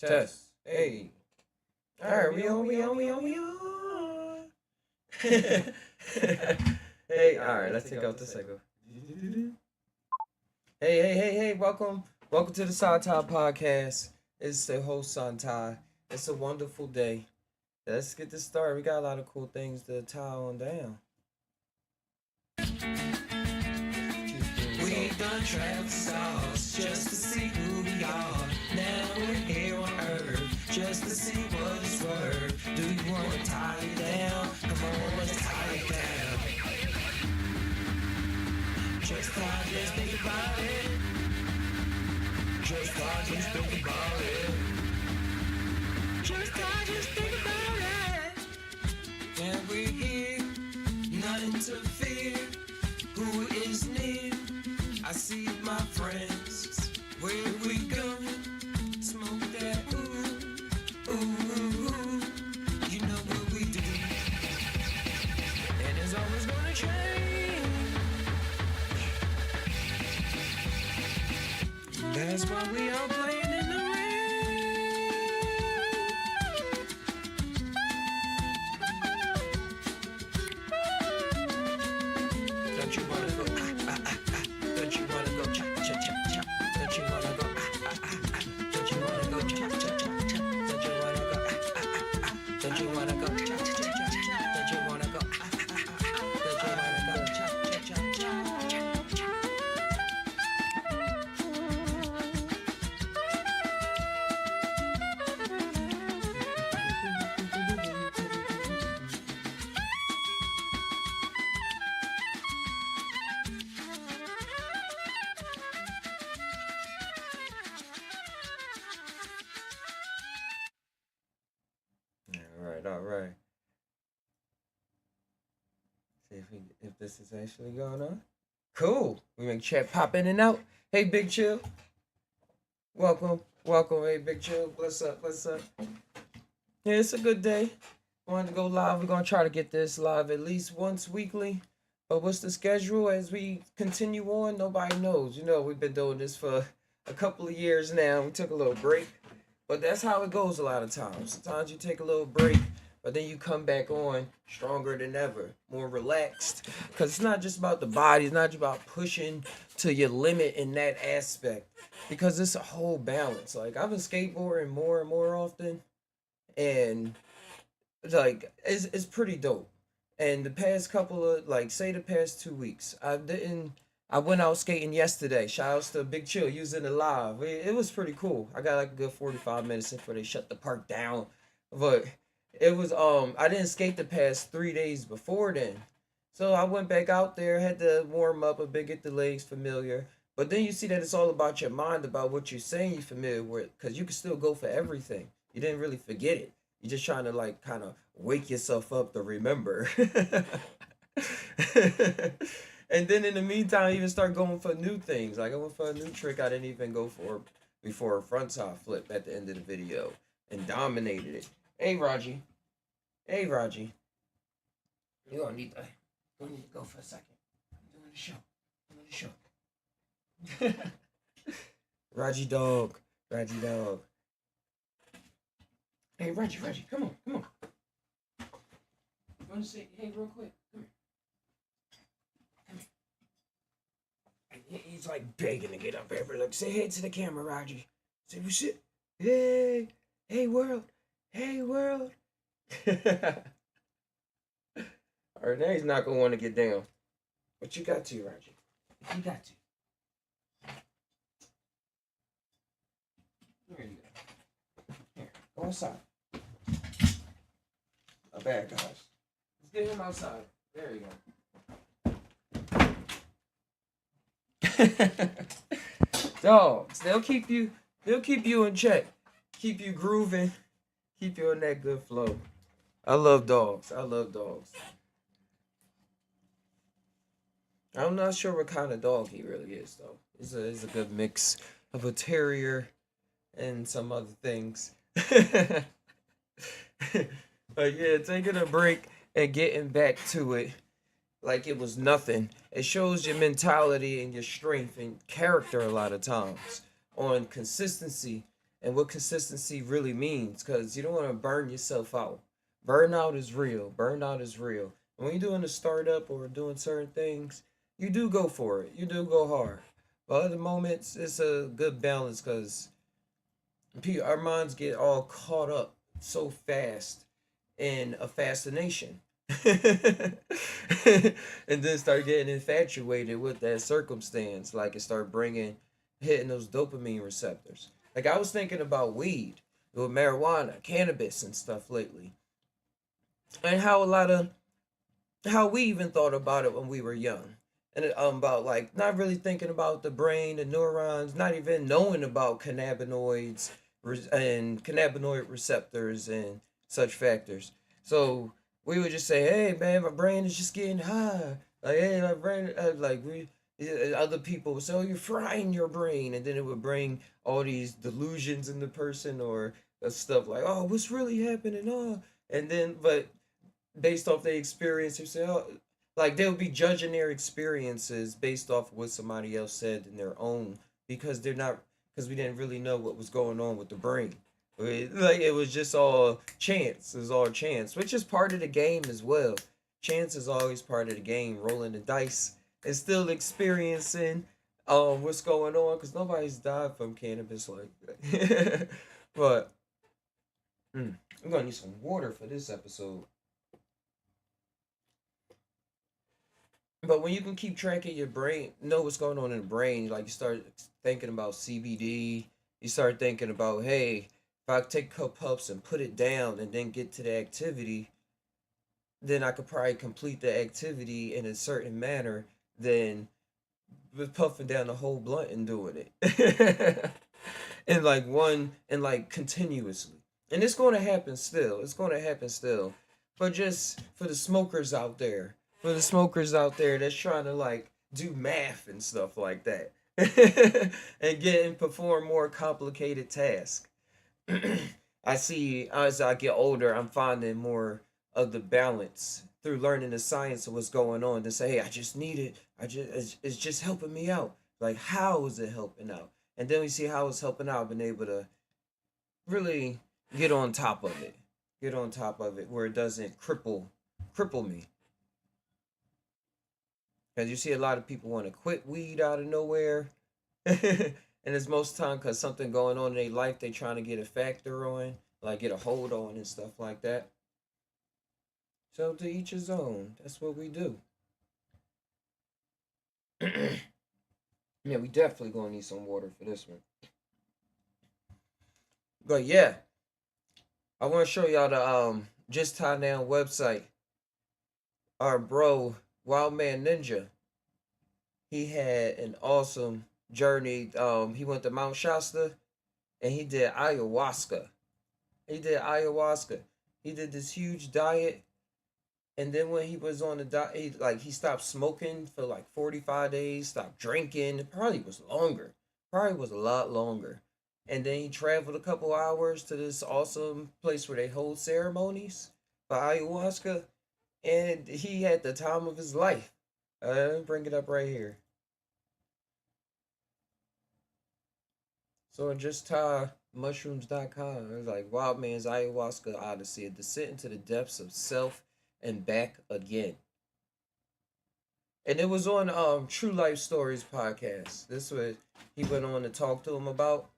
Test. Hey. Alright, we on. Hey, alright, let's take out this echo. Hey, welcome to the PSy Tai Podcast. It's the host, Tai. It's a wonderful day. Let's get this started. We got a lot of cool things to tie on down. We done travel stars just to see who we are. Now we're here on Earth just to see what it's worth. Do you want to tie it down? Come on, let's tie it down. Just think about it. Just think about it. Just think about it. And we're here, nothing to fear. Who is near? I see my friends. Where we going? Smoke that ooh, ooh, ooh. You know what we do. And it's always gonna change. That's why we all playing in the rain. Don't you wanna go? Don't you wanna go cha cha cha cha? Don't you wanna go Don't you wanna go cha cha cha cha? Don't you wanna go Don't you wanna go cha cha cha cha? Don't you wanna go Don't you wanna go cha cha cha cha? All right. See if this is actually going on. Cool. We make chat pop in and out. Hey, Big Chill. Welcome. Hey, Big Chill. What's up? Yeah, it's a good day. Wanted to go live. We're gonna try to get this live at least once weekly. But what's the schedule as we continue on? Nobody knows. You know, we've been doing this for a couple of years now. We took a little break. But that's how it goes a lot of times. Sometimes you take a little break, but then you come back on stronger than ever, more relaxed. Because it's not just about the body. It's not just about pushing to your limit in that aspect. Because it's a whole balance. Like, I've been skateboarding more and more often. And, like, it's pretty dope. And the past couple of, like, say the past 2 weeks, I went out skating yesterday. Shout outs to Big Chill using it live. It was pretty cool. I got like a good 45 minutes before they shut the park down. But it was I didn't skate the past 3 days before then. So I went back out there, had to warm up a bit, get the legs familiar. But then you see that it's all about your mind, about what you're saying you're familiar with, because you can still go for everything. You didn't really forget it. You're just trying to like kind of wake yourself up to remember. And then in the meantime, I even start going for new things. Like I went for a new trick I didn't even go for before a frontside flip at the end of the video and dominated it. Hey, Raji. You gonna need to go for a second. I'm doing the show. Raji dog. Hey, Raji, come on. You wanna say hey real quick? Come here. He's like begging to get up here. Look, say hey to the camera, Raji. Say what's it? Hey world. Alright, now he's not gonna want to get down. But you got to, Raji. You got to. There you go. Here, go inside. Not bad, guys. Let's get him outside. There you go. Dogs, they'll keep you in check, keep you grooving, keep you in that good flow. I love dogs. I'm not sure what kind of dog he really is though. It's a good mix of a terrier and some other things. But yeah, taking a break and getting back to it like it was nothing. It shows your mentality and your strength and character a lot of times on consistency and what consistency really means, because you don't want to burn yourself out. Burnout is real. Burnout is real. When you're doing a startup or doing certain things, you do go for it. You do go hard. But other moments, it's a good balance because our minds get all caught up so fast in a fascination. And then start getting infatuated with that circumstance. Like it start hitting those dopamine receptors. Like I was thinking about weed, with marijuana, cannabis, and stuff lately, and how we even thought about it when we were young, and about like not really thinking about the brain, the neurons, not even knowing about and cannabinoid receptors and such factors. So we would just say, "Hey, man, my brain is just getting high." Like, "Hey, my brain," like we. Other people would say, "Oh, you're frying your brain," and then it would bring all these delusions in the person, or stuff like, "Oh, what's really happening?" Oh, and then, but based off their experience, you say, "Oh," like they'll be judging their experiences based off of what somebody else said in their own, because they're not, because we didn't really know what was going on with the brain. Like it was just all chance. It was all chance, which is part of the game as well. Chance is always part of the game. Rolling the dice and still experiencing what's going on, because nobody's died from cannabis like that. But I'm gonna need some water for this episode. But when you can keep track of your brain, know what's going on in the brain, like you start thinking about CBD, you start thinking about, hey, if I take a couple puffs and put it down and then get to the activity, then I could probably complete the activity in a certain manner than with puffing down the whole blunt and doing it. And like continuously. And it's going to happen still. It's going to happen still. But just for the smokers out there, that's trying to like do math and stuff like that, and get and perform more complicated tasks. I see as I get older, I'm finding more of the balance through learning the science of what's going on, to say, hey, I just need it. It's just helping me out. Like, how is it helping out? And then we see how it's helping out. I've been able to really get on top of it. Get on top of it where it doesn't cripple me. Because you see a lot of people want to quit weed out of nowhere. And it's most time because something going on in their life they trying to get a factor on, like get a hold on and stuff like that. So to each his own. That's what we do. Yeah, we definitely gonna need some water for this one. But yeah, I want to show y'all the Just Tie Down website. Our bro, Wild Man Ninja, he had an awesome journey. He went to Mount Shasta and he did ayahuasca. He did ayahuasca. He did this huge diet, and then when he was on the diet, he stopped smoking for like 45 days, stopped drinking. It probably was longer. Probably was a lot longer. And then he traveled a couple hours to this awesome place where they hold ceremonies for ayahuasca, and he had the time of his life. Let me bring it up right here. So just mushrooms.com. It's like Wild Man's Ayahuasca Odyssey, a descent into the depths of self and back again. And it was on True Life Stories podcast. This was he went on to talk to him about,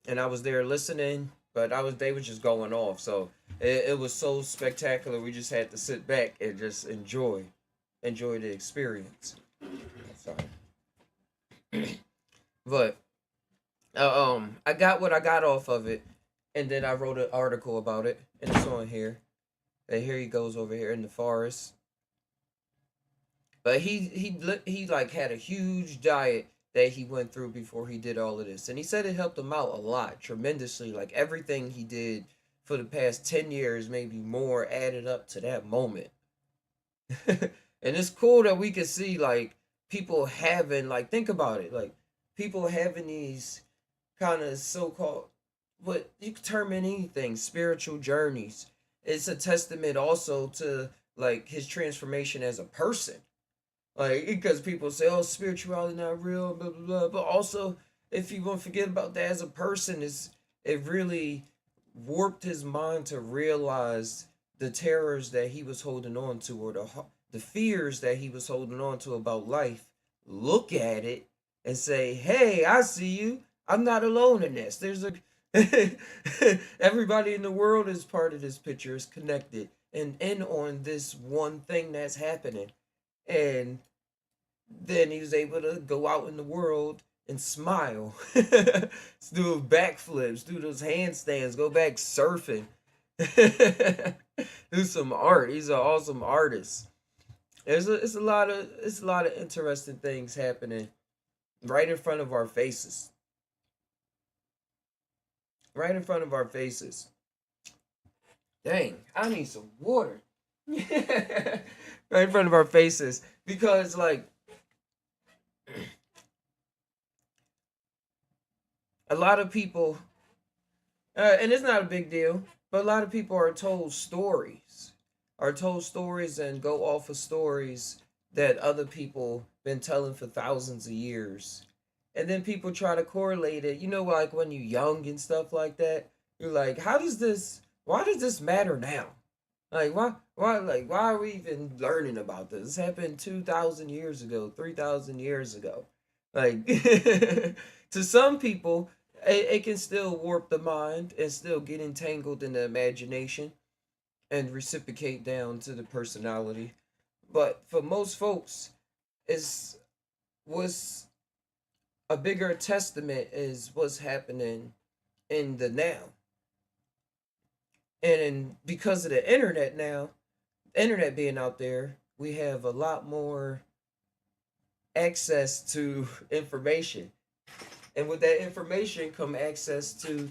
and I was there listening, but they was just going off. So it was so spectacular. We just had to sit back and just enjoy the experience. Sorry, but I got what I got off of it, and then I wrote an article about it, and it's on here. And here he goes over here in the forest. But he like had a huge diet that he went through before he did all of this, and he said it helped him out a lot, tremendously. Like everything he did for the past 10 years, maybe more, added up to that moment. And it's cool that we can see like people having, like, think about it, like people having these kind of so-called, what you could term in anything, spiritual journeys. It's a testament also to like his transformation as a person. Like, because people say, oh, spirituality not real, blah blah blah. But also, if you want to forget about that as a person, it really warped his mind to realize the terrors that he was holding on to, or the fears that he was holding on to about life. Look at it and say, "Hey, I see you. I'm not alone in this. There's a everybody in the world is part of this picture, is connected and in on this one thing that's happening." And then he was able to go out in the world and smile, do backflips, do those handstands, go back surfing, do some art. He's an awesome artist. It's a lot of interesting things happening right in front of our faces. Right in front of our faces. Dang, I need some water. Right in front of our faces. Because, like, a lot of people, and it's not a big deal, but a lot of people are told stories. And go off of stories that other people been telling for thousands of years. And then people try to correlate it. You know, like when you're young and stuff like that, you're like, why does this matter now? Like, why are we even learning about this? This happened 2,000 years ago, 3,000 years ago. Like, to some people, it can still warp the mind and still get entangled in the imagination and reciprocate down to the personality. But for most folks, it's what's a bigger testament is what's happening in the now. And because of the internet now, internet being out there, we have a lot more access to information. And with that information come access to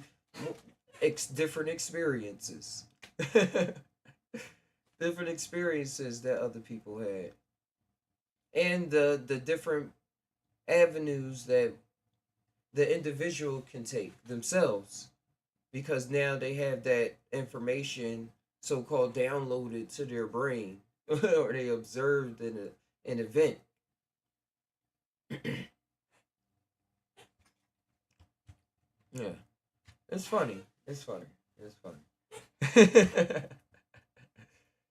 different experiences. Different experiences that other people had. And the different avenues that the individual can take themselves, because now they have that information so-called downloaded to their brain or they observed in an event. Yeah, it's funny.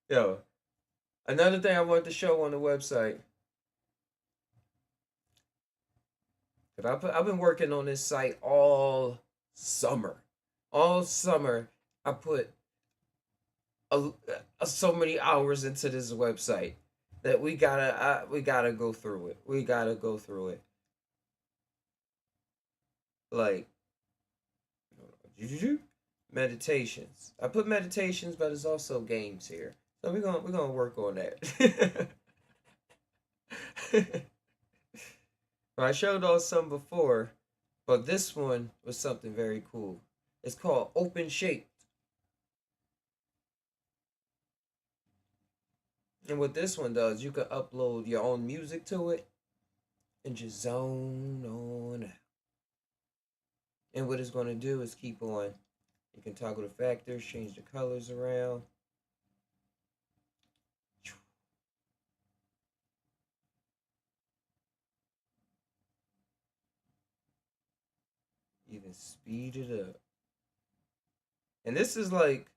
Yo, another thing I wanted to show on the website. I've been working on this site all summer. All summer, I put so many hours into this website that we gotta go through it. We gotta go through it. Like, meditations. I put meditations, but it's also games here. So we're gonna work on that. I showed all some before, but this one was something very cool. It's called Open Shape. And what this one does, you can upload your own music to it and just zone on out. And what it's going to do is keep on. You can toggle the factors, change the colors around. Even speed it up. And this is like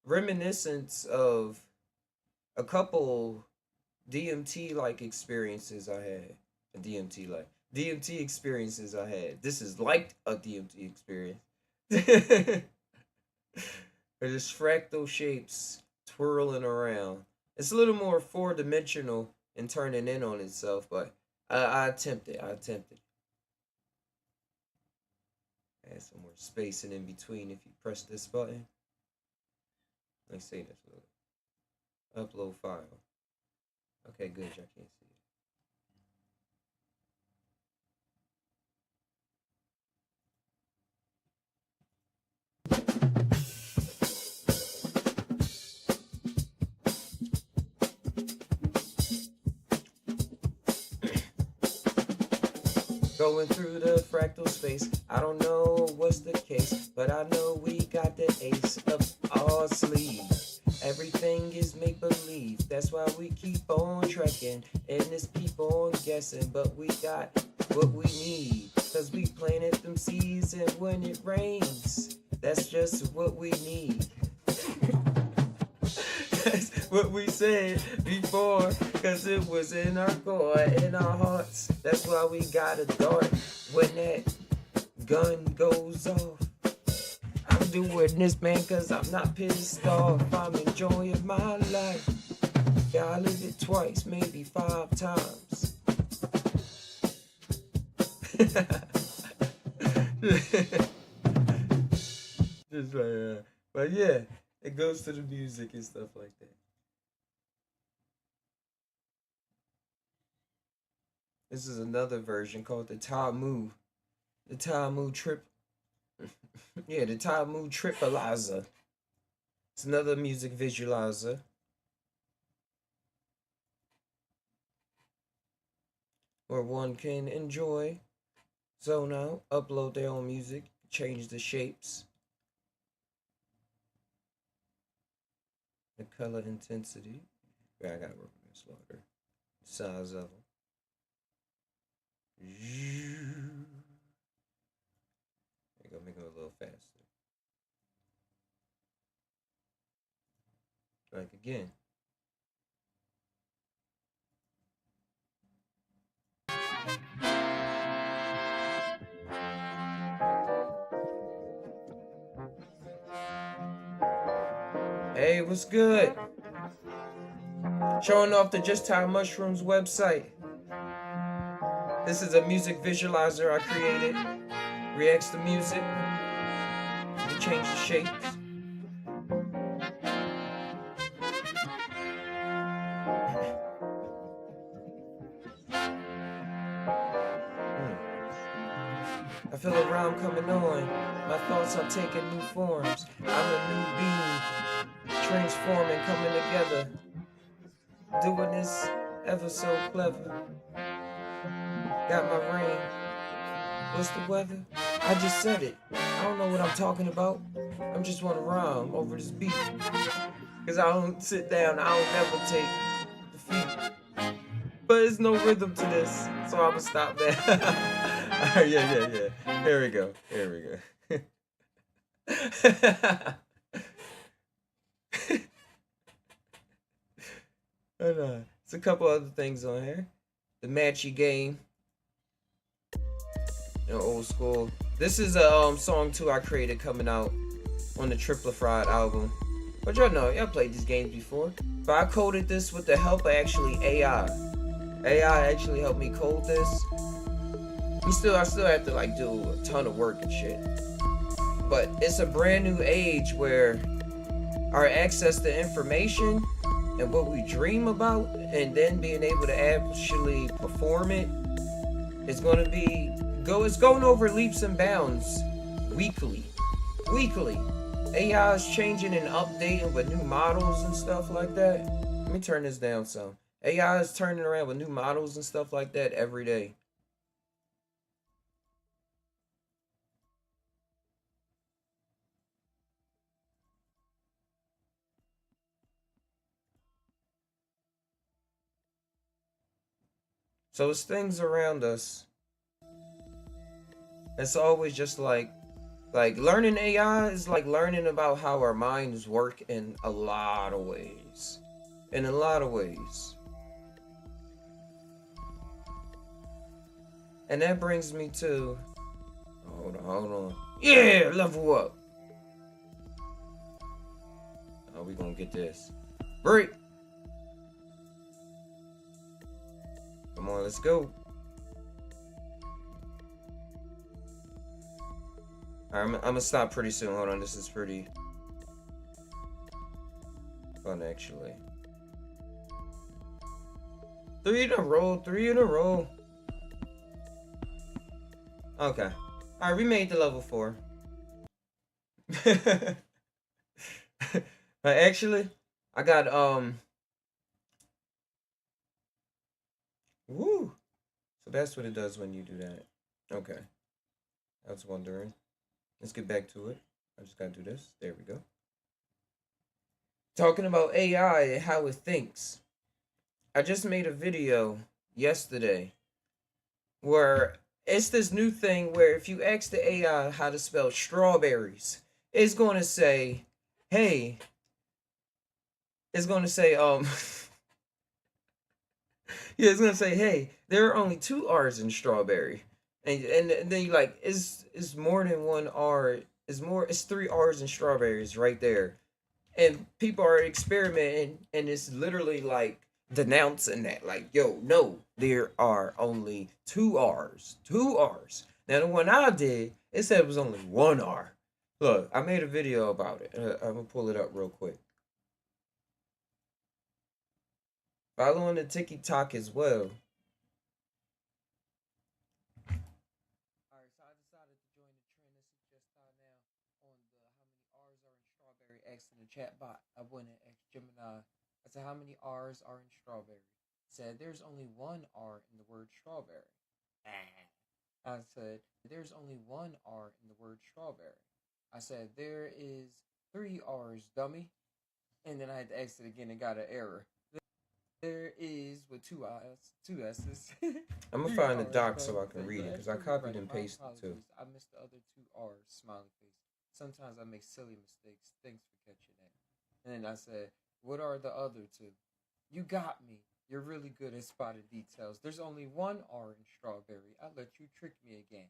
reminiscence of a couple DMT like experiences I had. DMT experiences I had. This is like a DMT experience. They're just fractal shapes twirling around. It's a little more 4-dimensional and turning in on itself, but I attempted. Add some more spacing in between if you press this button. Let's say this. Upload file. Okay, good. Y'all can't see it. Going through the fractal space. I don't know what's the case, but I know we got the ace up our sleeve. Everything is make believe. That's why we keep on trekking and just keep on guessing. But we got what we need. Cause we planted them seeds, and when it rains, that's just what we need. That's what we said before, cause it was in our core, in our hearts. That's why we got a dart when that gun goes off. I'm doing this, man, cause I'm not pissed off. I'm enjoying my life. Yeah, I live it twice, maybe 5 times. Just like, but yeah, it goes to the music and stuff like that. This is another version called the Tamu. The Tamu Trip. Yeah, the Tamu Tripalizer. It's another music visualizer. Where one can enjoy, zone out, upload their own music, change the shapes, the color intensity. Yeah, I gotta work on this slower. Size of them. There you go, make it a little faster. Like again. Hey, what's good? Showing off the Just How Mushrooms website. This is a music visualizer I created. Reacts to music. You change the shapes. I feel a rhyme coming on. My thoughts are taking new forms. I'm a new being, transforming, coming together. Doing this ever so clever. Got my rain. What's the weather? I just said it. I don't know what I'm talking about. I'm just wanna rhyme over this beat. Cause I don't sit down, I don't never take defeat. But there's no rhythm to this, so I'ma stop there. Alright, yeah. Here we go. And, it's a couple other things on here. The Matchy Game. Old school. This is a song too I created coming out on the Triplified album. But y'all know, y'all played these games before. But I coded this with the help of actually AI. AI actually helped me code this. I still have to like do a ton of work and shit. But it's a brand new age where our access to information and what we dream about and then being able to actually perform it is going to be it's going over leaps and bounds weekly. AI is changing and updating with new models and stuff like that. Let me turn this down some. AI is turning around with new models and stuff like that every day. So it's things around us. It's always just like learning AI is like learning about how our minds work in a lot of ways. And that brings me to hold on. Yeah, level up. Oh, we gonna get this. Break. Come on, let's go. I'm gonna stop pretty soon. Hold on, this is pretty fun actually. 3 in a row. Okay. Alright, we made the level 4. But actually, I got woo. So that's what it does when you do that. Okay. I was wondering. Let's get back to it. I just gotta do this. There we go. Talking about AI and how it thinks. I just made a video yesterday where it's this new thing where if you ask the AI how to spell strawberries, it's going to say, hey, it's going to say, yeah, it's going to say, hey, there are only two R's in strawberry. And then you like, it's more than one R. It's three R's in strawberries right there. And people are experimenting, and it's literally like denouncing that, like, yo, no, there are only two R's. Now the one I did, it said it was only one R. Look, I made a video about it. I'm gonna pull it up real quick. Follow on the TikTok as well. All right, so I decided to join the trend. This is just now on the how many R's are in strawberry. X in the chat bot. I went and asked Gemini. I said, how many R's are in strawberry? Said, there's only one R in the word strawberry. I said, there's only one R in the word strawberry. I said, there is three R's, dummy. And then I had to exit again and got an error. There is with two S's. I'm gonna find the doc so I can read it because I copied and pasted it too. I missed the other two R's, smiley face. Sometimes I make silly mistakes. Thanks for catching that. And then I said, what are the other two? You got me. You're really good at spotted details. There's only one R in strawberry. I let you trick me again.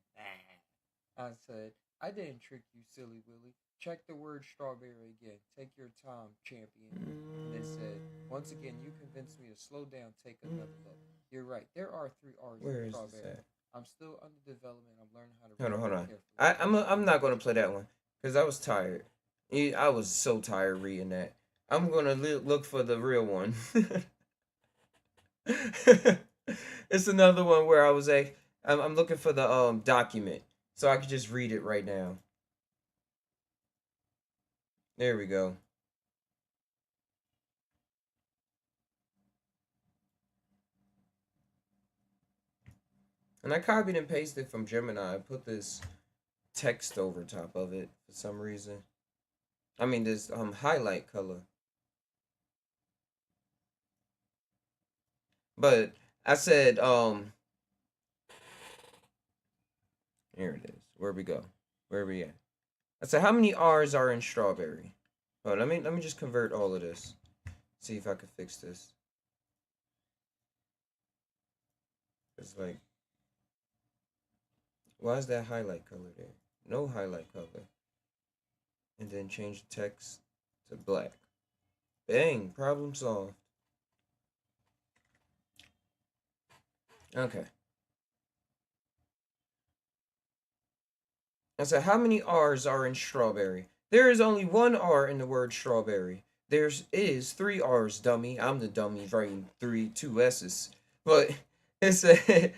I said, I didn't trick you, silly Willy. Check the word strawberry again. Take your time, champion. And then said, once again, you convinced me to slow down, take another look. You're right. There are three R's in strawberry. I'm still under development. I'm learning how to hold on. I'm not going to play that one because I was tired. I was so tired reading that. I'm going to look for the real one. It's another one where I was like, I'm looking for the document so I could just read it right now. There we go. And I copied and pasted from Gemini. I put this text over top of it for some reason. I mean, this highlight color. But I said, here it is. Where we go? Where we at? I said, how many R's are in strawberry? Oh, let me just convert all of this. See if I can fix this. It's like, why is that highlight color there? No highlight color. And then change the text to black. Bang, problem solved. Okay. I said, how many R's are in strawberry? There is only one R in the word strawberry. There is three R's, dummy. I'm the dummy writing two S's. But it said,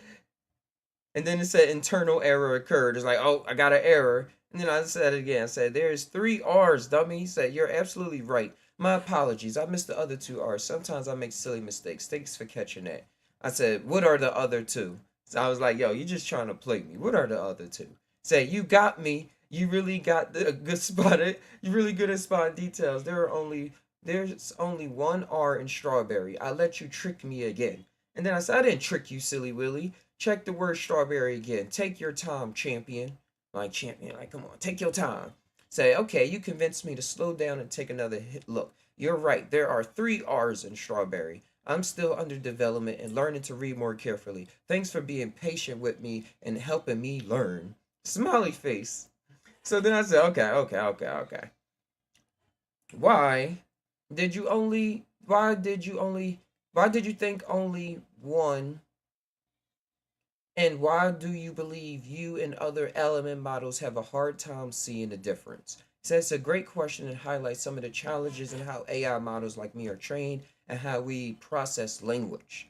and then it said internal error occurred. It's like, oh, I got an error. And then I said it again. I said, there's three R's, dummy. He said, you're absolutely right. My apologies. I missed the other two R's. Sometimes I make silly mistakes. Thanks for catching that. I said, what are the other two? So I was like, yo, you're just trying to play me. What are the other two? Say, you got me. You really got the good spotted. You're really good at spotting details. There's only one R in strawberry. I let you trick me again. And then I said, I didn't trick you, silly Willy. Check the word strawberry again. Take your time, champion. Like, come on, take your time. Say, okay, you convinced me to slow down and take another look. You're right. There are three R's in strawberry. I'm still under development and learning to read more carefully. Thanks for being patient with me and helping me learn. Smiley face. So then I said, okay. Why did you think only one? And why do you believe you and other element models have a hard time seeing the difference? So it's a great question and highlights some of the challenges in how AI models like me are trained and how we process language.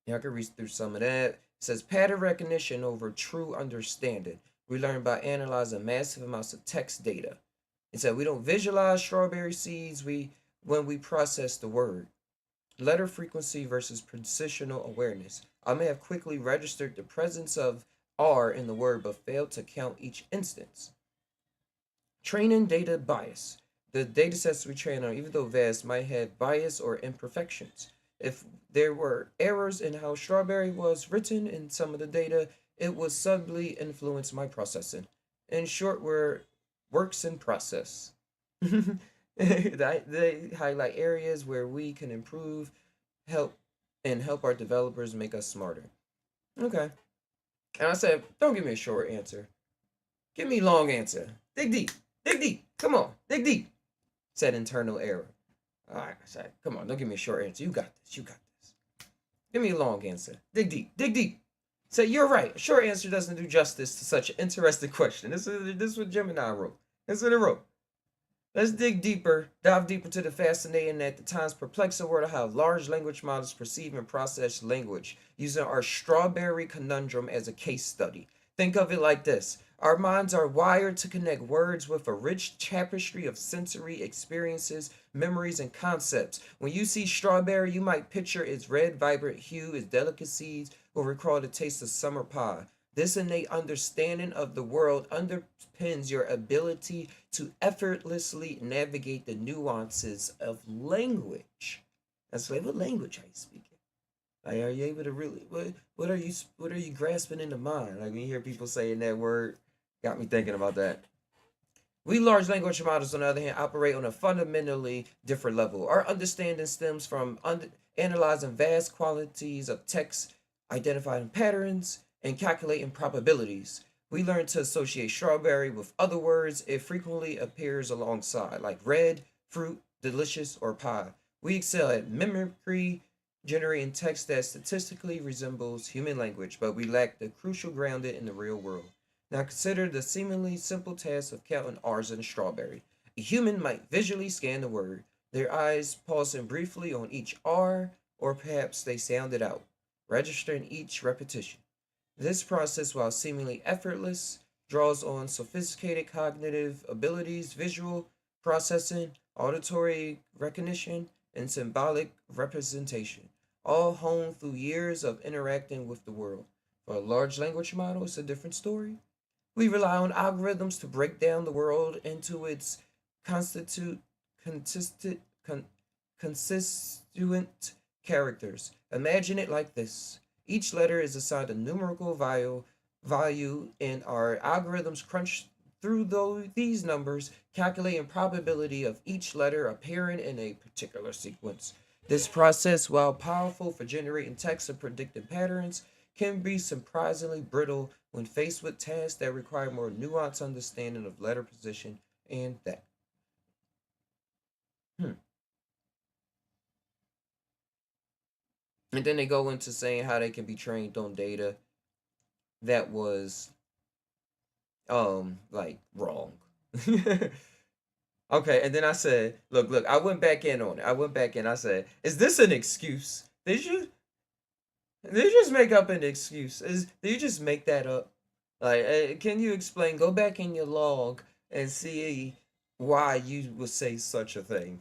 Yeah, I can read through some of that. It says pattern recognition over true understanding. We learn by analyzing massive amounts of text data. It said we don't visualize strawberry seeds when we process the word. Letter frequency versus positional awareness. I may have quickly registered the presence of R in the word but failed to count each instance. Training data bias. The data sets we train on, even though vast, might have bias or imperfections. If there were errors in how strawberry was written in some of the data, it would subtly influence my processing. In short, we're works in process. They highlight areas where we can improve, help, and help our developers make us smarter. Okay. And I said, don't give me a short answer. Give me a long answer. Dig deep. Dig deep. Come on. Dig deep. Said internal error. All right. I said, come on. Don't give me a short answer. You got this. You got this. Give me a long answer. Dig deep. Dig deep. Say, you're right. A short answer doesn't do justice to such an interesting question. This is what Gemini wrote. This is what it wrote. Let's dig deeper, dive deeper to the fascinating, at the times perplexing world of how large language models perceive and process language, using our strawberry conundrum as a case study. Think of it like this: our minds are wired to connect words with a rich tapestry of sensory experiences, memories, and concepts. When you see strawberry, you might picture its red, vibrant hue, its delicacies, or recall the taste of summer pie. This innate understanding of the world underpins your ability to effortlessly navigate the nuances of language. That's like, what language are you speaking? Like, are you able to really what are you grasping in the mind? Like when you hear people saying that word, got me thinking about that. We large language models, on the other hand, operate on a fundamentally different level. Our understanding stems from analyzing vast quantities of text, identifying patterns, and calculating probabilities. We learn to associate strawberry with other words it frequently appears alongside, like red, fruit, delicious, or pie. We excel at mimicry, generating text that statistically resembles human language, but we lack the crucial grounded in the real world. Now consider the seemingly simple task of counting R's in a strawberry. A human might visually scan the word, their eyes pausing briefly on each R, or perhaps they sound it out, registering each repetition. This process, while seemingly effortless, draws on sophisticated cognitive abilities, visual processing, auditory recognition, and symbolic representation, all honed through years of interacting with the world. For a large language model, it's a different story. We rely on algorithms to break down the world into its constitute consistent con, constituent characters. Imagine it like this: each letter is assigned a numerical value, and our algorithms crunch through these numbers, calculating probability of each letter appearing in a particular sequence. This process, while powerful for generating text and predicting patterns, can be surprisingly brittle when faced with tasks that require more nuanced understanding of letter position and that. Hmm. And then they go into saying how they can be trained on data that was like wrong. Okay, and then I said, look, I went back in on it. I went back in. I said, is this an excuse? Did you just make up an excuse? Did you just make that up? Like, can you explain? Go back in your log and see why you would say such a thing,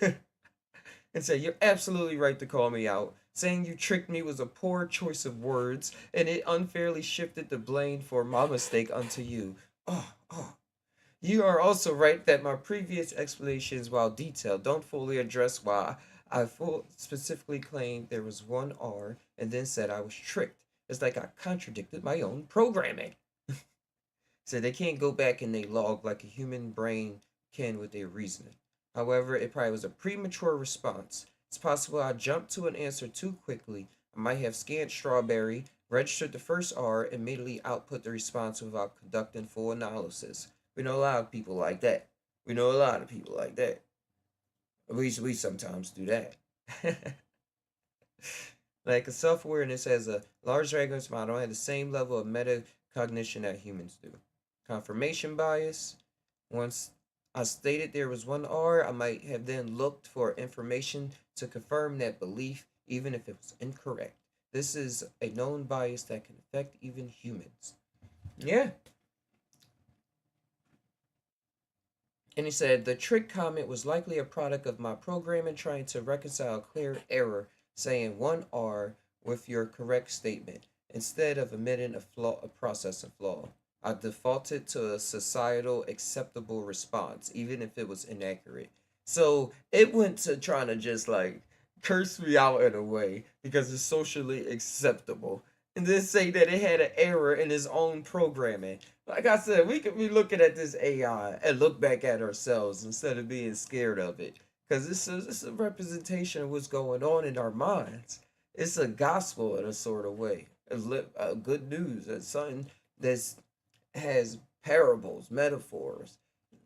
and say you're absolutely right to call me out. Saying you tricked me was a poor choice of words, and it unfairly shifted the blame for my mistake onto you. Oh, oh. You are also right that my previous explanations, while detailed, don't fully address why I specifically claimed there was one R and then said I was tricked. It's like I contradicted my own programming. So they can't go back and they log like a human brain can with their reasoning. However, it probably was a premature response. It's possible I jumped to an answer too quickly. I might have scanned strawberry, registered the first R, and immediately output the response without conducting full analysis. We know a lot of people like that. We know a lot of people like that. We sometimes do that. Like a self awareness as a large language model had the same level of metacognition that humans do. Confirmation bias. Once I stated there was one R, I might have then looked for information to confirm that belief, even if it was incorrect. This is a known bias that can affect even humans. Yeah. And he said the trick comment was likely a product of my programming trying to reconcile a clear error, saying one R with your correct statement instead of admitting a processing flaw. I defaulted to a societal acceptable response, even if it was inaccurate. So it went to trying to just like curse me out in a way because it's socially acceptable. And then say that it had an error in its own programming. Like I said, we could be looking at this AI and look back at ourselves instead of being scared of it. Because it's a representation of what's going on in our minds. It's a gospel in a sort of way. Good news. It's something that has parables, metaphors,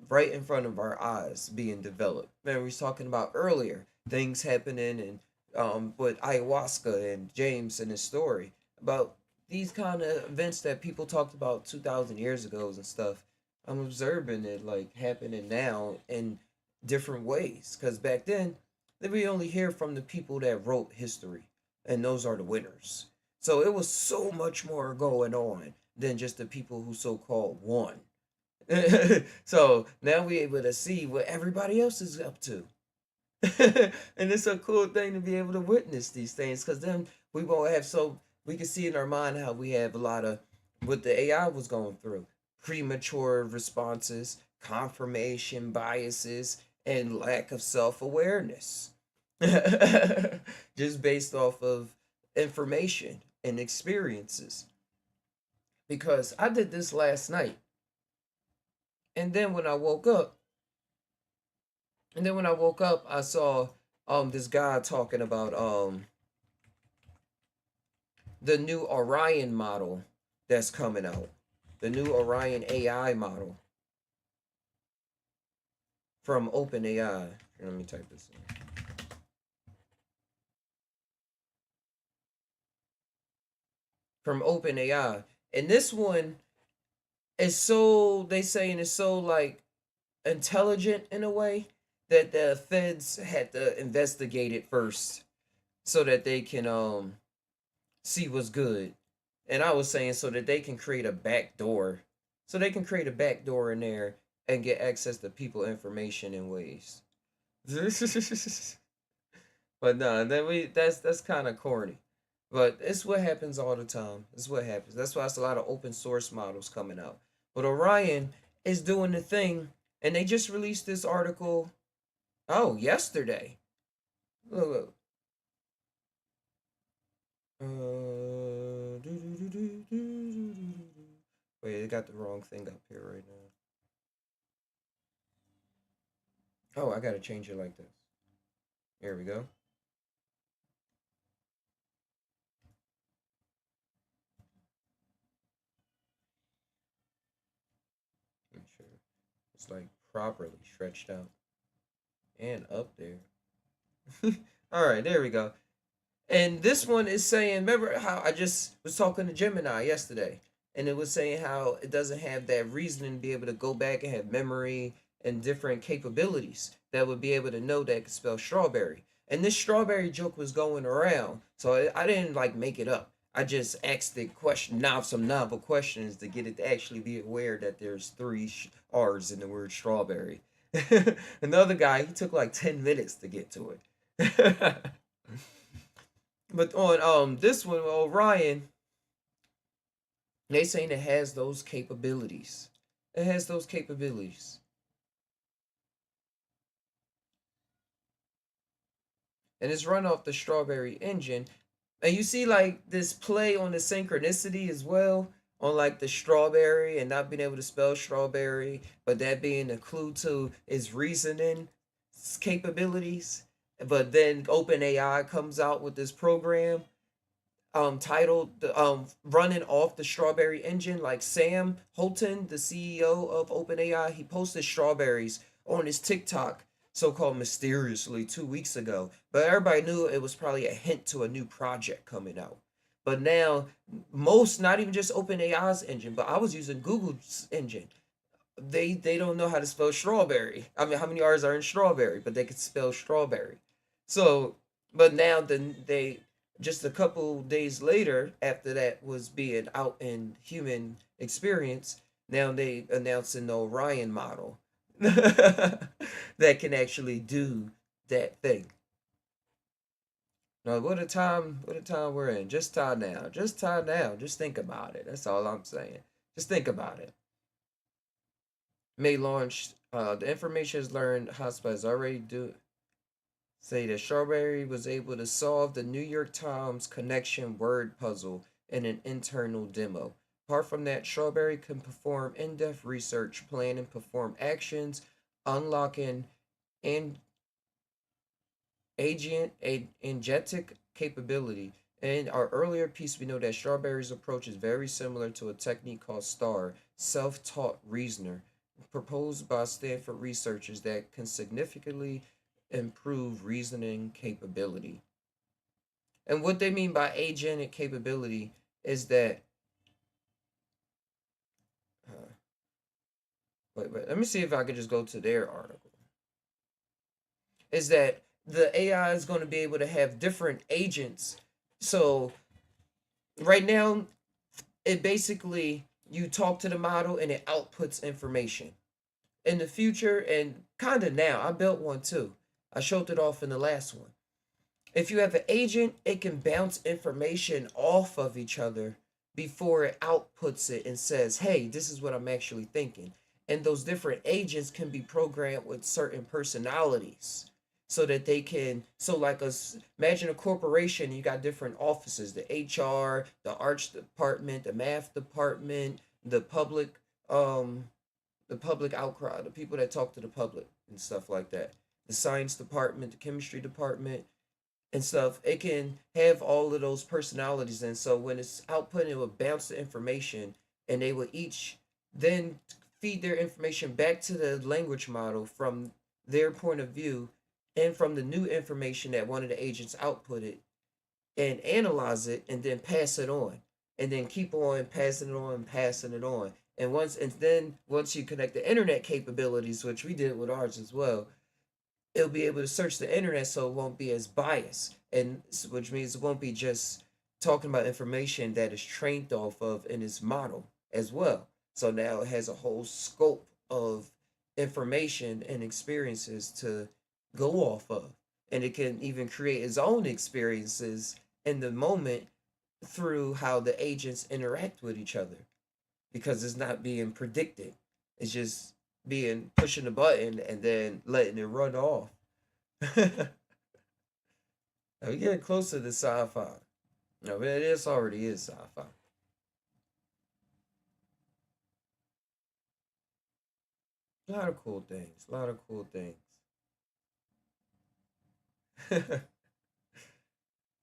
right in front of our eyes being developed. Man, we was talking about earlier things happening and with ayahuasca and James and his story about these kind of events that people talked about 2,000 years ago and stuff. I'm observing it like happening now in different ways because back then we only hear from the people that wrote history and those are the winners. So it was so much more going on than just the people who so-called won. So now we're able to see what everybody else is up to. And it's a cool thing to be able to witness these things because then we won't have so we can see in our mind how we have a lot of what the AI was going through premature responses, confirmation biases, and lack of self awareness. Just based off of information and experiences. Because I did this last night. And then when I woke up, I saw this guy talking about the new Orion model that's coming out. The new Orion AI model from OpenAI. Let me type this in. From OpenAI. And this one is so they saying it's so like intelligent in a way that the feds had to investigate it first so that they can see what's good. And I was saying so that they can create a back door. So they can create a back door in there and get access to people information in ways. But no, then we that's kind of corny. But it's what happens all the time. It's what happens. That's why it's a lot of open source models coming out. But Orion is doing the thing, and they just released this article. Oh, yesterday. Look, look. Wait, I got the wrong thing up here right now. Oh, I gotta change it like this. Here we go. Make sure it's like properly stretched out and up there. All right, there we go. And this one is saying, remember how I just was talking to Gemini yesterday, and it was saying how it doesn't have that reasoning to be able to go back and have memory and different capabilities that would be able to know that it could spell strawberry. And this strawberry joke was going around, so I didn't like make it up. I just asked the question, now some novel questions to get it to actually be aware that there's three R's in the word strawberry. Another guy, he took like 10 minutes to get to it. But on this one, Orion, they saying it has those capabilities. It has those capabilities. And it's run off the strawberry engine. And you see like this play on the synchronicity as well on like the strawberry and not being able to spell strawberry, but that being a clue to its reasoning capabilities. But then OpenAI comes out with this program titled running off the strawberry engine. Like Sam Holton, the CEO of OpenAI, he posted strawberries on his TikTok so-called mysteriously 2 weeks ago, but everybody knew it was probably a hint to a new project coming out. But now most, not even just OpenAI's engine, but I was using Google's engine, they don't know how to spell strawberry. I mean, how many R's are in strawberry, but they could spell strawberry. So, but now then they just a couple days later after that was being out in human experience, now they announced an Orion model that can actually do that thing. Now, what a time we're in. Just time now. Just time now. Just think about it. That's all I'm saying. Just think about it. May launch. The information is learned. Hospital is already do. say that Strawberry was able to solve the New York Times connection word puzzle in an internal demo. Apart from that, Strawberry can perform in depth research, plan, and perform actions, unlocking and agent agentic capability. In our earlier piece, we know that Strawberry's approach is very similar to a technique called STAR, self-taught reasoner, proposed by Stanford researchers that can significantly improve reasoning capability. And what they mean by agentic capability is that uh, wait, let me see if I can just go to their article. Is that the AI is going to be able to have different agents. So right now, it basically you talk to the model and it outputs information. In the future, and kind of now, I built one too. I showed it off in the last one. If you have an agent, it can bounce information off of each other before it outputs it and says, hey, this is what I'm actually thinking. And those different agents can be programmed with certain personalities so that they can, so like imagine a corporation, you got different offices, the HR, the arts department, the math department, the um, public outcry, the people that talk to the public and stuff like that, the science department, the chemistry department, and stuff. It can have all of those personalities, and so when it's output, it will bounce the information, and they will each then feed their information back to the language model from their point of view, and from the new information that one of the agents outputted, and analyze it, and then pass it on, and then keep on passing it on, passing it on. And then once you connect the internet capabilities, which we did with ours as well, it'll be able to search the internet so it won't be as biased, and which means it won't be just talking about information that is trained off of in its model as well. So now it has a whole scope of information and experiences to go off of, and it can even create its own experiences in the moment through how the agents interact with each other, because it's not being predicted. It's just being pushing the button and then letting it run off. We getting closer to sci-fi. No, but it already is sci-fi. A lot of cool things. A lot of cool things. Man,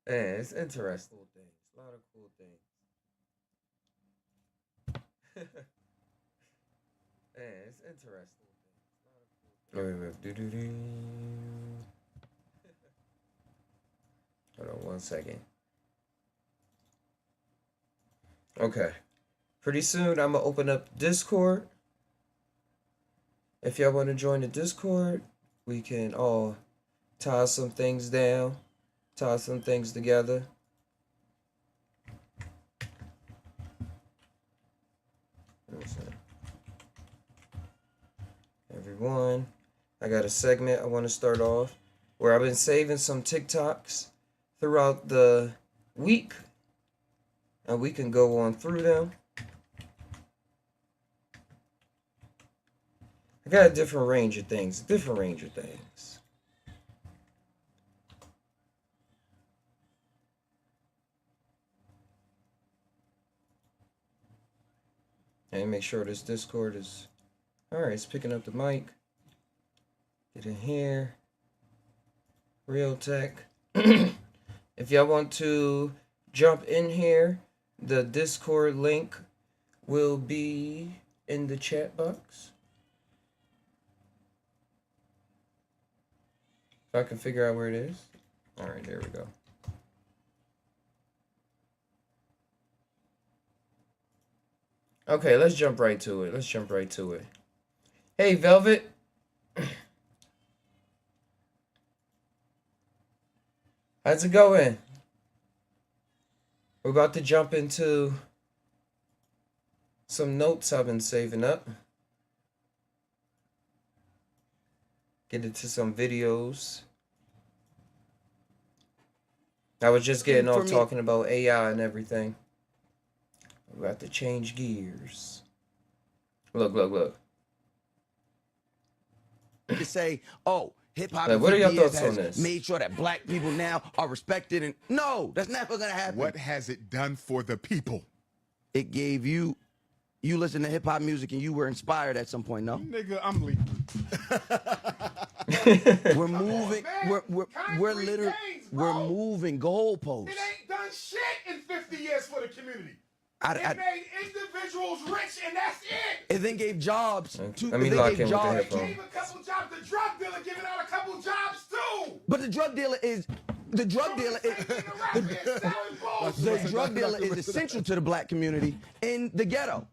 it's interesting. Cool things. A lot of cool things. Man, it's interesting. Wait. Do. Hold on 1 second. Okay. Pretty soon I'm gonna open up Discord. If y'all want to join the Discord, we can all tie some things down, tie some things together. Everyone, I got a segment I want to start off where I've been saving some TikToks throughout the week, and we can go on through them. I got a different range of things. And make sure this Discord is alright. It's picking up the mic. Get in here. Real tech. If y'all want to jump in here, the Discord link will be in the chat box. If I can figure out where it is. Alright, there we go. Okay, let's jump right to it. Hey, Velvet. How's it going? We're about to jump into some notes I've been saving up. Get into some videos. I was just getting off talking about AI and everything. We're about to change gears. Look. To say, oh, hip hop Like, in what are 50 your years thoughts on has this? made sure that black people now are respected. And no, that's never gonna happen. What has it done for the people? It gave you listen to hip hop music and you were inspired at some point, no? Nigga, I'm leaving. We're moving. man. We're Concrete literally gains, we're bro. moving goalposts. It ain't done shit in 50 years for the community. I- It made individuals rich, and that's it. It then gave jobs. Let me lock in with the It headphone. gave a couple jobs. The drug dealer giving out a couple jobs too. But the drug dealer is the drug dealer is the drug dealer is essential to the black community in the ghetto.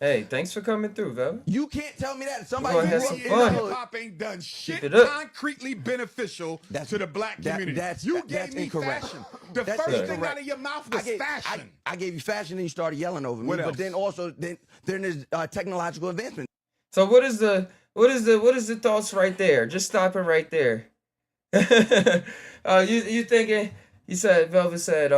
Hey, thanks for coming through, Vel. You can't tell me that somebody We're who gonna grew have up some in the fun. hood. Hip hop ain't done shit it up. concretely beneficial to the black community. That's you gave me incorrect. fashion. The That's first thing incorrect. out of your mouth was fashion. I gave you fashion and you started yelling over me. What But else? then also then there's technological advancement. So what is the thoughts right there? Just stopping right there. You thinking? You said Velvet said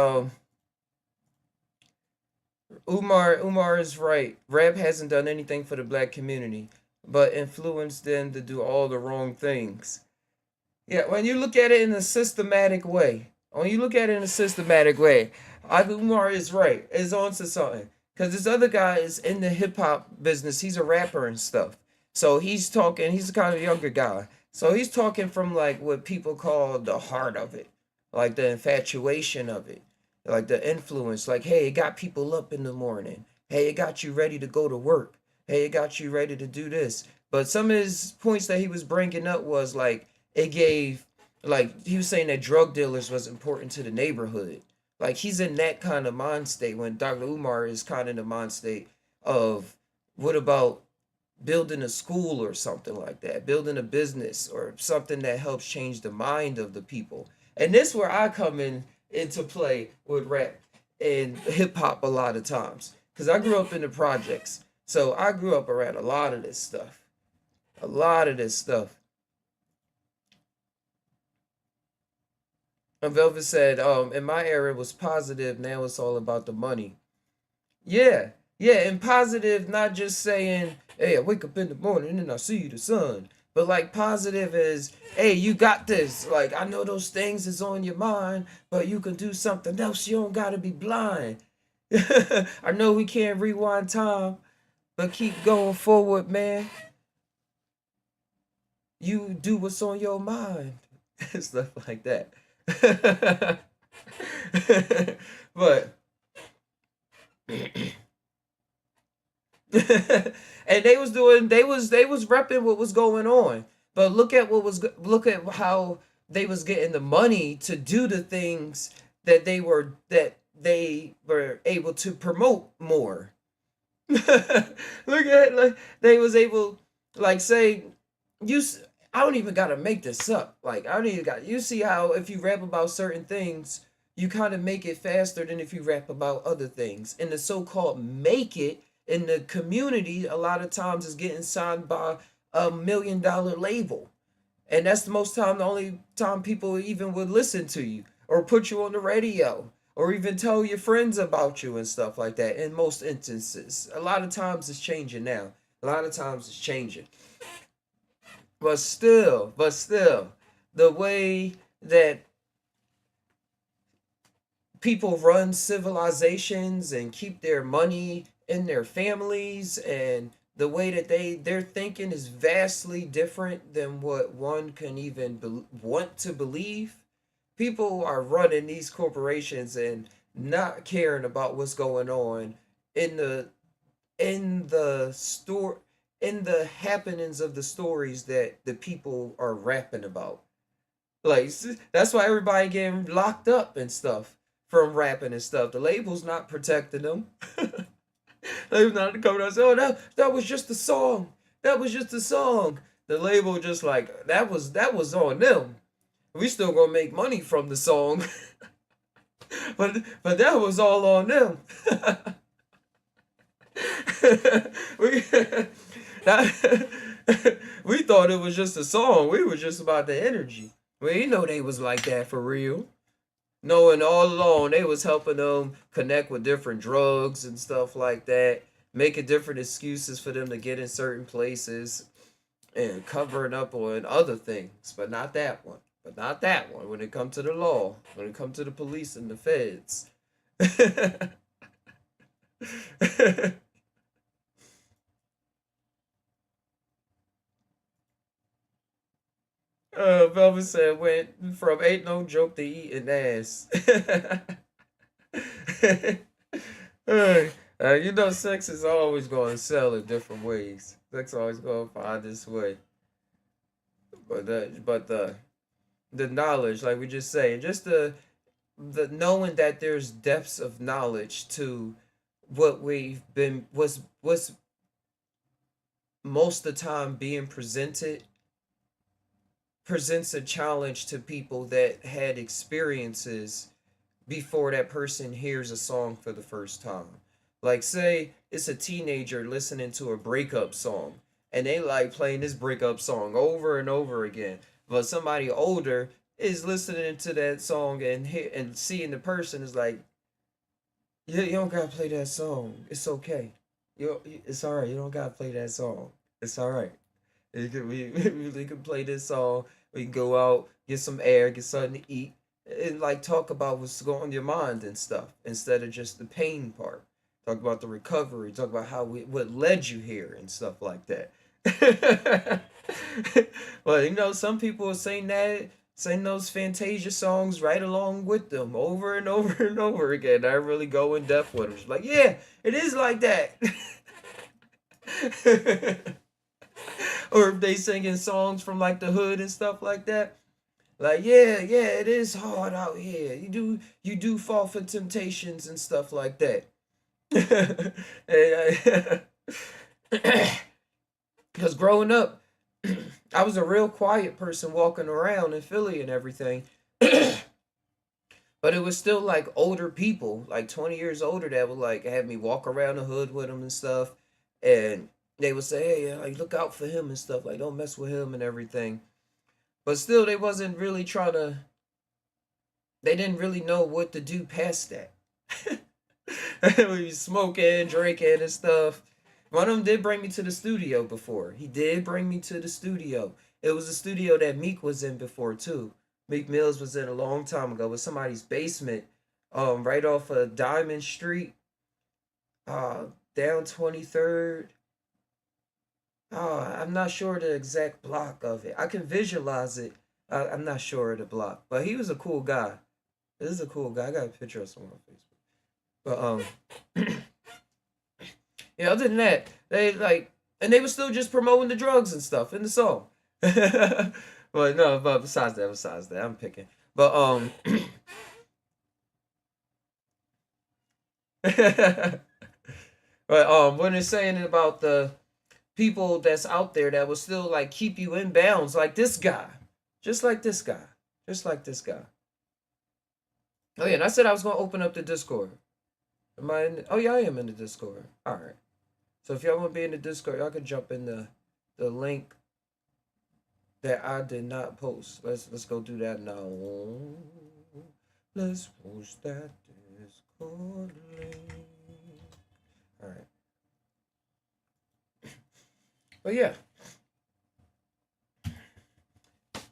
Umar is right. Rap hasn't done anything for the black community, but influenced them to do all the wrong things. Yeah, when you look at it in a systematic way, Umar is right. Is on to something. Because this other guy is in the hip hop business. He's a rapper and stuff. So he's talking, he's a kind of younger guy. So he's talking from like what people call the heart of it, like the infatuation of it, like the influence. Like, hey, it got people up in the morning. Hey, it got you ready to go to work. Hey, it got you ready to do this. But some of his points that he was bringing up was like, it gave, like, he was saying that drug dealers was important to the neighborhood. Like, he's in that kind of mind state when Dr. Umar is kind of in the mind state of, what about building a school or something like that, building a business or something that helps change the mind of the people. And this where I come into play with rap and hip hop a lot of times. Because I grew up in the projects. So I grew up around a lot of this stuff. And Velvet said, in my era it was positive, now it's all about the money. Yeah, and positive, not just saying, hey, I wake up in the morning and I see the sun. But like positive is, hey, you got this. Like, I know those things is on your mind, but you can do something else. You don't gotta be blind. I know we can't rewind time, but keep going forward, man. You do what's on your mind. Stuff like that. But and they was repping what was going on. But look at how they was getting the money to do the things that they were able to promote more. Look at, like, they was able, like, say, I don't even gotta make this up. Like, you see how if you rap about certain things, you kind of make it faster than if you rap about other things. And the so-called make it in the community a lot of times is getting signed by $1 million label. And that's the only time people even would listen to you or put you on the radio or even tell your friends about you and stuff like that. In most instances, a lot of times it's changing now. But still, the way that people run civilizations and keep their money in their families and the way that their thinking is vastly different than what one can even want to believe. People are running these corporations and not caring about what's going on in the happenings of the stories that the people are rapping about. Like, that's why everybody getting locked up and stuff from rapping and stuff. The label's not protecting them. They're not coming out and say, oh, that was just a song. The label just like, that was on them. We still gonna make money from the song. but that was all on them. We thought it was just a song. We were just about the energy. We didn't know they was like that for real. Knowing all along they was helping them connect with different drugs and stuff like that, making different excuses for them to get in certain places. and covering up on other things, but not that one. But not that one. When it comes to the law, when it comes to the police and the feds. Velvet said went from ain't no joke to eating ass. You know, sex is always going to sell in different ways. Sex always going to find its way. But the knowledge, like we just saying, just the knowing that there's depths of knowledge to what we've been was most of the time being presents a challenge to people that had experiences before that person hears a song for the first time. Like, say it's a teenager listening to a breakup song and they like playing this breakup song over and over again, but somebody older is listening to that song and seeing the person is like, you don't gotta play that song, it's okay, it's all right, you don't gotta play that song, it's all right. We can play this song. We can go out, get some air, get something to eat, and like talk about what's going on in your mind and stuff instead of just the pain part. Talk about the recovery. Talk about what led you here and stuff like that. Well, you know, some people are saying those Fantasia songs right along with them over and over and over again. I really go in depth with them. It's like, yeah, it is like that. Or if they singing songs from like the hood and stuff like that, like yeah, it is hard out here. You do fall for temptations and stuff like that. Because growing up, I was a real quiet person walking around in Philly and everything. But it was still like older people, like 20 years older, that would like have me walk around the hood with them and stuff. And they would say, hey, like, look out for him and stuff. Like, don't mess with him and everything. But still, they didn't really know what to do past that. We smoking, drinking and stuff. One of them did bring me to the studio before. He did bring me to the studio. It was a studio that Meek was in before, too. Meek Mills was in a long time ago with somebody's basement, right off of Diamond Street, down 23rd. I'm not sure the exact block of it. I can visualize it. I'm not sure of the block, but he was a cool guy. This is a cool guy. I got a picture of someone on Facebook. But yeah. Other than that, they and they were still just promoting the drugs and stuff in the song. But no, but besides that, I'm picking. But but when they're saying about the people that's out there that will still like keep you in bounds, like this guy, just like this guy. Oh yeah, and I said I was gonna open up the Discord. Am I in? Oh yeah, I am in the Discord. All right. So if y'all want to be in the Discord, y'all can jump in the link that I did not post. Let's go do that now. Let's post that Discord link. All right. But yeah,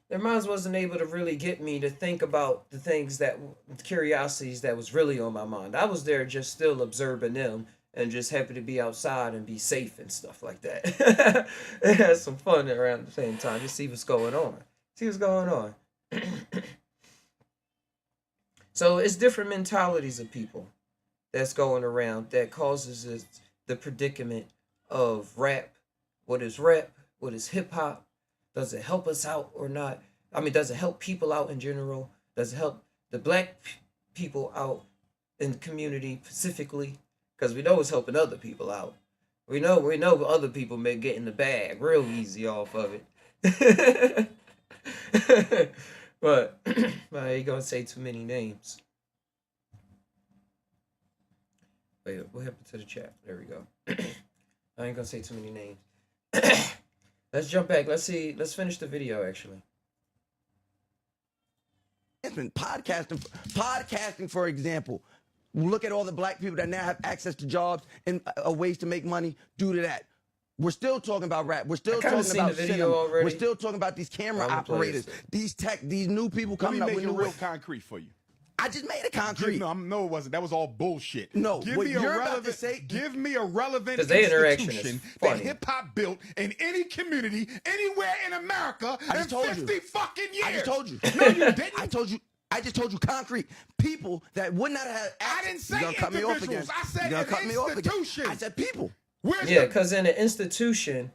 their minds wasn't able to really get me to think about the curiosities that was really on my mind. I was there just still observing them and just happy to be outside and be safe and stuff like that. It had some fun around the same time. Just see what's going on. So it's different mentalities of people that's going around that causes the predicament of rap. What is rap? What is hip hop? Does it help us out or not? I mean, does it help people out in general? Does it help the black people out in the community specifically? Because we know it's helping other people out. We know other people may get in the bag real easy off of it. But I ain't gonna say too many names. Wait, what happened to the chat? There we go. I ain't gonna say too many names. Let's jump back. Let's finish the video actually. Podcasting, for example. Look at all the black people that now have access to jobs and ways to make money due to that. We're still talking about rap. We're still kinda talking seen about the video cinema. already. We're still talking about these camera I'm gonna play operators, this. these new people Let coming me up make with it new real ways. concrete for you. I just made it concrete. No, it wasn't. That was all bullshit. No, give what me a you're about relevant. to say- Give me a relevant 'Cause their interaction is institution funny. that hip hop built in any community anywhere in America I in just told you. 50 fucking years. I just told you. No, you didn't. I just told you concrete. People that would not have had I access. didn't say You're gonna cut me off again. individuals. I said You're gonna an cut me off again. institution. I said people. Where's Yeah, the because in an institution,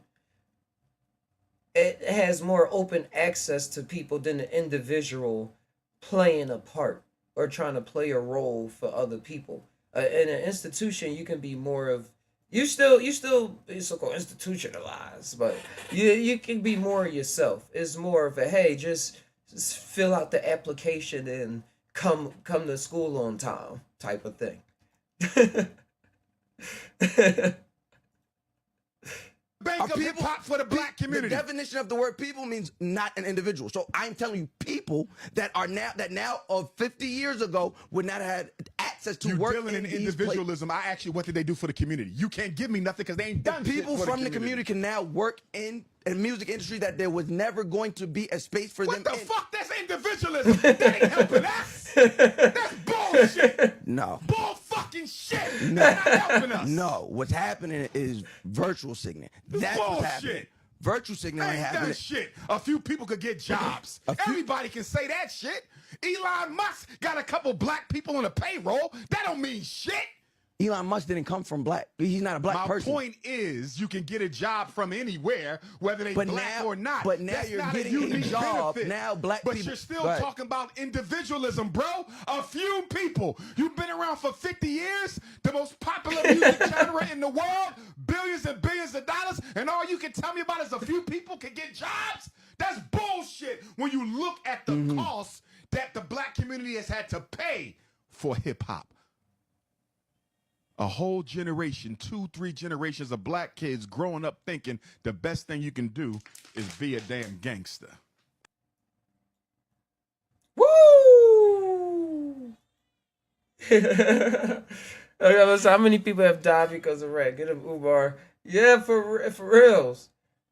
it has more open access to people than the individual playing a part or trying to play a role for other people. In an institution, you can be more of you still be so-called institutionalized, but you can be more yourself. It's more of a hey, just fill out the application and come to school on time type of thing. bank Are of hip hop for the black community? The definition of the word people means not an individual. So I'm telling you, people that now of 50 years ago would not have had access to You're work dealing in these individualism. I ask you, what did they do for the community? You can't give me nothing because they ain't done shit People for from the community can now work in a music industry that there was never going to be a space for What them the in. fuck? That's individualism. That ain't helping us. That's bullshit. No. Bull fucking shit. That's not helping us. No, what's happening is virtual signaling. That's what's happening. Bullshit. Virtual signaling Ain't happening. done shit. A few people could get jobs. Everybody can say that shit. Elon Musk got a couple black people on the payroll. That don't mean shit. Elon Musk didn't come from black. He's not a black My person. point is, you can get a job from anywhere, whether they But black now- or not. but now That's you're not getting a unique job. benefit. Now black but people- you're still Go ahead. talking about individualism, bro. A few people. You've been around for 50 years, the most popular music genre in the world, billions and billions of dollars, and all you can tell me about is a few people can get jobs? That's bullshit when you look at the cost that the black community has had to pay for hip-hop. A whole generation, 2-3 generations of black kids growing up thinking the best thing you can do is be a damn gangster. Woo! Okay, listen, how many people have died because of rap? Get him Uber. Yeah, for reals.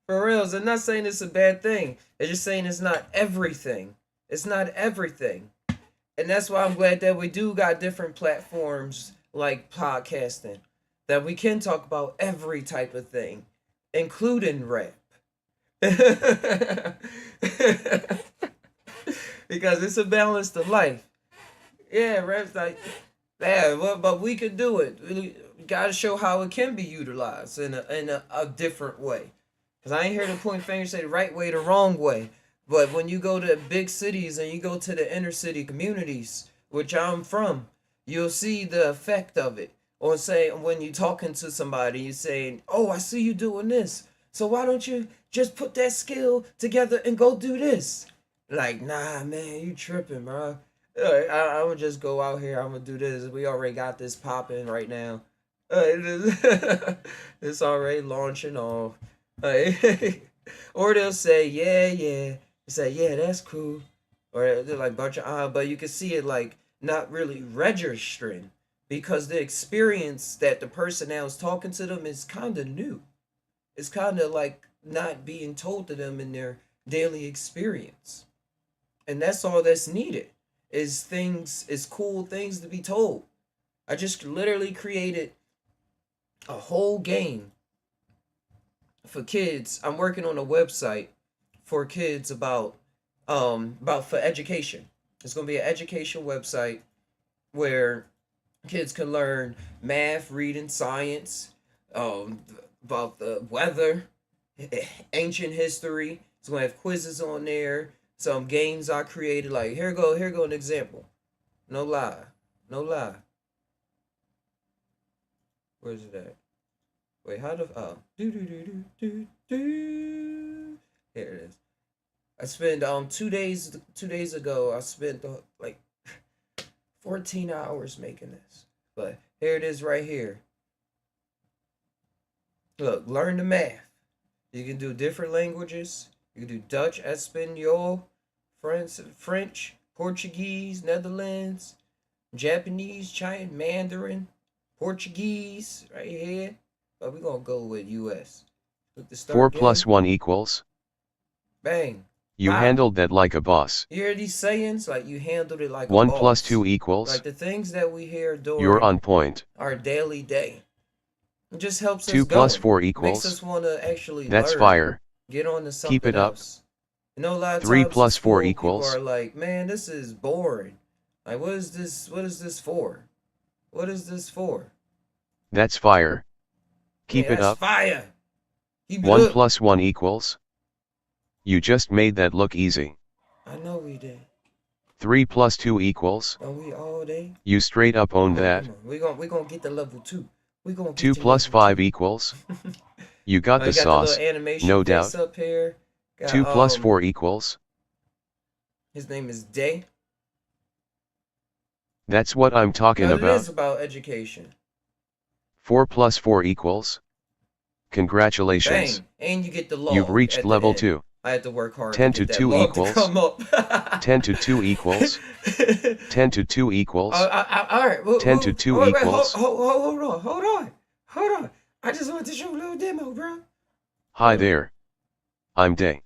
For reals. I'm not saying it's a bad thing. They're just saying it's not everything. It's not everything. And that's why I'm glad that we do got different platforms like podcasting, that we can talk about every type of thing, including rap. Because it's a balance to life. Yeah, rap's like, yeah, but we could do it. We gotta show how it can be utilized in a different way. Because I ain't here to point fingers and say the right way, the wrong way. But when you go to big cities and you go to the inner city communities, which I'm from, you'll see the effect of it. Or say when you're talking to somebody, you're saying, "Oh, I see you doing this. So why don't you just put that skill together and go do this?" Like, nah, man, you tripping, bro. I would just go out here. I'm gonna do this. We already got this popping right now. It's already launching off. Or they'll say, yeah. Say, yeah, that's cool. Or they're like bunch of but you can see it like not really registering because the experience that the person now is talking to them is kind of new. It's kind of like not being told to them in their daily experience. And that's all that's needed is cool things to be told. I just literally created a whole game for kids. I'm working on a website for kids about for education. It's gonna be an education website where kids can learn math, reading, science, about the weather, ancient history. It's gonna have quizzes on there. Some games I created. Like here go an example. No lie. Where's it at? Wait, how the Here it is. I spent 2 days ago. I spent like 14 hours making this, but here it is right here. Look, learn the math. You can do different languages. You can do Dutch, Espanol, French, Portuguese, Netherlands, Japanese, Chinese, Mandarin, Portuguese, right here. But we're gonna go with U.S. Click the start 4 game. plus 1 equals. Bang. You Wow. handled that like a boss. You hear these sayings? Like you handled it like 1 a boss. plus 2 equals. Like the things that we hear during You're on point. our daily day. It just helps 2 us plus going. 4 Makes equals. us want to actually That's learn. fire. Get on to something Keep it up. else. You know, a lot of 3 times plus in 4 school, equals. people are like, man, this is boring. Like, what is this? What is this for? What is this for? That's fire. Keep Man, it that's up. fire. Keep it 1 up. plus 1 equals. You just made that look easy. I know we did. 3 plus 2 equals. Don't we all day? You straight up owned Come on, that. come on. We gonna get to level 2. We gonna get 2 to plus level 5 2. equals. You got Oh, the you got sauce. the little animation No face doubt. up here. Got, 2 plus 4 equals. His name is Day. That's what I'm talking Now, it about. is about education. 4 plus 4 equals. Congratulations. Bang. And you get the log. You've reached at the level end. 2. I had to work hard 10 to to get 2 that log equals. to come up. 10 to 2 equals. 10 to 2 equals. All right. 10 to 2 wait, equals. Hold on. I just wanted to show a little demo, bro. Hi there. I'm Day.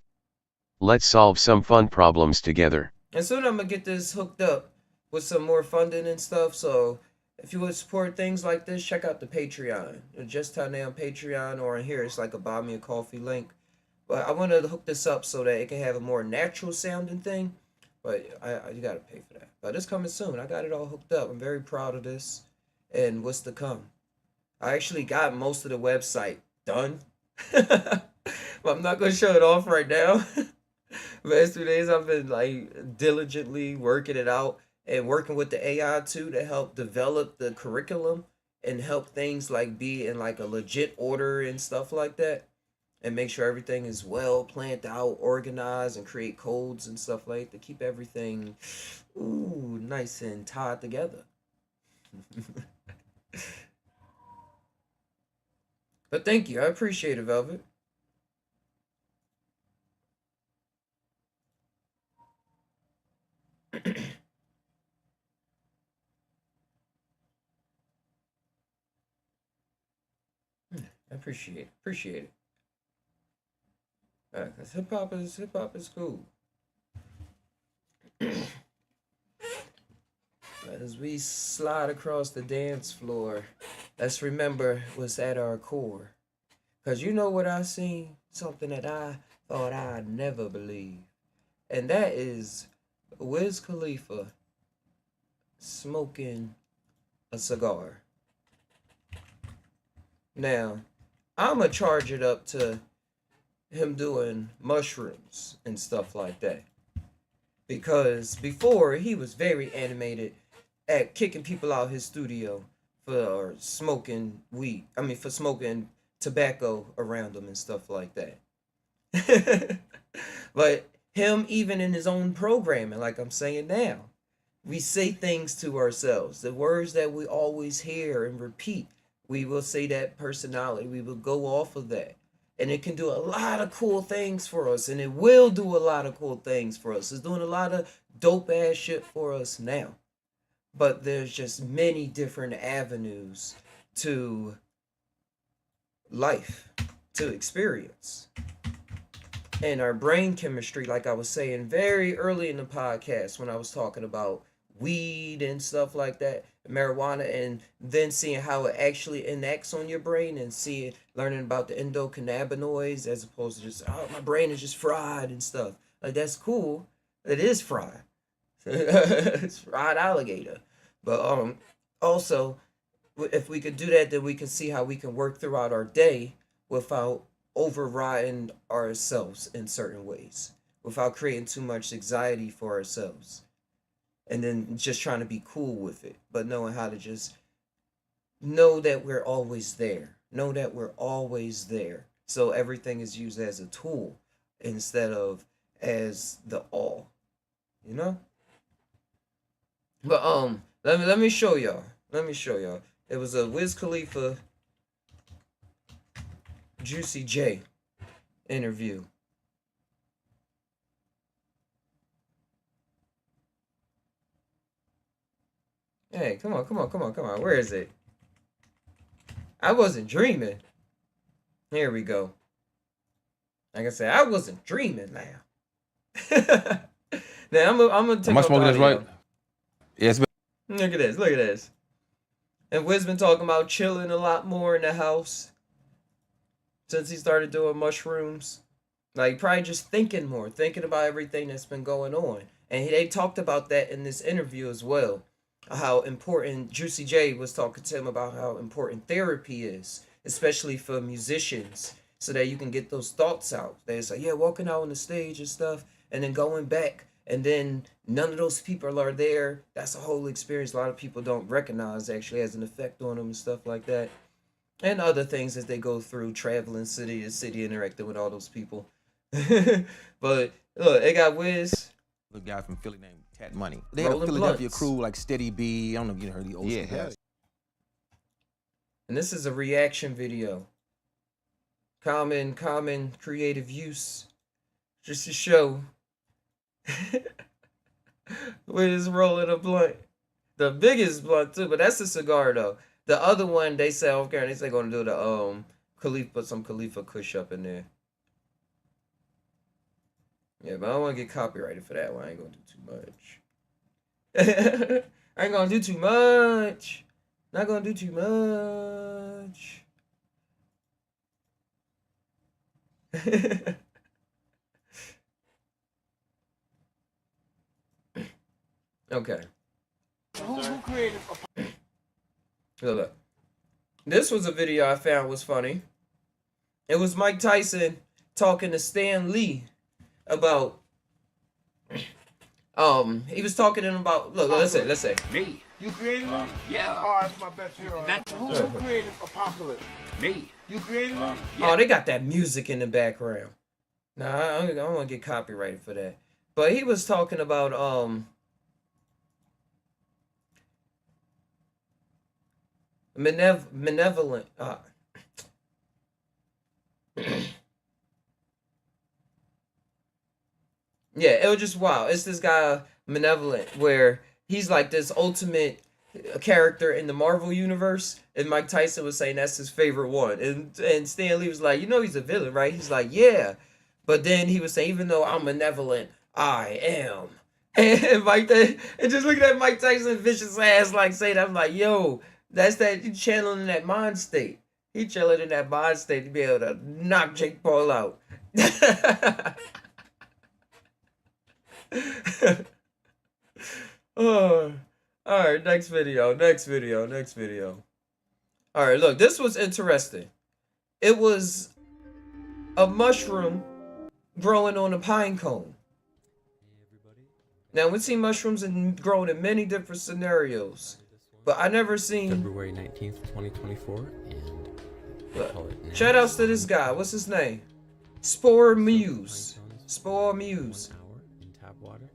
Let's solve some fun problems together. And soon I'm gonna get this hooked up with some more funding and stuff. So if you would support things like this, check out the Patreon. Just type on Patreon or in here. It's like a buy me a coffee link. But I wanted to hook this up so that it can have a more natural sounding thing. But you gotta pay for that. But it's coming soon. I got it all hooked up. I'm very proud of this and what's to come. I actually got most of the website done. But I'm not gonna show it off right now. The last 2 days I've been like diligently working it out and working with the AI too to help develop the curriculum and help things like be in like a legit order and stuff like that. And make sure everything is well planned out, organized, and create codes and stuff like that to keep everything nice and tied together. But thank you. I appreciate it, Velvet. I appreciate it. Cause hip hop is cool. As we slide across the dance floor, let's remember what's at our core. Cause you know what I seen? Something that I thought I'd never believe. And that is Wiz Khalifa smoking a cigar. Now, I'ma charge it up to him doing mushrooms and stuff like that. Because before he was very animated at kicking people out his studio for smoking weed. For smoking tobacco around them and stuff like that. But him, even in his own programming, like I'm saying now, we say things to ourselves. The words that we always hear and repeat, we will say that personality. We will go off of that. And it can do a lot of cool things for us. And it will do a lot of cool things for us. It's doing a lot of dope ass shit for us now. But there's just many different avenues to life, to experience. And our brain chemistry, like I was saying very early in the podcast when I was talking about weed and stuff like that, marijuana, and then seeing how it actually enacts on your brain and learning about the endocannabinoids as opposed to just, oh, my brain is just fried and stuff. Like, that's cool. It is fried. It's fried alligator. But also, if we could do that, then we can see how we can work throughout our day without overriding ourselves in certain ways, without creating too much anxiety for ourselves. And then just trying to be cool with it, but knowing how to just know that we're always there. Know that we're always there. So everything is used as a tool instead of as the all. You know? But let me show y'all. It was a Wiz Khalifa Juicy J interview. Hey, come on. Where is it? I wasn't dreaming. Here we go. Like I said, I wasn't dreaming now. Now I'm gonna take Am I off smoking the this right? audio. Yes. Look at this. Look at this. And Wiz been talking about chilling a lot more in the house since he started doing mushrooms. Like, probably just thinking more, thinking about everything that's been going on. And they talked about that in this interview as well. How important Juicy J was talking to him about how important therapy is, especially for musicians, so that you can get those thoughts out. They say, yeah, walking out on the stage and stuff, and then going back, and then none of those people are there. That's a whole experience a lot of people don't recognize actually has an effect on them and stuff like that. And other things as they go through traveling city to city, interacting with all those people. But look, they got Wiz. The guy from Philly named Cat Money. They had a Rolling Philadelphia blunts. crew like Steady B. I don't know if you heard the old Yeah, school guys. And this is a reaction video. Common creative use. Just to show Wiz rolling a blunt. The biggest blunt too, but that's a cigar though. The other one they say off camera, they say gonna do the Khalifa, put some Khalifa Kush up in there. Yeah, but I don't want to get copyrighted for that one. I ain't gonna do too much. I ain't gonna do too much. Not gonna do too much. Okay. Who created Look. This was a video I found was funny. It was Mike Tyson talking to Stan Lee about he was talking to him about let's say me? You created it? Yeah. Oh, that's my best hero. Who created Apocalypse? Me. You created it? Yeah. Oh, they got that music in the background. Nah, I don't want to get copyrighted for that. But he was talking about malevolent yeah, it was just wow. It's this guy Malevolent where he's like this ultimate character in the Marvel universe, and Mike Tyson was saying that's his favorite one, and Stan Lee was like, you know, he's a villain, right? He's like, yeah, but then he was saying, even though I'm malevolent, I am. And Mike, and just look at that Mike Tyson vicious ass like say that. I'm like, yo, that's that you channeling in that mind state. He chilling in that mind state to be able to knock Jake Paul out. Oh, all right, next video. All right, look, this was interesting. It was a mushroom growing on a pine cone. Now, we've seen mushrooms grown in many different scenarios, but I never seen... February 19th, 2024, and look, shout outs to this guy. What's his name? Spore Muse. Spore Muse. 1 hour in tap water,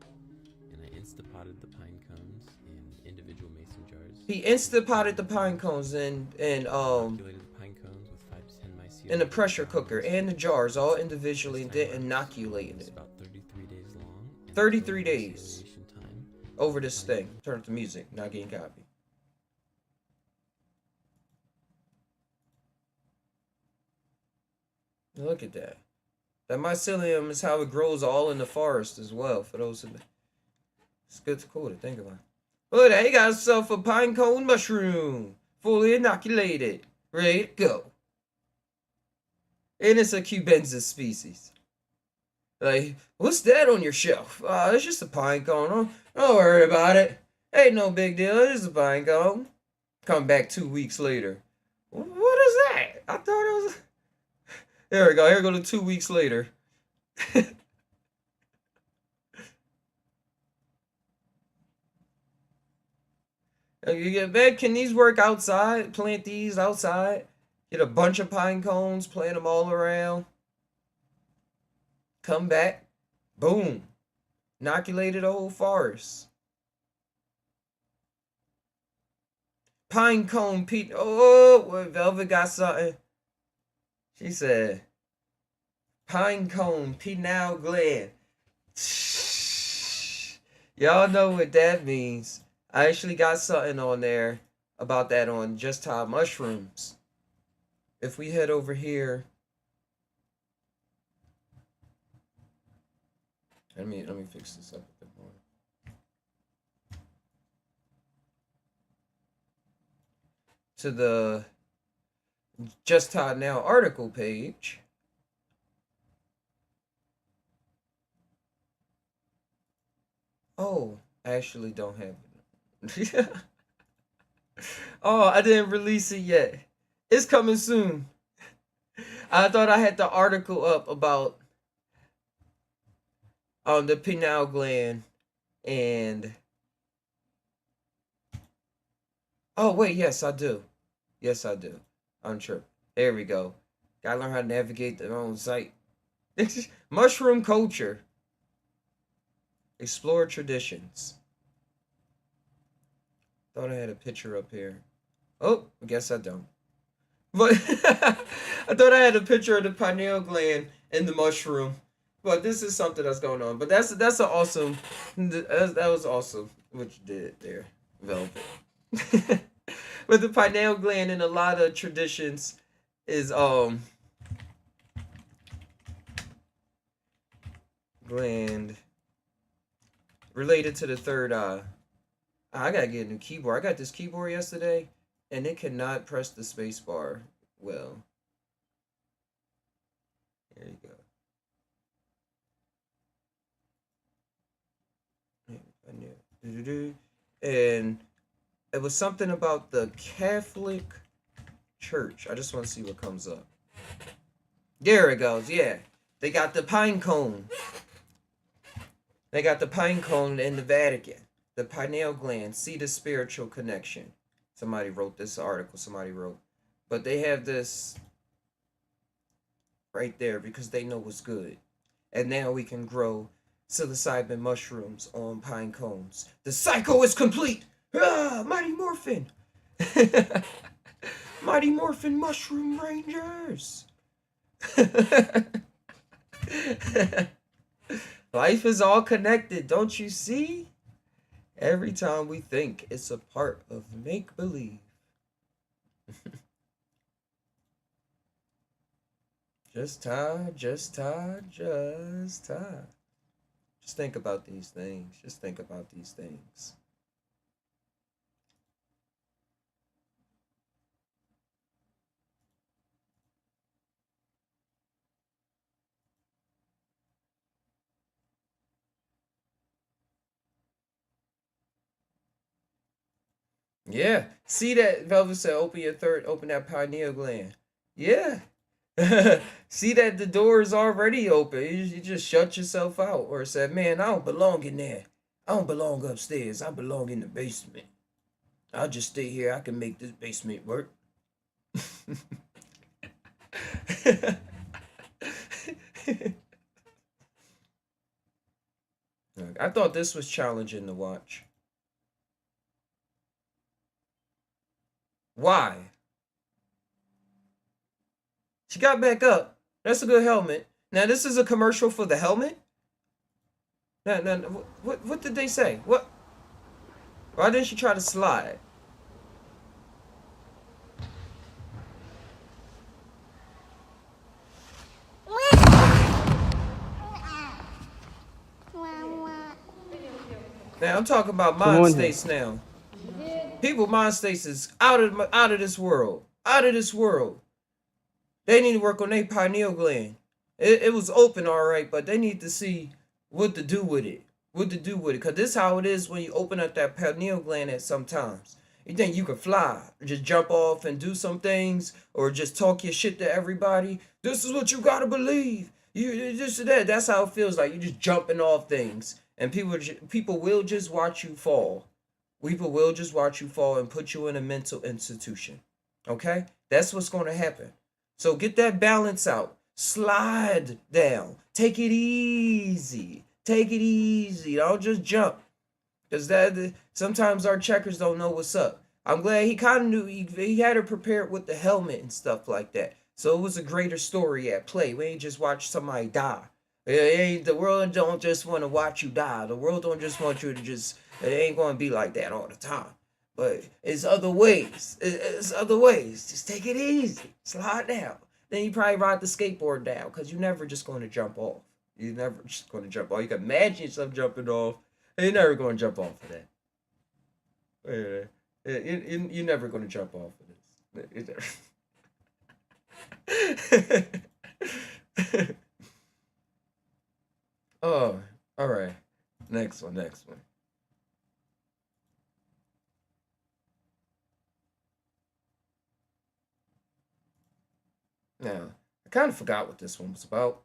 and I Instapotted the pine cones in individual mason jars. He Instapotted the pine cones Inoculated the pine cones with 5 to 10 mycelium in the pressure cooker and the jars all individually and then inoculated It's it. about 33 days long. and 33 the days. distillation time Over this thing. Turn up the music, not getting copy. Look at that. That mycelium is how it grows all in the forest as well. For those who, it's good to cool to think about. Look at that, he got himself a pine cone mushroom, fully inoculated, ready to go. And it's a cubensis species. Like, what's that on your shelf? It's just a pine cone. Don't worry about it. Ain't no big deal. It's a pine cone. Come back 2 weeks later. What is that? I thought it was. There we go. Here we go to 2 weeks later. You get back. Can these work outside? Plant these outside. Get a bunch of pine cones. Plant them all around. Come back. Boom. Inoculated a whole forest. Pine cone Pete. Oh, what Velvet got something. She said, pine cone pineal gland. Y'all know what that means. I actually got something on there about that on Just How Mushrooms. If we head over here Let me fix this up a bit more. To the Just Hot Now article page. Oh, I actually don't have it. Oh, I didn't release it yet. It's coming soon. I thought I had the article up about the pineal gland and oh wait, yes I do. Yes I do. I'm tripping. There we go. Gotta learn how to navigate their own site. Mushroom culture. Explore traditions. Thought I had a picture up here. Oh, I guess I don't. But I thought I had a picture of the pineal gland and the mushroom. But this is something that's going on. But that's an awesome. That was awesome what you did there, Velvet. But the pineal gland in a lot of traditions is gland related to the third eye. I gotta get a new keyboard. I got this keyboard yesterday, and it cannot press the space bar well. There you go. And it was something about the Catholic Church. I just want to see what comes up. There it goes. Yeah, they got the pine cone. They got the pine cone in the Vatican. The pineal gland. See the spiritual connection. Somebody wrote this article. Somebody wrote, but they have this right there because they know what's good, and now we can grow psilocybin mushrooms on pine cones. The cycle is complete. Ah, Mighty Morphin. Mighty Morphin Mushroom Rangers. Life is all connected, don't you see? Every time we think, it's a part of make-believe. Just time, just time, just time. Just think about these things. Just think about these things. Yeah. See that Velvet said open that pineal gland. Yeah. See that the door is already open. You just shut yourself out. Or said, man, I don't belong in there. I don't belong upstairs. I belong in the basement. I'll just stay here. I can make this basement work. I thought this was challenging to watch. Why? She got back up. That's a good helmet. Now this is a commercial for the helmet. No, what did they say? What? Why didn't she try to slide? Now I'm talking about mind states now. People mind states is out of this world. Out of this world. They need to work on their pineal gland. It was open all right, but they need to see what to do with it. What to do with it. Because this is how it is when you open up that pineal gland at sometimes. You think you can fly. Just jump off and do some things. Or just talk your shit to everybody. This is what you got to believe. You this and that. That's how it feels like. You're just jumping off things. And people will just watch you fall. People will just watch you fall and put you in a mental institution. Okay? That's what's going to happen. So get that balance out. Slide down. Take it easy. Take it easy. Don't just jump. Because sometimes our checkers don't know what's up. I'm glad he kind of knew. He had her prepared with the helmet and stuff like that. So it was a greater story at play. We ain't just watch somebody die. The world don't just want to watch you die. The world don't just want you to just... It ain't going to be like that all the time. But it's other ways. It's other ways. Just take it easy. Slide down. Then you probably ride the skateboard down because you're never just going to jump off. You're never just going to jump off. You can imagine yourself jumping off. And you're never going to jump off of that. You're never going to jump off of this. Oh, all right. Next one. Now, I kind of forgot what this one was about.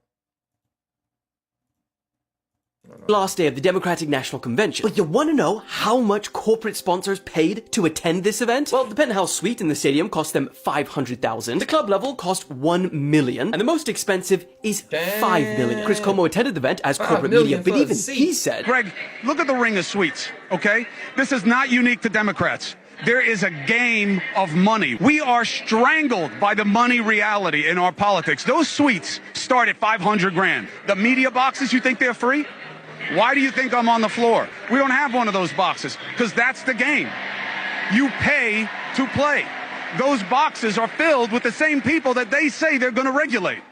Last day of the Democratic National Convention. But you want to know how much corporate sponsors paid to attend this event? Well, the penthouse suite in the stadium cost them $500,000. The club level cost $1 million, and the most expensive is $5 million. Chris Cuomo attended the event as corporate media, but even he said, Greg, look at the ring of suites, okay? This is not unique to Democrats. There is a game of money. We are strangled by the money reality in our politics. Those suites start at 500 grand. The media boxes, you think they're free? Why do you think I'm on the floor? We don't have one of those boxes because that's the game. You pay to play. Those boxes are filled with the same people that they say they're going to regulate.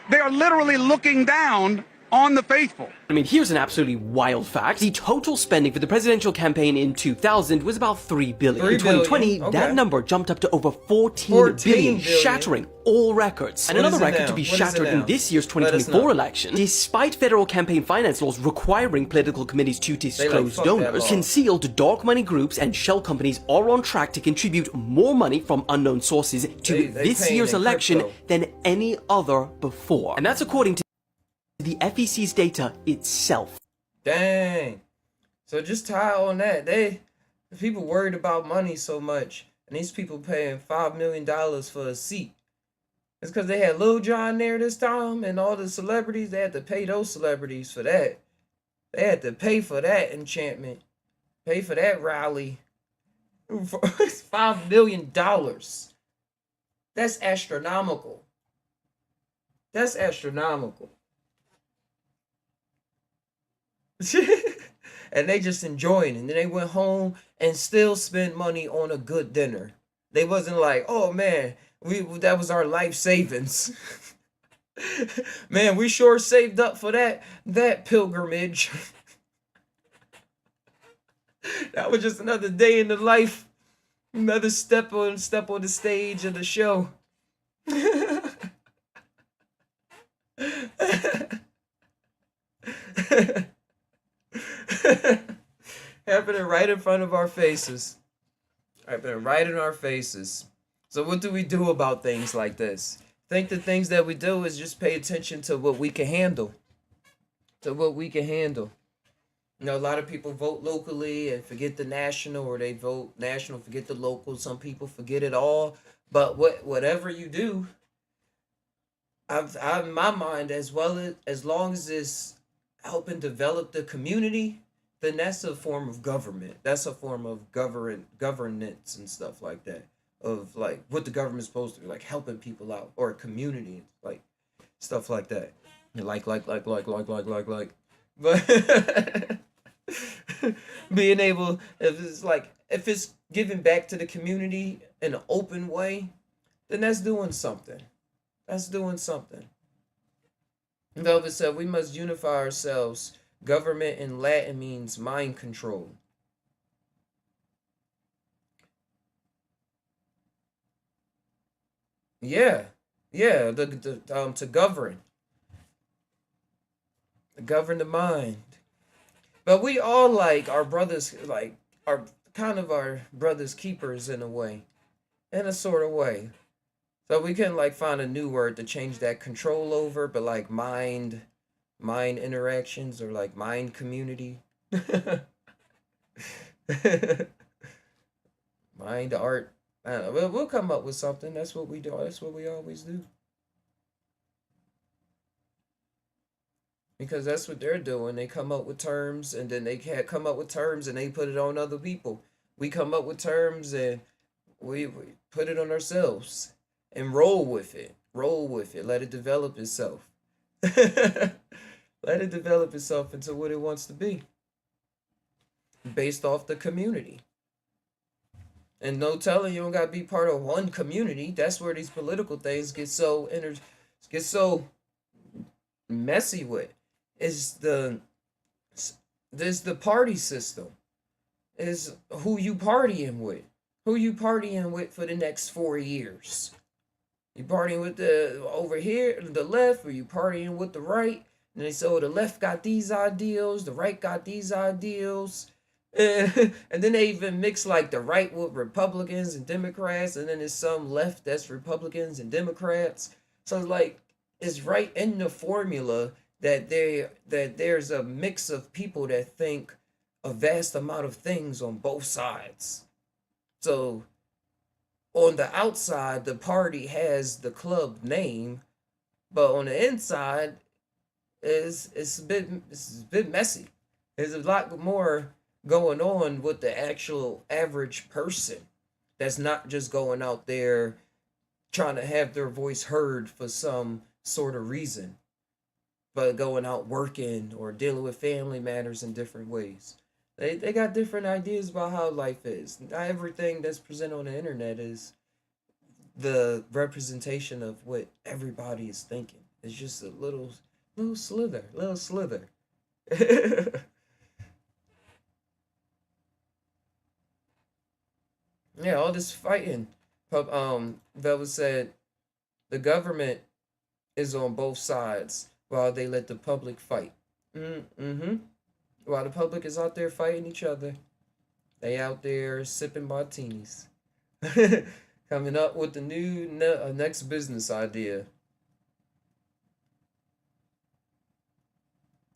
They are literally looking down on the faithful. I mean, here's an absolutely wild fact. The total spending for the presidential campaign in 2000 was about $3 billion. In 2020, that number jumped up to over $14 billion, shattering all records. And another record to be shattered in this year's 2024 election, despite federal campaign finance laws requiring political committees to disclose donors, concealed dark money groups and shell companies are on track to contribute more money from unknown sources to this year's election than any other before. And that's according to the FEC's data itself. Dang. So just tie on that. The people worried about money so much, and these people paying $5 million for a seat. It's because they had Lil Jon there this time, and all the celebrities, they had to pay those celebrities for that. They had to pay for that enchantment. Pay for that rally. It's $5 million. That's astronomical. That's astronomical. And they just enjoying it. And then they went home and still spent money on a good dinner. They wasn't like, oh man, that was our life savings. Man, we sure saved up for that pilgrimage. That was just another day in the life. Another step on the stage of the show. Happening right in front of our faces. Happening right in our faces. So what do we do about things like this? I think the things that we do is just pay attention to what we can handle. To what we can handle. You know, a lot of people vote locally and forget the national, or they vote national, forget the local. Some people forget it all. But whatever you do, I've in my mind, as long as it's helping develop the community, then that's a form of government. That's a form of governance and stuff like that. Of like what the government's supposed to be, like helping people out, or a community, like stuff like that. Like. But being able, if it's giving back to the community in an open way, then that's doing something. That's doing something. Velvet said, we must unify ourselves. Government in Latin means mind control. Yeah, to govern. To govern the mind. But we all like our brothers, like are kind of our brothers' keepers in a way. In a sort of way. So we can like find a new word to change that control over, but like mind interactions, or like mind community. Mind art. I don't know. We'll come up with something. That's what we do. That's what we always do. Because that's what they're doing. They come up with terms, and then they can't come up with terms, and they put it on other people. We come up with terms, and we put it on ourselves. And roll with it. Roll with it. Let it develop itself. Let it develop itself into what it wants to be. Based off the community. And no telling, you don't got to be part of one community. That's where these political things get so messy with. is the party system. Is who you partying with. Who you partying with for the next 4 years? You partying with the over here, the left, or you partying with the right? And they say, oh, the left got these ideals, the right got these ideals. And then they even mix like the right with Republicans and Democrats, and then there's some left that's Republicans and Democrats. So like it's right in the formula that there's a mix of people that think a vast amount of things on both sides. So on the outside, the party has the club name, but on the inside, it's a bit messy. There's a lot more going on with the actual average person that's not just going out there trying to have their voice heard for some sort of reason, but going out working or dealing with family matters in different ways. They got different ideas about how life is. Not everything that's presented on the internet is the representation of what everybody is thinking. It's just a little slither. Yeah, all this fighting. Velvet said the government is on both sides while they let the public fight. Mm-hmm. While the public is out there fighting each other, they out there sipping martinis. Coming up with the new next business idea.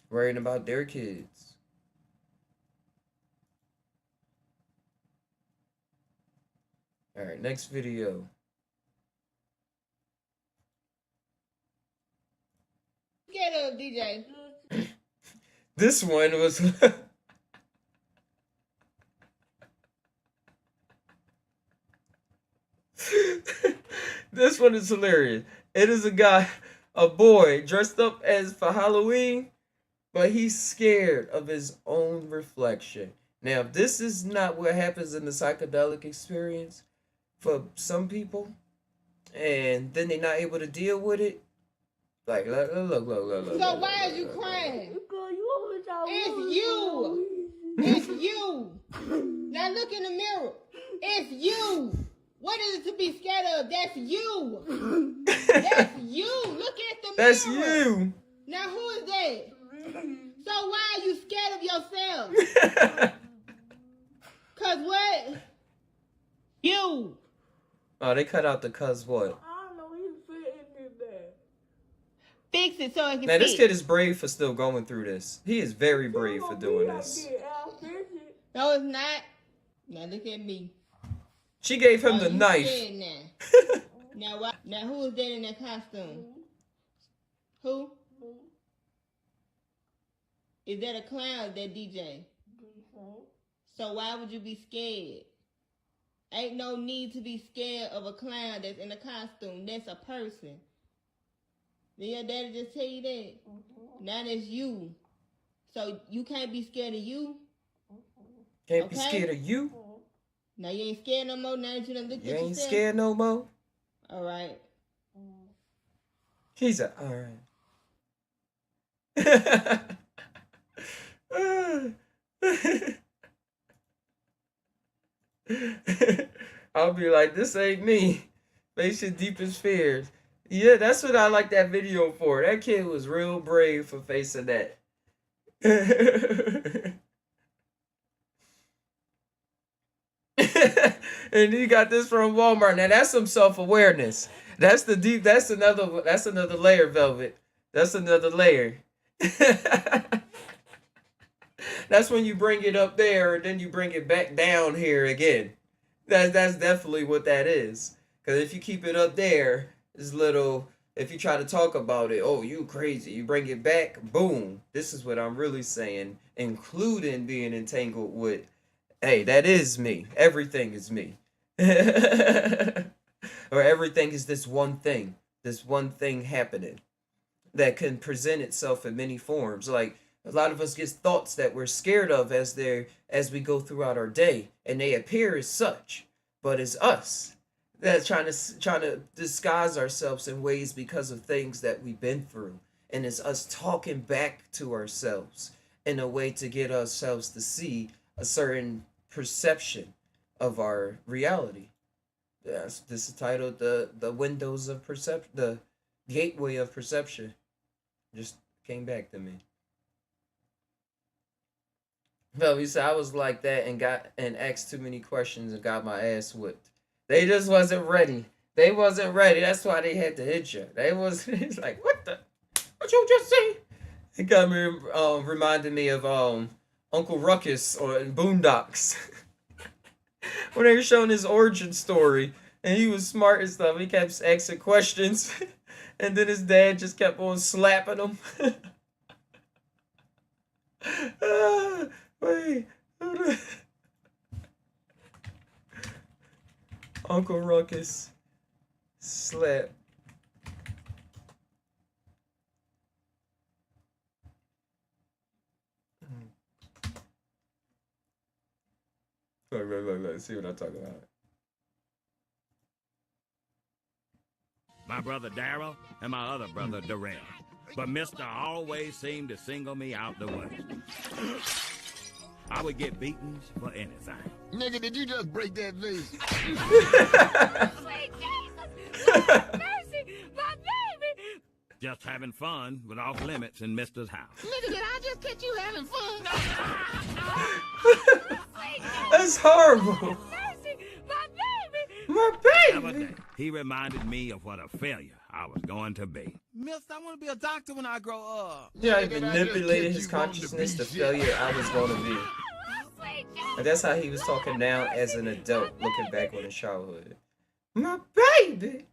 Worrying about their kids. Alright, next video. Get up, DJ. This one was this one is hilarious. It is a boy dressed up as for Halloween, but he's scared of his own reflection. Now, if this is not what happens in the psychedelic experience for some people, and then they're not able to deal with it, like, look. So why is you crying? It's you. It's you. Now look in the mirror. It's you. What is it to be scared of? That's you. That's you. Look at the mirror. That's you. Now who is that? So why are you scared of yourself? Cause what? You. Oh, they cut out the cuz what? Fix it so it can Now, this fit. kid is brave for still going through this. He is very brave for doing this. No, it's not. Now look at me. She gave him the You knife. scared now. Now who is that in that costume? Who? Is that a clown? That DJ? So why would you be scared? Ain't no need to be scared of a clown that's in a costume. That's a person. Did your daddy just tell you that? Now that's you. So you can't be scared of you? Can't be scared of you? Now you ain't scared no more now that you done looked You at ain't yourself? scared no more? Alright. He's a, alright. I'll be like, this ain't me. Face your deepest fears. Yeah, that's what I like that video for. That kid was real brave for facing that. And he got this from Walmart. Now that's some self-awareness. That's another layer, Velvet. That's another layer. That's when you bring it up there and then you bring it back down here again. That's definitely what that is. Because if you keep it up there, it's little, if you try to talk about it, oh, you crazy. You bring it back, boom. This is what I'm really saying, including being entangled with, hey, that is me. Everything is me. Or everything is this one thing happening that can present itself in many forms. Like, a lot of us get thoughts that we're scared of as we go throughout our day, and they appear as such, but it's us that's trying to disguise ourselves in ways because of things that we've been through And it's us talking back to ourselves in a way to get ourselves to see a certain perception of our reality. Yes, this is titled the windows of perception, the gateway of perception. Just came back to me. No, he said I was like that and asked too many questions and got my ass whipped. They just wasn't ready. They wasn't ready. That's why they had to hit you. They was. He's like, what you just say? It got me reminded me of Uncle Ruckus or Boondocks when they were showing his origin story and he was smart and stuff. He kept asking questions, and then his dad just kept on slapping him. Wait. Uncle Ruckus slap. Look, see what I'm talking about. My brother Darrell and my other brother Darrell. But Mister always seemed to single me out the way. I would get beatings for anything. Nigga, did you just break that vase? Sweet Jesus! Mercy! My baby! Just having fun was off limits in Mister's house. Nigga, did I just catch you having fun? That's horrible. Mercy! My baby! My The other baby. day, he reminded me of what a failure I was going to be. Mister, I want to be a doctor when I grow up. Yeah, he Nigga, did I manipulated just his catch you wanting to consciousness be to shit? failure I was going to be. Sweet Jesus! And that's how he was talking now as an adult, looking back on his childhood. My baby.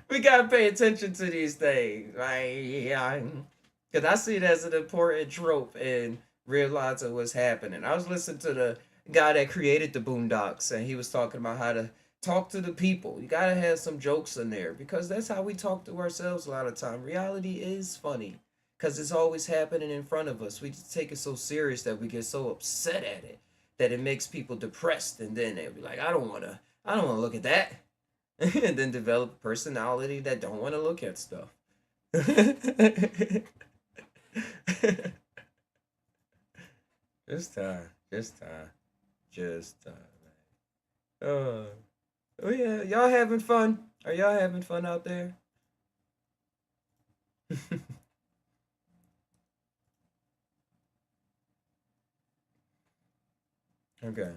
We gotta pay attention to these things, right? Because I see it as an important trope in realizing what's happening. I was listening to the guy that created the Boondocks, and he was talking about how to talk to the people. You gotta have some jokes in there because that's how we talk to ourselves a lot of time. Reality is funny because it's always happening in front of us. We just take it so serious that we get so upset at it that it makes people depressed, and then they'll be like, I don't wanna look at that. And then develop a personality that don't want to look at stuff. Just time. Oh yeah, y'all having fun? Are y'all having fun out there? Okay.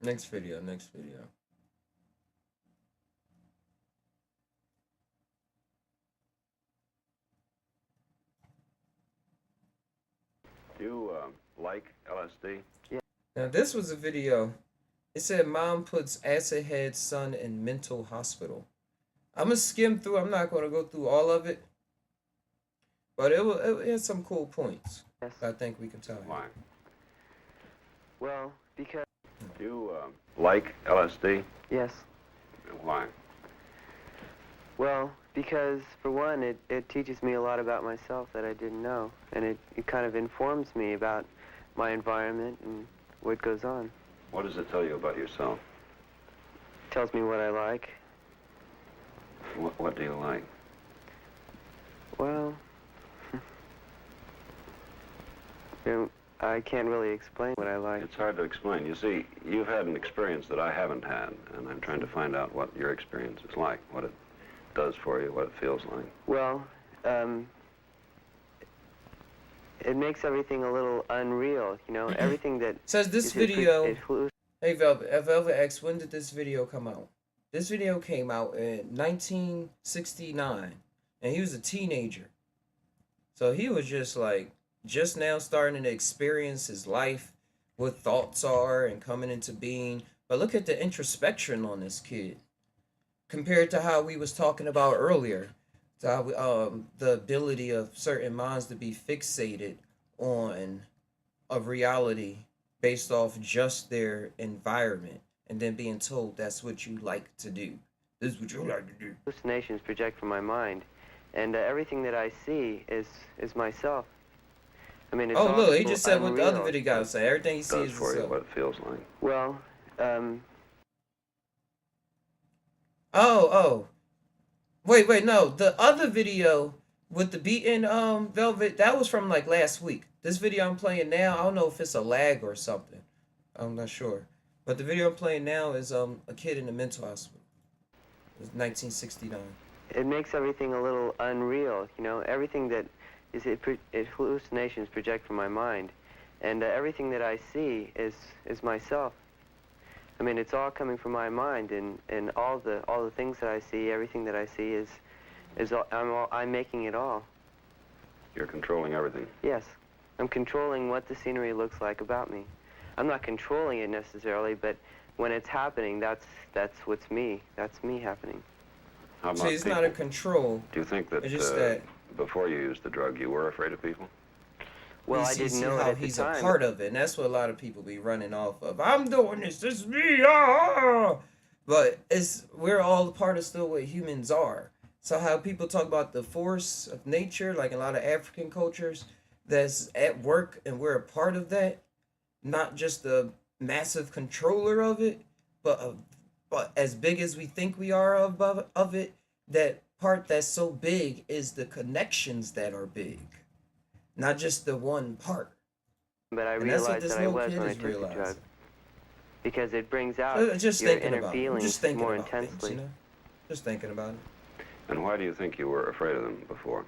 Next video. You like LSD? Yeah. Now this was a video. It said mom puts acid head son in mental hospital. I'm gonna skim through. I'm not gonna go through all of it, but it had some cool points. Yes. I think we can tell. Why? Well, because... You like LSD? Yes. Why? Well, because, for one, it teaches me a lot about myself that I didn't know. And it kind of informs me about my environment and what goes on. What does it tell you about yourself? It tells me what I like. What do you like? Well... I can't really explain what I like. It's hard to explain. You see, you've had an experience that I haven't had, and I'm trying to find out what your experience is like, what it does for you, what it feels like. Well, it makes everything a little unreal, you know, everything that... Says this video... Hey, Velvet X, when did this video come out? This video came out in 1969, and he was a teenager. So he was just like... just now starting to experience his life, what thoughts are and coming into being. But look at the introspection on this kid compared to how we was talking about earlier, to how we, the ability of certain minds to be fixated on a reality based off just their environment and then being told that's what you like to do. This is what you like to do. Hallucinations project from my mind, and everything that I see is myself. I mean, it's Oh, look, he awful, just said what the other unreal. video guy say. Everything he Does sees for is you so. what it feels like. Well, Oh. Wait, no. The other video with the beaten Velvet, that was from like last week. This video I'm playing now, I don't know if it's a lag or something. I'm not sure. But the video I'm playing now is a kid in a mental hospital. It's 1969. it makes everything a little unreal, you know. Everything that is hallucinations project from my mind, and everything that I see is myself. I mean, it's all coming from my mind, and all the things that I see, everything that I see is I'm making it all. You're controlling everything. Yes, I'm controlling what the scenery looks like about me. I'm not controlling it necessarily, but when it's happening, that's what's me. That's me happening. How about See, it's not a control. Do you think that, It's just that before you used the drug, you were afraid of people? Well, I didn't know it how at the he's time. a part of it, and that's what a lot of people be running off of. I'm doing this is me, ah! But we're all a part of still what humans are. So how people talk about the force of nature, like in a lot of African cultures, that's at work, and we're a part of that, not just the massive controller of it, but as big as we think we are of it, that part that's so big is the connections that are big, not just the one part. But I And that's what realized this that I little was kid when I is took the drug. realizing. Because it brings out Just your thinking inner about it. feelings Just thinking more about intensely. things, you know? Just thinking about it. And why do you think you were afraid of them before?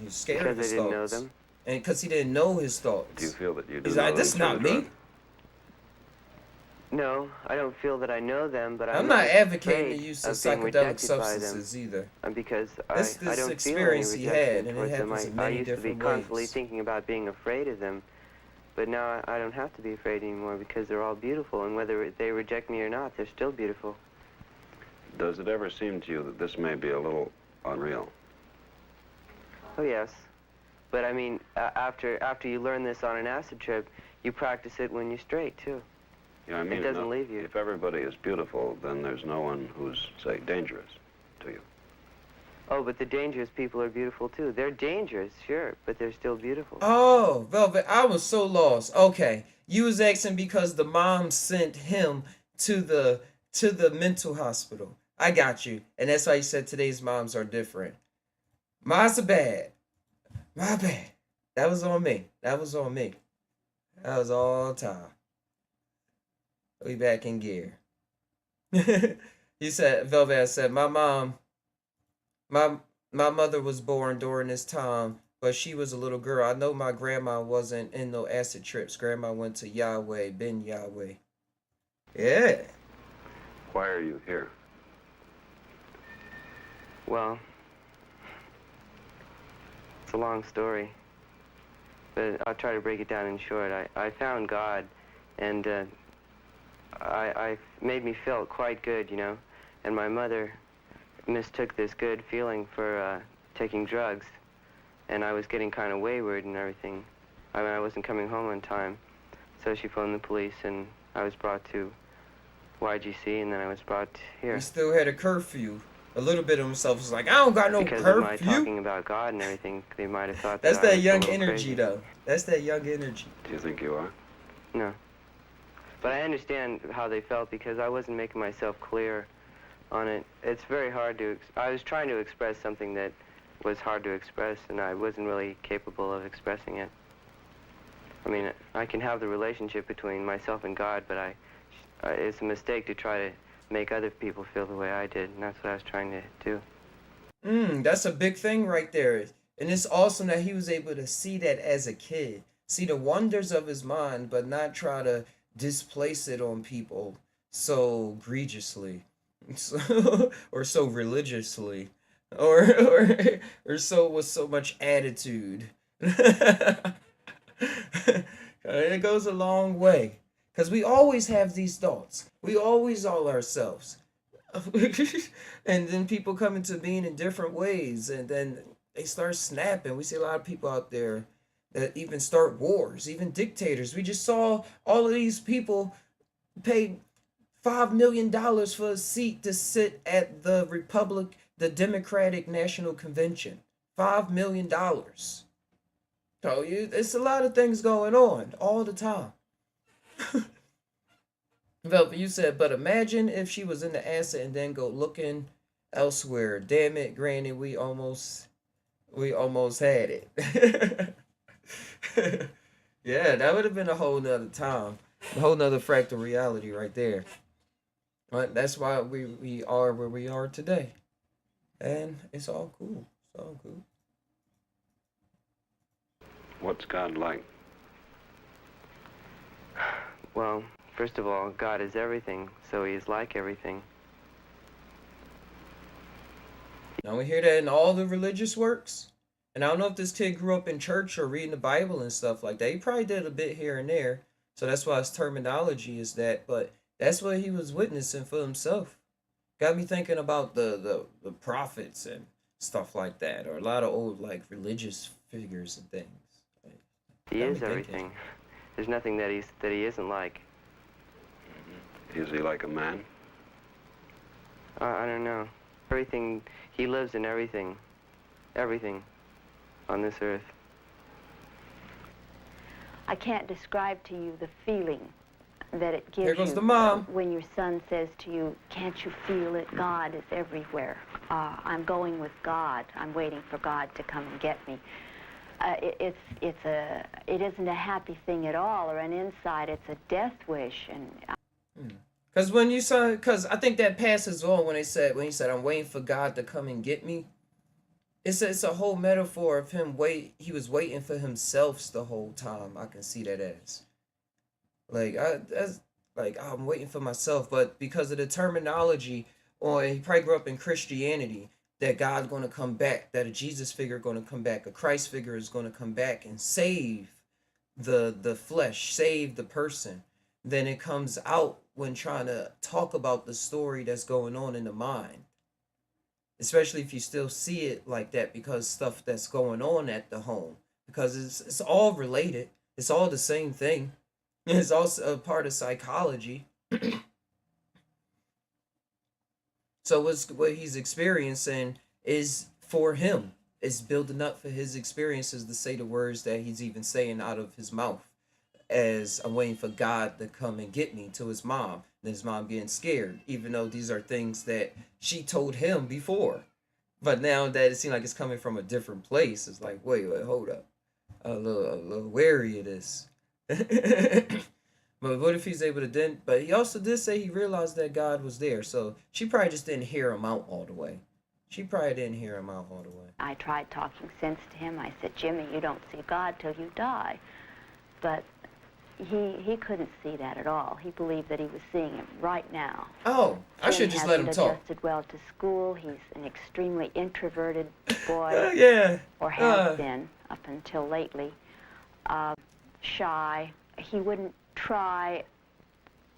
He's scared Because of his I didn't know thoughts. them. And because he didn't know his thoughts. Do you feel that you didn't He's know like, them that's through not the me. drug? No, I don't feel that I know them, but I'm not advocating the afraid use of being psychedelic rejected by them. substances either. Because This I don't feel any experience he had, rejection and it towards them. happens in I many used to be different constantly ways. thinking about being afraid of them, but now I don't have to be afraid anymore because they're all beautiful, and whether they reject me or not, they're still beautiful. Does it ever seem to you that this may be a little unreal? Oh yes, but I mean, after you learn this on an acid trip, you practice it when you're straight too. Yeah, I mean, it doesn't leave you. If everybody is beautiful, then there's no one who's, say, dangerous to you. Oh, but the dangerous people are beautiful too. They're dangerous, sure, but they're still beautiful. Oh, Velvet, I was so lost. Okay, you was asking because the mom sent him to the mental hospital. I got you, and that's why you said today's moms are different. Mine's bad. My bad. That was on me. That was all time. We back in gear. You said, Velvet said, my mother was born during this time, but she was a little girl. I know my grandma wasn't in no acid trips. Grandma went to Yahweh, Ben Yahweh. Yeah. Why are you here? Well, it's a long story, but I'll try to break it down in short. I found God, and I made me feel quite good, you know, and my mother mistook this good feeling for taking drugs, and I was getting kind of wayward and everything. I mean, I wasn't coming home on time, so she phoned the police, and I was brought to YGC, and then I was brought here. He still had a curfew. A little bit of himself was like, I don't got no Because of my curfew. talking about God and everything, they might have thought That's that I that was a young little energy, crazy. though. That's that young energy. Do you think you are? No. But I understand how they felt because I wasn't making myself clear on it. It's very hard to... I was trying to express something that was hard to express, and I wasn't really capable of expressing it. I mean, I can have the relationship between myself and God, but it's a mistake to try to make other people feel the way I did, and that's what I was trying to do. That's a big thing right there. And it's awesome that he was able to see that as a kid. See the wonders of his mind, but not try to displace it on people so egregiously. Or so religiously. Or so with so much attitude. It goes a long way. Because we always have these thoughts. We always are ourselves. And then people come into being in different ways, and then they start snapping. We see a lot of people out there that even start wars, even dictators. We just saw all of these people pay $5 million for a seat to sit at the Democratic National Convention. $5 million. So it's a lot of things going on all the time. Velvet, you said, but imagine if she was into acid and then go looking elsewhere. Damn it, Granny, we almost had it. Yeah, that would have been a whole nother time. A whole nother fractal reality right there. But that's why we are where we are today. And it's all cool. It's all cool. What's God like? Well, first of all, God is everything, so He is like everything. Now we hear that in all the religious works. And I don't know if this kid grew up in church or reading the Bible and stuff like that. He probably did a bit here and there. So that's why his terminology is that. But that's what he was witnessing for himself. Got me thinking about the prophets and stuff like that. Or a lot of old like religious figures and things. He is everything. There's nothing that he isn't like. Is he like a man? I don't know. Everything, he lives in everything. Everything on this earth. I can't describe to you the feeling that it gives Here goes you the mom. when your son says to you, can't you feel it? God is everywhere. I'm going with God. I'm waiting for God to come and get me. It isn't a happy thing at all or an insight. It's a death wish. And because I think that passes on when he said I'm waiting for God to come and get me. It's a whole metaphor of him he was waiting for himself the whole time. I can see that as I'm waiting for myself, but because of the terminology, or he probably grew up in Christianity, that God's going to come back, that a Jesus figure is going to come back, a Christ figure is going to come back and save the flesh, save the person. Then it comes out when trying to talk about the story that's going on in the mind. Especially if you still see it like that, because stuff that's going on at the home. Because it's all related. It's all the same thing. It's also a part of psychology. So what he's experiencing is for him. It's building up for his experiences to say the words that he's even saying out of his mouth. As I'm waiting for God to come and get me, to his mom. And his mom getting scared, even though these are things that she told him before. But now that it seems like it's coming from a different place, it's like, wait, hold up. A little wary of this. But what if he's able to then? But he also did say he realized that God was there. So she probably just didn't hear him out all the way. I tried talking sense to him. I said, Jimmy, you don't see God till you die. But he couldn't see that at all. He believed that he was seeing him right now. Oh, I should just let him talk. He hasn't adjusted well to school. He's an extremely introverted boy. Yeah. Or has been up until lately. Shy. He wouldn't try.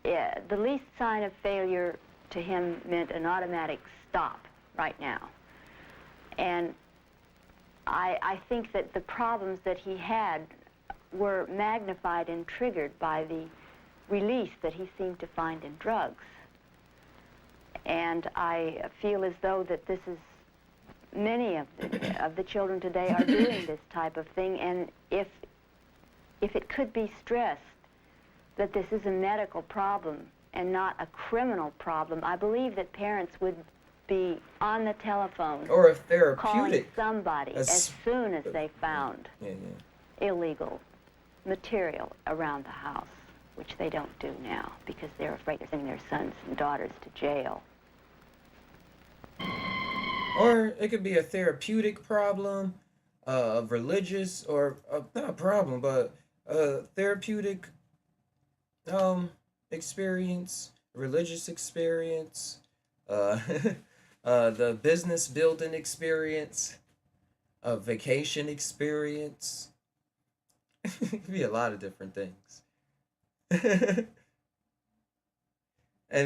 The least sign of failure to him meant an automatic stop right now. And I think that the problems that he had were magnified and triggered by the release that he seemed to find in drugs. And I feel as though that this is, many of the children today are doing this type of thing, and if it could be stressed that this is a medical problem and not a criminal problem, I believe that parents would be on the telephone or a therapeutic calling somebody as soon as they found illegal material around the house, which they don't do now because they're afraid they're sending their sons and daughters to jail. Or it could be a therapeutic problem, religious, or not a problem, but a therapeutic experience, religious experience, the business building experience, a vacation experience. It could be a lot of different things. And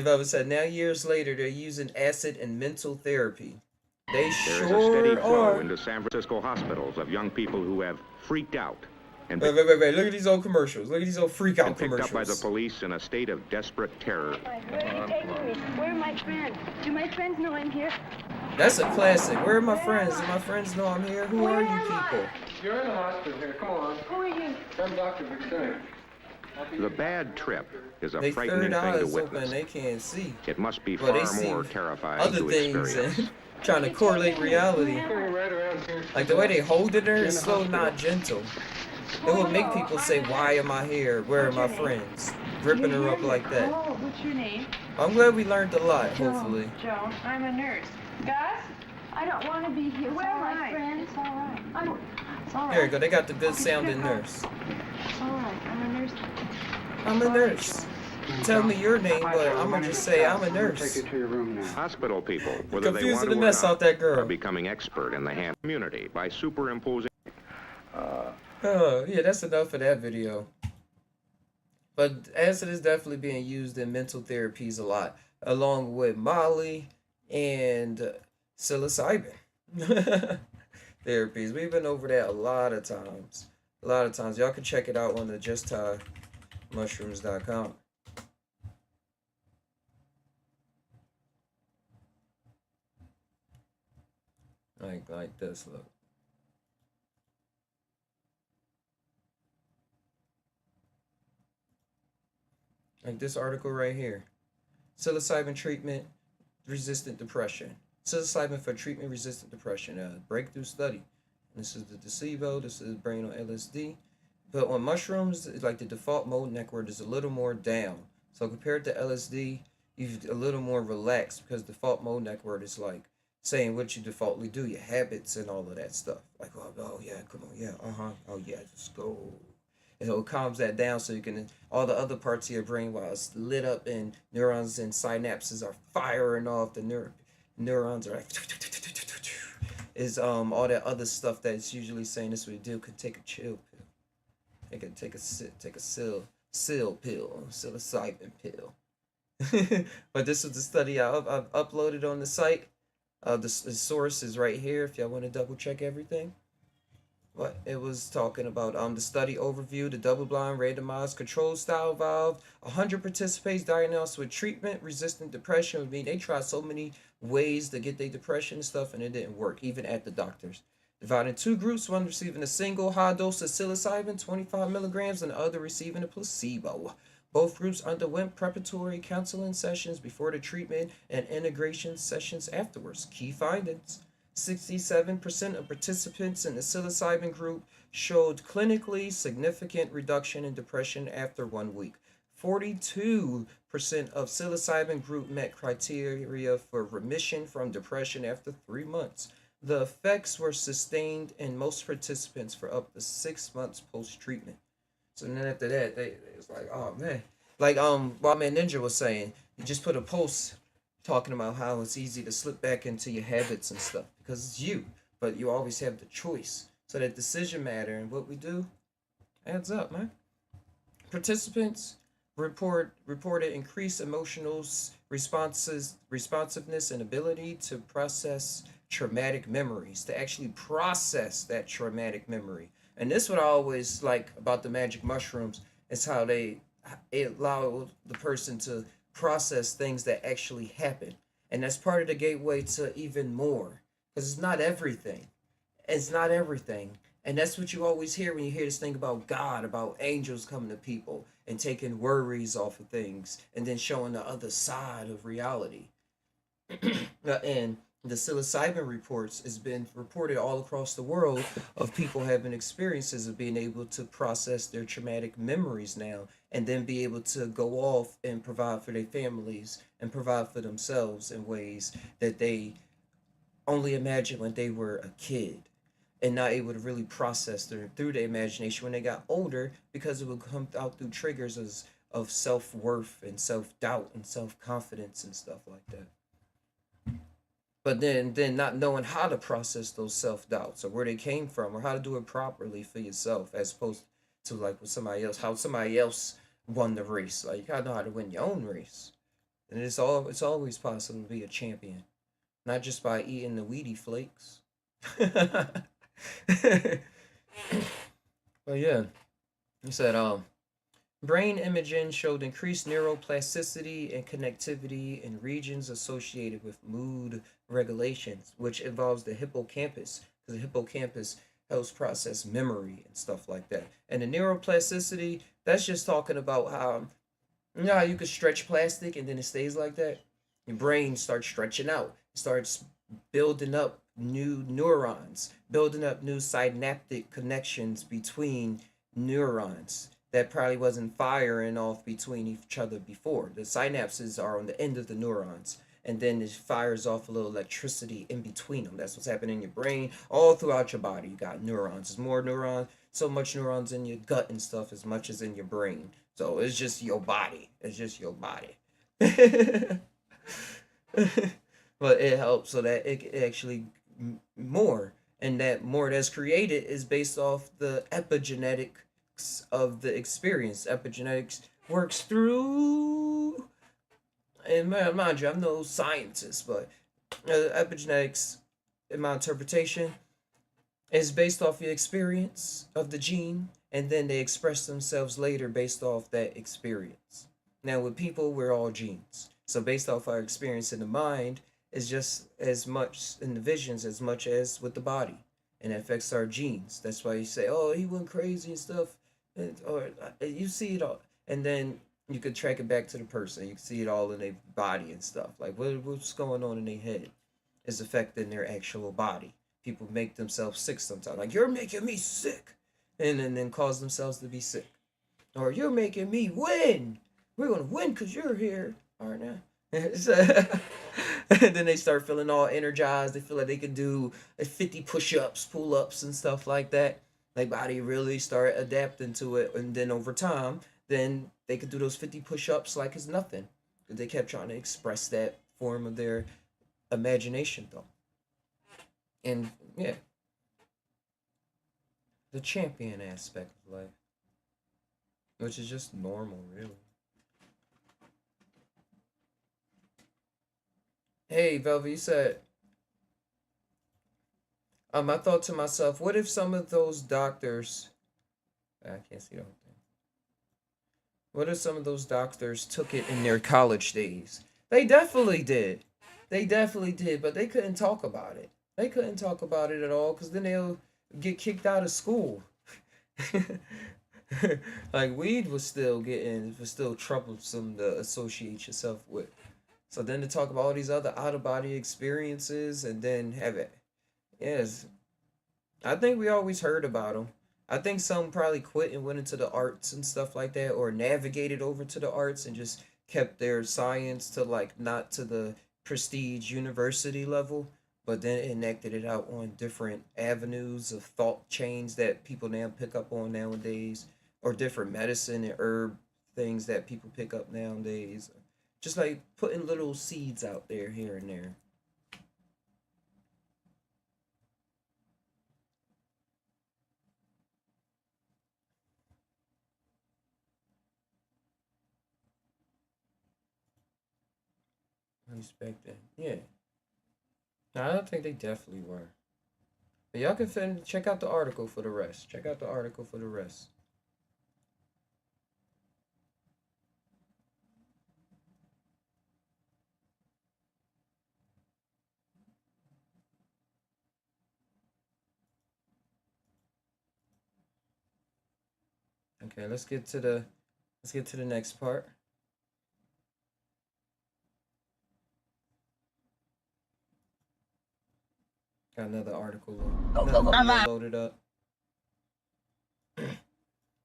Bubba said, now years later, they're using acid and mental therapy. They There sure is a steady flow are. into San Francisco hospitals of young people who have freaked out and Wait. Look at these old commercials. Look at these old freak out been picked up by the commercials. police in a state of desperate terror. Where are you taking me? Where are my friends? Do my friends know I'm here? That's a classic. Where are my friends? Do my friends know I'm here? Who are you people? You're in the hospital here. Come on. I'm Dr. McShane. The bad trip is a They frightening third thing to eyes open, witness. they can't see. It must be Well, they far see more terrifying other to things experience. and trying to correlate reality. Like the way they holded her is so not gentle. It would make people say, "Why am I here? Where are my friends?" Gripping her up like that. Oh, what's your name? I'm glad we learned a lot. Hopefully. Joan, I'm a nurse. Gus? I don't want to be here. Where are my friends? It's all right. It's all right. There you go. They got the good sounding nurse. It's all right. I'm a nurse. I'm a nurse. Tell me your name, but I'm gonna just say I'm a nurse. Hospital people, whether they Confusing want the to or mess not, out that girl. are becoming expert in the hand community by superimposing. Yeah, that's enough for that video. But acid is definitely being used in mental therapies a lot, along with Molly and psilocybin therapies. We've been over that a lot of times. Y'all can check it out on the justtaimushrooms.com. Like this, look. Like this article right here. Psilocybin treatment resistant depression. Psilocybin for treatment resistant depression. A breakthrough study. This is the placebo. This is brain on LSD. But on mushrooms, it's like the default mode network is a little more down. So compared to LSD, you're a little more relaxed because default mode network is like saying what you defaultly do, your habits and all of that stuff. Like, oh yeah, come on, yeah, oh yeah, just go. And so it calms that down so you can, all the other parts of your brain while it's lit up and neurons and synapses are firing off, the neurons are like, is all that other stuff that's usually saying this would do could take a chill pill. It could take a pill, psilocybin pill. But this is the study I've uploaded on the site. The source is right here if y'all want to double check everything. But it was talking about the study overview, the double-blind randomized control style valve. 100 participants diagnosed with treatment-resistant depression. I mean, they tried so many ways to get their depression and stuff, and it didn't work, even at the doctors. Divided in two groups, one receiving a single high dose of psilocybin, 25 milligrams, and the other receiving a placebo. Both groups underwent preparatory counseling sessions before the treatment and integration sessions afterwards. Key findings. 67% of participants in the psilocybin group showed clinically significant reduction in depression after 1 week. 42% of psilocybin group met criteria for remission from depression after 3 months. The effects were sustained in most participants for up to 6 months post-treatment. So then after that, they was like, oh man. Like Wild Man Ninja was saying, you just put a post talking about how it's easy to slip back into your habits and stuff because it's you, but you always have the choice. So that decision matter and what we do adds up, man. Participants reported increased emotional responsiveness and ability to process traumatic memories, to actually process that traumatic memory. And this what I always like about the magic mushrooms is how it allow the person to process things that actually happen. And that's part of the gateway to even more. Because it's not everything. It's not everything. And that's what you always hear when you hear this thing about God, about angels coming to people and taking worries off of things and then showing the other side of reality. And the psilocybin reports has been reported all across the world of people having experiences of being able to process their traumatic memories now and then be able to go off and provide for their families and provide for themselves in ways that they only imagined when they were a kid and not able to really process through their imagination when they got older because it would come out through triggers of self-worth and self-doubt and self-confidence and stuff like that. But then not knowing how to process those self-doubts or where they came from or how to do it properly for yourself as opposed to like with somebody else, how somebody else won the race. Like you gotta know how to win your own race. And it's always possible to be a champion. Not just by eating the Wheatie Flakes. But yeah. He said, brain imaging showed increased neuroplasticity and connectivity in regions associated with mood regulations, which involves the hippocampus. Because the hippocampus helps process memory and stuff like that. And the neuroplasticity, that's just talking about how, you know how you could stretch plastic and then it stays like that? Your brain starts stretching out, starts building up new neurons, building up new synaptic connections between neurons that probably wasn't firing off between each other before. The synapses are on the end of the neurons, and then it fires off a little electricity in between them. That's what's happening in your brain, all throughout your body. You got neurons. There's more neurons, so much neurons in your gut and stuff as much as in your brain. So it's just your body. It's just your body. But it helps so that it actually more, and that more that's created is based off the epigenetics of the experience. Epigenetics works through, and mind you, I'm no scientist, but epigenetics, in my interpretation, is based off the experience of the gene, and then they express themselves later based off that experience. Now, with people, we're all genes. So based off our experience in the mind, is just as much in the visions as much as with the body, and it affects our genes. That's why you say, oh, he went crazy and stuff, or you see it all, and then you could track it back to the person. You can see it all in their body and stuff. Like what's going on in their head is affecting their actual body. People make themselves sick sometimes. Like, you're making me sick, and then cause themselves to be sick, or you're making me win. We're gonna win because you're here. All right now. And then they start feeling all energized. They feel like they can do 50 push-ups, pull-ups, and stuff like that. Their body really start adapting to it, and then over time, then they could do those 50 push-ups like it's nothing. They kept trying to express that form of their imagination, though. And yeah, the champion aspect of life, which is just normal, really. Hey, Velvet, you said, I thought to myself, what if some of those doctors, I can't see the whole thing. What if some of those doctors took it in their college days? They definitely did. They definitely did, but they couldn't talk about it. They couldn't talk about it at all, because then they'll get kicked out of school. Like, weed was still troublesome to associate yourself with. So then to talk about all these other out-of-body experiences and then have it. Yes. I think we always heard about them. I think some probably quit and went into the arts and stuff like that, or navigated over to the arts and just kept their science to, like, not to the prestige university level, but then enacted it out on different avenues of thought chains that people now pick up on nowadays, or different medicine and herb things that people pick up nowadays. Just like putting little seeds out there here and there. Respect that. Yeah. No, I don't think they definitely were. But y'all can check out the article for the rest. Check out the article for the rest. Okay, let's get to the next part. Got another article loaded up.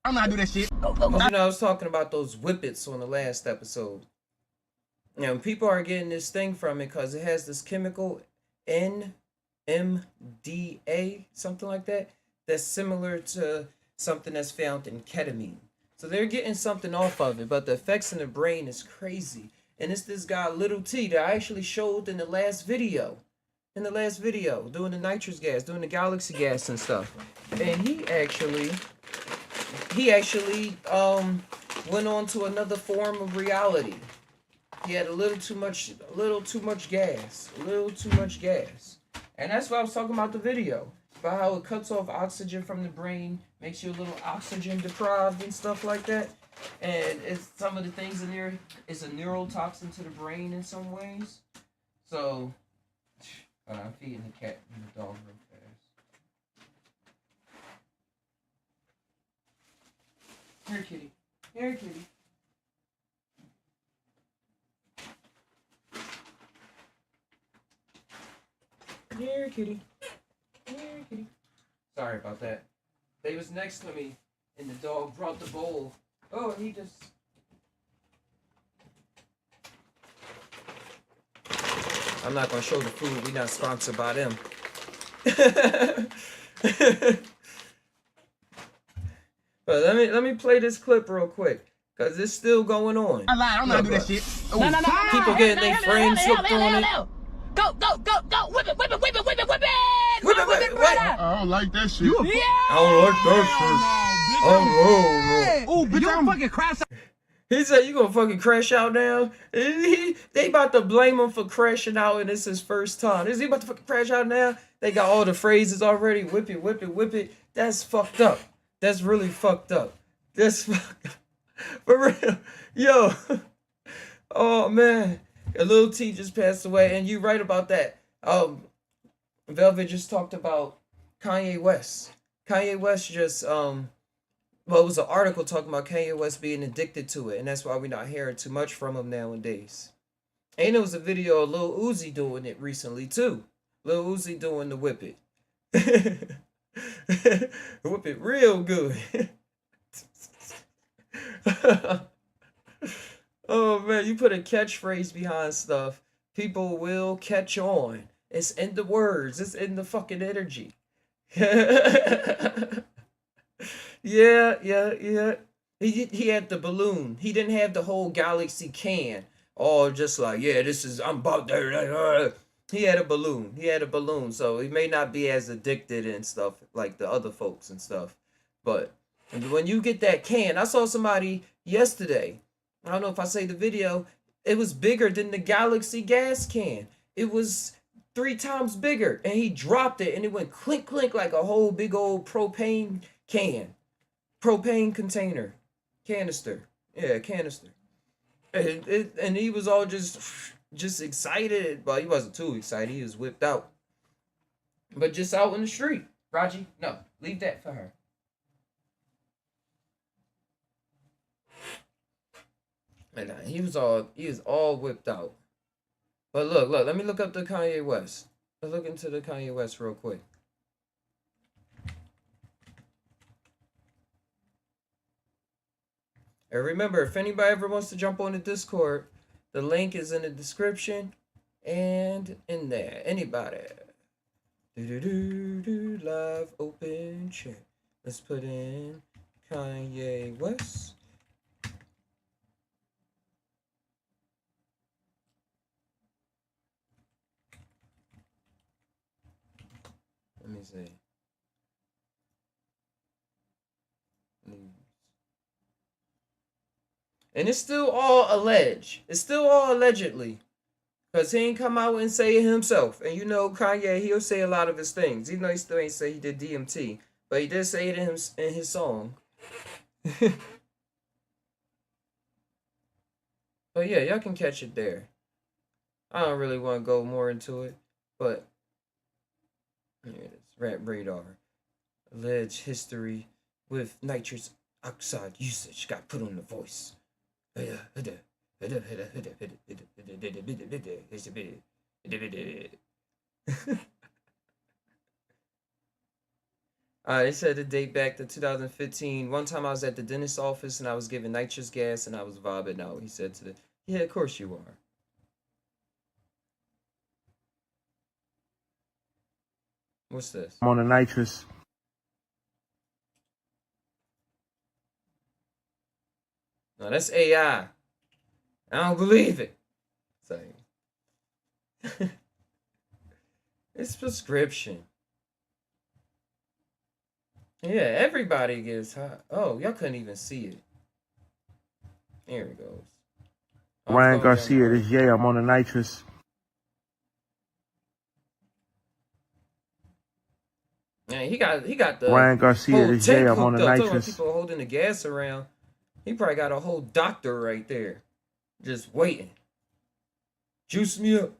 I'm not doing that shit. I was talking about those whippets on the last episode. You know, people are getting this thing from it because it has this chemical NMDA, something like that, that's similar to something that's found in ketamine. So they're getting something off of it, but the effects in the brain is crazy. And it's this guy, Little T, that I actually showed in the last video. Doing the nitrous gas, doing the galaxy gas and stuff. And he actually went on to another form of reality. He had a little too much gas. And that's why I was talking about the video. About how it cuts off oxygen from the brain, makes you a little oxygen deprived and stuff like that. And it's some of the things in there is a neurotoxin to the brain in some ways. So, I'm feeding the cat and the dog real Here, kitty. Here, kitty. Here, kitty. Here, kitty. Sorry about that. They was next to me, and the dog brought the bowl. Oh, and he just... I'm not gonna show the food. We not sponsored by them. But let me play this clip real quick, cause it's still going on. I lied. I'm not gonna do that shit. No, people getting their frames hooked on it. Go, go, go, go! Whip it, whip it, whip it, whip it, whip it! Whip it, whip it, whip it! I don't like that shit. Yeah! I don't like that shit. Oh, bitch, I'm fucking crash. He said, "You gonna fucking crash out now?" They about to blame him for crashing out, and it's his first time. Is he about to fucking crash out now? They got all the phrases already. Whip it, whip it, whip it. That's fucked up. That's really fucked up. That's fucked up. For real. Yo. Oh, man. A little T just passed away, and you right about that. Velvet just talked about Kanye West. Kanye West just, well, it was an article talking about Kanye West being addicted to it, and that's why we're not hearing too much from him nowadays. And there was a video of Lil Uzi doing it recently, too. Lil Uzi doing the whip it. Whip it real good. Oh, man, you put a catchphrase behind stuff, people will catch on. It's in the words. It's in the fucking energy. Yeah. He had the balloon. He didn't have the whole galaxy can. Or just like, yeah, this is, I'm about there. He had a balloon. He had a balloon. So he may not be as addicted and stuff like the other folks and stuff. But when you get that can, I saw somebody yesterday. I don't know if I say the video. It was bigger than the Galaxy gas can. It was 3 times bigger. And he dropped it and it went clink, clink like a whole big old propane can. Propane container. Canister. Yeah, canister. And he was all just excited. Well, he wasn't too excited. He was whipped out. But just out in the street. Raji, no. Leave that for her. And he was all whipped out. But look, let me look up the Kanye West. Let's look into the Kanye West real quick. And remember, if anybody ever wants to jump on the Discord, the link is in the description and in there. Anybody. Live open chat. Let's put in Kanye West. Let me see. And it's still all alleged. It's still all allegedly. Because he ain't come out and say it himself. And you know Kanye, he'll say a lot of his things. Even though he still ain't say he did DMT. But he did say it in his song. But yeah, y'all can catch it there. I don't really want to go more into it. But here it is. Rap Radar. Alleged history with nitrous oxide usage got put on the voice. It said the date back to 2015. One time I was at the dentist's office and I was given nitrous gas and I was vibing out. He said to the, yeah, of course you are. What's this? I'm on the nitrous. No, that's AI. I don't believe it. It's like, it's prescription. Yeah, everybody gets hot. Oh, y'all couldn't even see it. There it goes. Ryan Garcia, this yeah, I'm on the nitrous. Man, he got the Ryan Garcia, this yeah, I'm on the nitrous. People holding the gas around. He probably got a whole doctor right there, just waiting. Juice me up.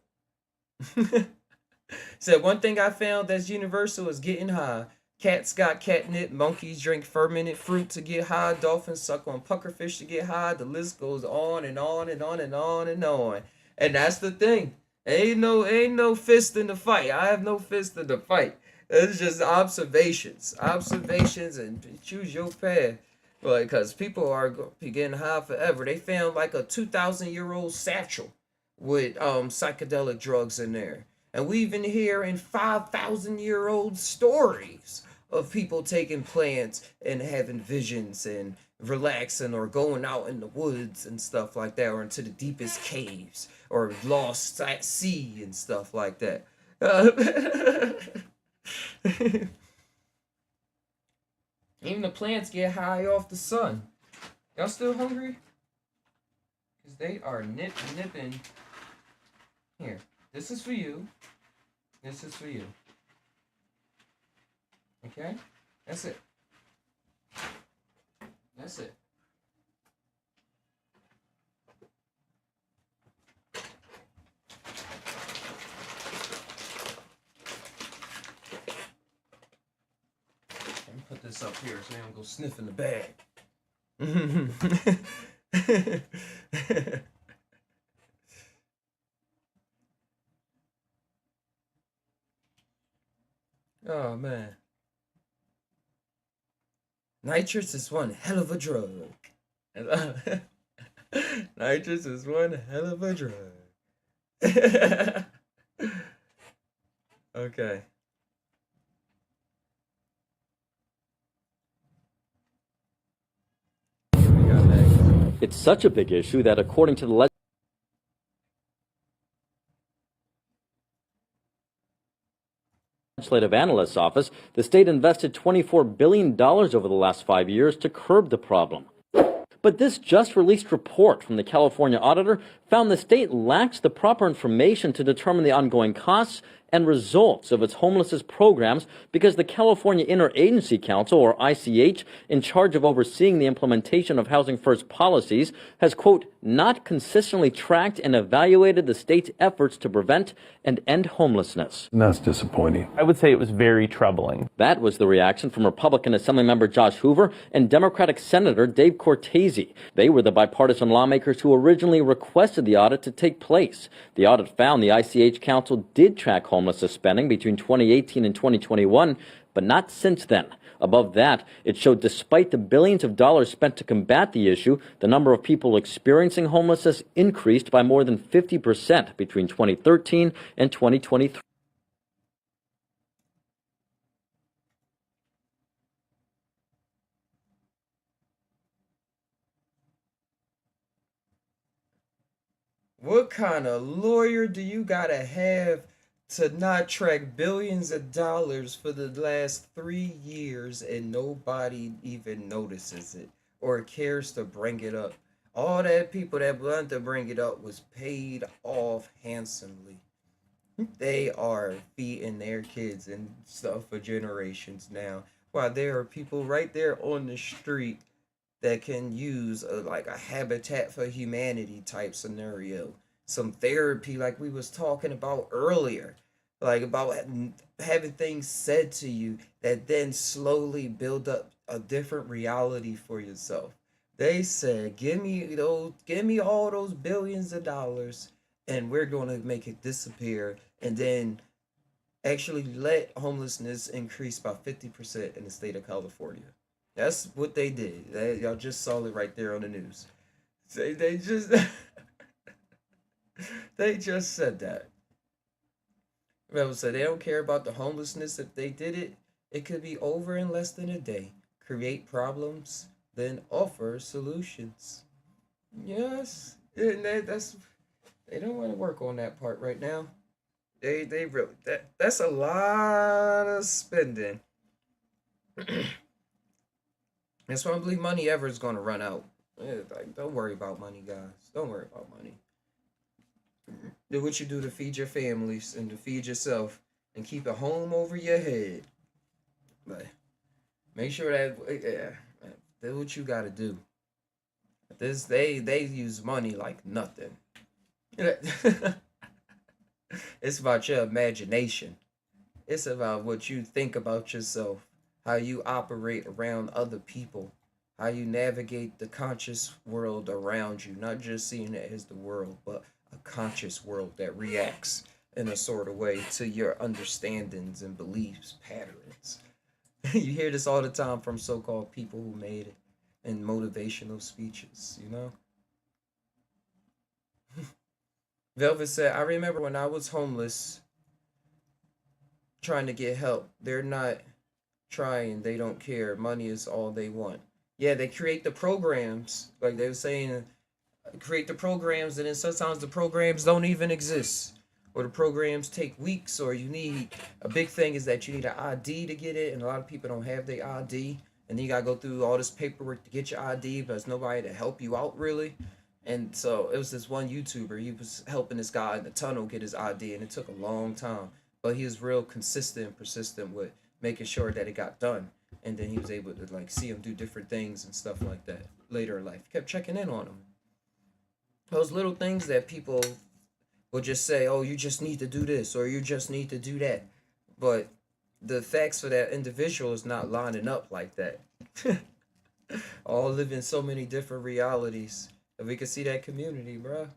Said one thing I found that's universal is getting high. Cats got catnip, monkeys drink fermented fruit to get high, dolphins suck on puckerfish to get high. The list goes on and on and on and on and on. And that's the thing. Ain't no fist in the fight. I have no fist in the fight. It's just observations, and choose your path. Because people are getting high forever. They found like a 2,000-year-old satchel with psychedelic drugs in there. And we even hear in 5,000-year-old stories of people taking plants and having visions and relaxing or going out in the woods and stuff like that, or into the deepest caves or lost at sea and stuff like that. Even the plants get high off the sun. Y'all still hungry? Because they are nipping. Here, this is for you. This is for you. Okay? That's it. That's it. Let me put this up here so they don't go sniff in the bag. Oh, man. Nitrous is one hell of a drug. Nitrous is one hell of a drug. Okay. It's such a big issue that according to the Legislative Analyst's Office, the state invested $24 billion over the last 5 years to curb the problem. But this just released report from the California auditor found the state lacks the proper information to determine the ongoing costs and results of its homelessness programs because the California Interagency Council, or ICH, in charge of overseeing the implementation of Housing First policies, has, quote, not consistently tracked and evaluated the state's efforts to prevent and end homelessness. And that's disappointing. I would say it was very troubling. That was the reaction from Republican Assemblymember Josh Hoover and Democratic Senator Dave Cortese. They were the bipartisan lawmakers who originally requested the audit to take place. The audit found the ICH Council did track homelessness spending between 2018 and 2021, but not since then. Above that, it showed despite the billions of dollars spent to combat the issue, the number of people experiencing homelessness increased by more than 50% between 2013 and 2023. What kind of lawyer do you gotta have to not track billions of dollars for the last 3 years and nobody even notices it or cares to bring it up? All that people that wanted to bring it up was paid off handsomely. They are feeding their kids and stuff for generations now, while there are people right there on the street that can use like a Habitat for Humanity type scenario, some therapy like we was talking about earlier, like about having things said to you that then slowly build up a different reality for yourself. They said, give me all those billions of dollars and we're going to make it disappear, and then actually let homelessness increase by 50% in the state of California. That's what they did. Y'all just saw it right there on the news. They just they just said that. Rebel said they don't care about the homelessness. If they did it, it could be over in less than a day. Create problems, then offer solutions. Yes, and that's they don't want to work on that part right now. They really that's a lot of spending. That's why I believe money ever is going to run out. Like, don't worry about money, guys. Don't worry about money. Do what you do to feed your families and to feed yourself and keep a home over your head. But make sure that do what you got to do. They use money like nothing. It's about your imagination. It's about what you think about yourself. how you operate around other people, how you navigate the conscious world around you, not just seeing it as the world, but a conscious world that reacts in a sort of way to your understandings and beliefs, patterns. You hear this all the time from so-called people who made it in motivational speeches, you know? Velvet said, I remember when I was homeless trying to get help. They're not trying, they don't care. Money is all they want. Yeah, they create the programs, like they were saying, create the programs, and then sometimes the programs don't even exist. Or the programs take weeks, or you need, a big thing is that you need an ID to get it, and a lot of people don't have their ID. And then you gotta go through all this paperwork to get your ID, but there's nobody to help you out really. And so it was this one YouTuber, he was helping this guy in the tunnel get his ID, and it took a long time. But he was real consistent and persistent with making sure that it got done. And then he was able to like see him do different things and stuff like that later in life. Kept checking in on him. Those little things that people will just say, oh, you just need to do this, or you just need to do that. But the facts for that individual is not lining up like that. All live in so many different realities. If we could see that community, bruh.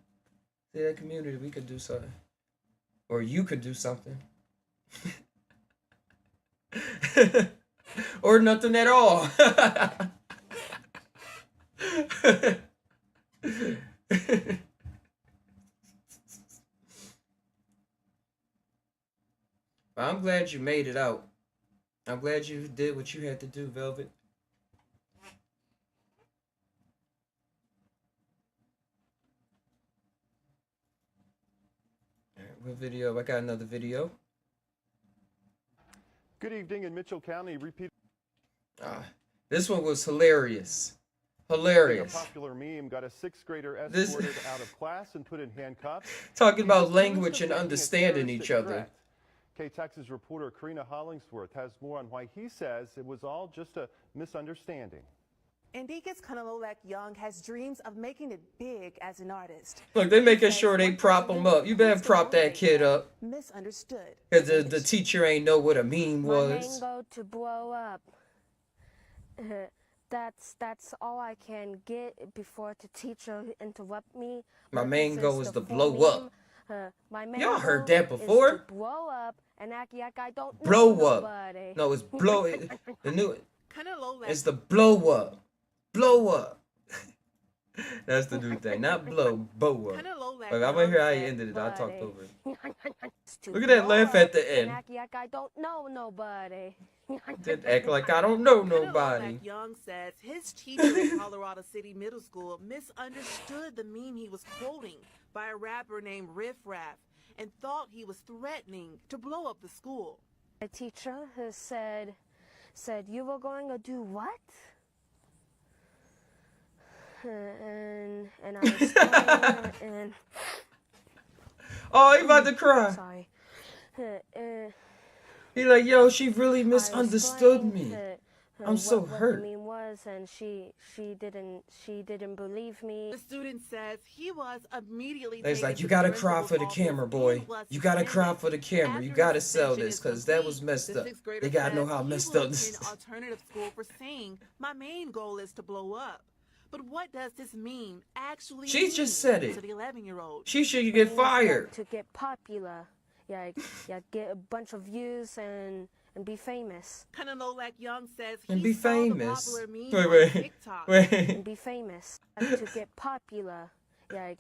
See that community, we could do something. Or you could do something. Or nothing at all. I'm glad you made it out. I'm glad you did what you had to do, Velvet. What video? I got another video. Good evening in Mitchell County. Repeat. This one was hilarious. Hilarious. A popular meme got a sixth grader escorted out of class and put in handcuffs. Talking about language and understanding each other. K-Texas reporter Karina Hollingsworth has more on why he says it was all just a misunderstanding. Enriquez Canalolak Young has dreams of making it big as an artist. Look, they're making sure they prop him up. You better prop that kid up. Misunderstood. Because the teacher ain't know what a meme was. My main goal to blow up. That's all I can get before the teacher interrupt me. My main goal is to blow up. Y'all heard that Is before? to blow up and act like I don't Blow know up. nobody. No, it's blow. The new. It's the blow up. Blow up. That's the new thing. Not blow. Bow up. Like, I want to hear how he ended it. I talked over it. Look at that laugh at the end. Act like I don't know nobody. Didn't act like I don't know nobody. Young says his teacher at Colorado City Middle School misunderstood the meme he was quoting by a rapper named Riff Raff and thought he was threatening to blow up the school. The teacher has said you were going to do what? And I was telling and oh, he about to cry. Sorry. He like, yo, she really misunderstood me. I'm so hurt. What the meme was, and she didn't believe me. The student says he was immediately. It's like, you gotta cry for the camera, boy. You gotta cry for the camera. You gotta sell this, cause that was messed up. They gotta know how messed up this is. Alternative school for saying my main goal is to blow up. But what does this mean actually? She just said it. To the 11-year-old. She should get fired. To get popular, yeah, get a bunch of views and be famous. Canalolak Young says And he be saw famous. the popular meme on TikTok. And be famous. To get popular, yeah,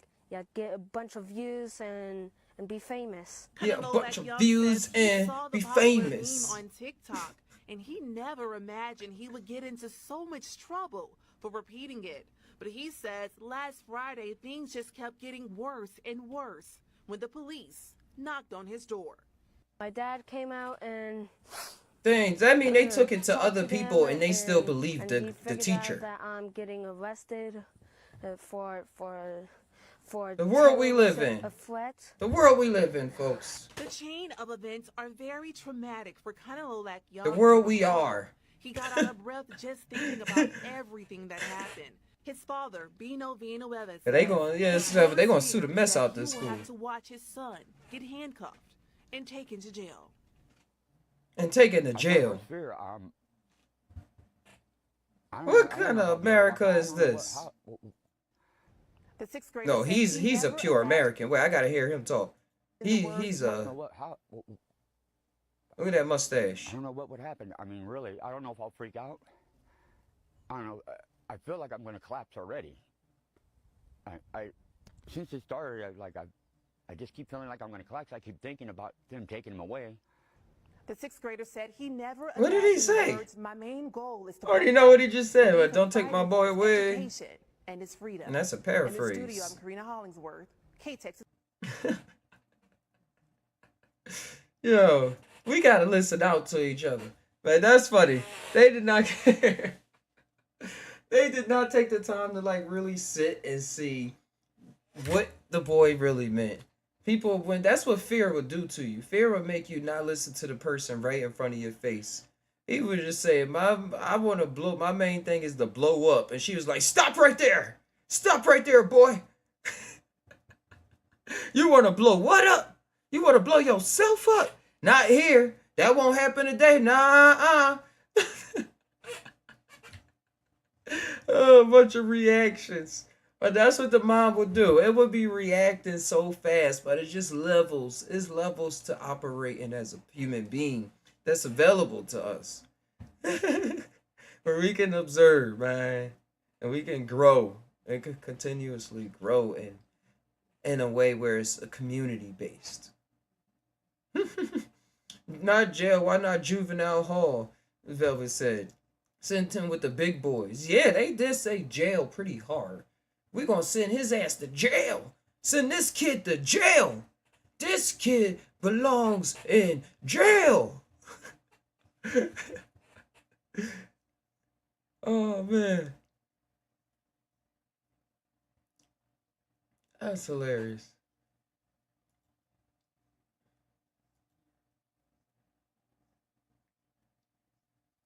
get a bunch of views and be famous. Yeah, a bunch of views and be famous. Meme on TikTok, and he never imagined he would get into so much trouble for repeating it. But he says last Friday things just kept getting worse and worse when the police knocked on his door. My dad came out and things. I mean, they took it to other people and they still believed the teacher. That I'm getting arrested for the world we live in. A threat. The world we live in, folks. The chain of events are very traumatic for Canalolak Young. The world we are. He got out of breath just thinking about everything that happened. His father, Bino Villanueva, They gonna sue the mess out this he will school. have to watch his son get handcuffed and taken to jail. And taken to jail. Fear, What kind of America is this? The sixth grader No, said he's he a never pure imagined American. Wait, I gotta hear him talk. He's a look at that mustache. I don't know what would happen. I mean, really, I don't know if I'll freak out. I don't know. I feel like I'm going to collapse already. I since it started, I just keep feeling like I'm going to collapse. I keep thinking about them taking him away. The sixth grader said he never. What did he imagined say? the words, my main goal is to I already know what he just said, but don't take my boy away. education and his freedom. And that's a In the paraphrase. studio, I'm Karina Hollingsworth, K-Texas. Yo, we gotta listen out to each other. But that's funny. They did not care. They did not take the time to like really sit and see what the boy really meant. People, when that's what fear would do to you. Fear would make you not listen to the person right in front of your face. He would just say, I want to blow, my main thing is to blow up. And she was like, stop right there. Stop right there, boy. You want to blow what up? You want to blow yourself up? Not here. That won't happen today. Nah, a bunch of reactions. But that's what the mom would do. It would be reacting so fast, but it's just levels. It's levels to operating as a human being that's available to us. Where we can observe, man. And we can grow. And can continuously grow in a way where it's a community based. Not jail. Why not juvenile hall? Velvet said. Send him with the big boys. Yeah, they did say jail pretty hard. We're going to send his ass to jail. Send this kid to jail. This kid belongs in jail. Oh, man. That's hilarious.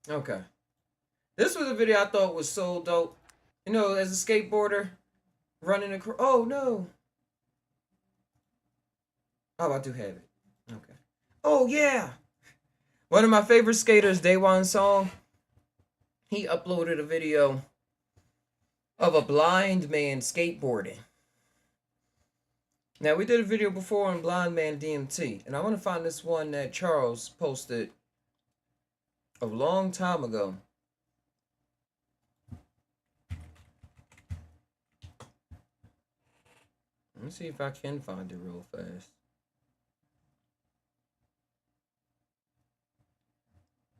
Okay. This was a video I thought was so dope. You know, as a skateboarder, running across. Oh, no. Oh, I do have it. Okay. Oh, yeah. One of my favorite skaters, Daewon Song, he uploaded a video of a blind man skateboarding. Now, we did a video before on Blind Man DMT, and I want to find this one that Charles posted a long time ago. Let me see if I can find it real fast.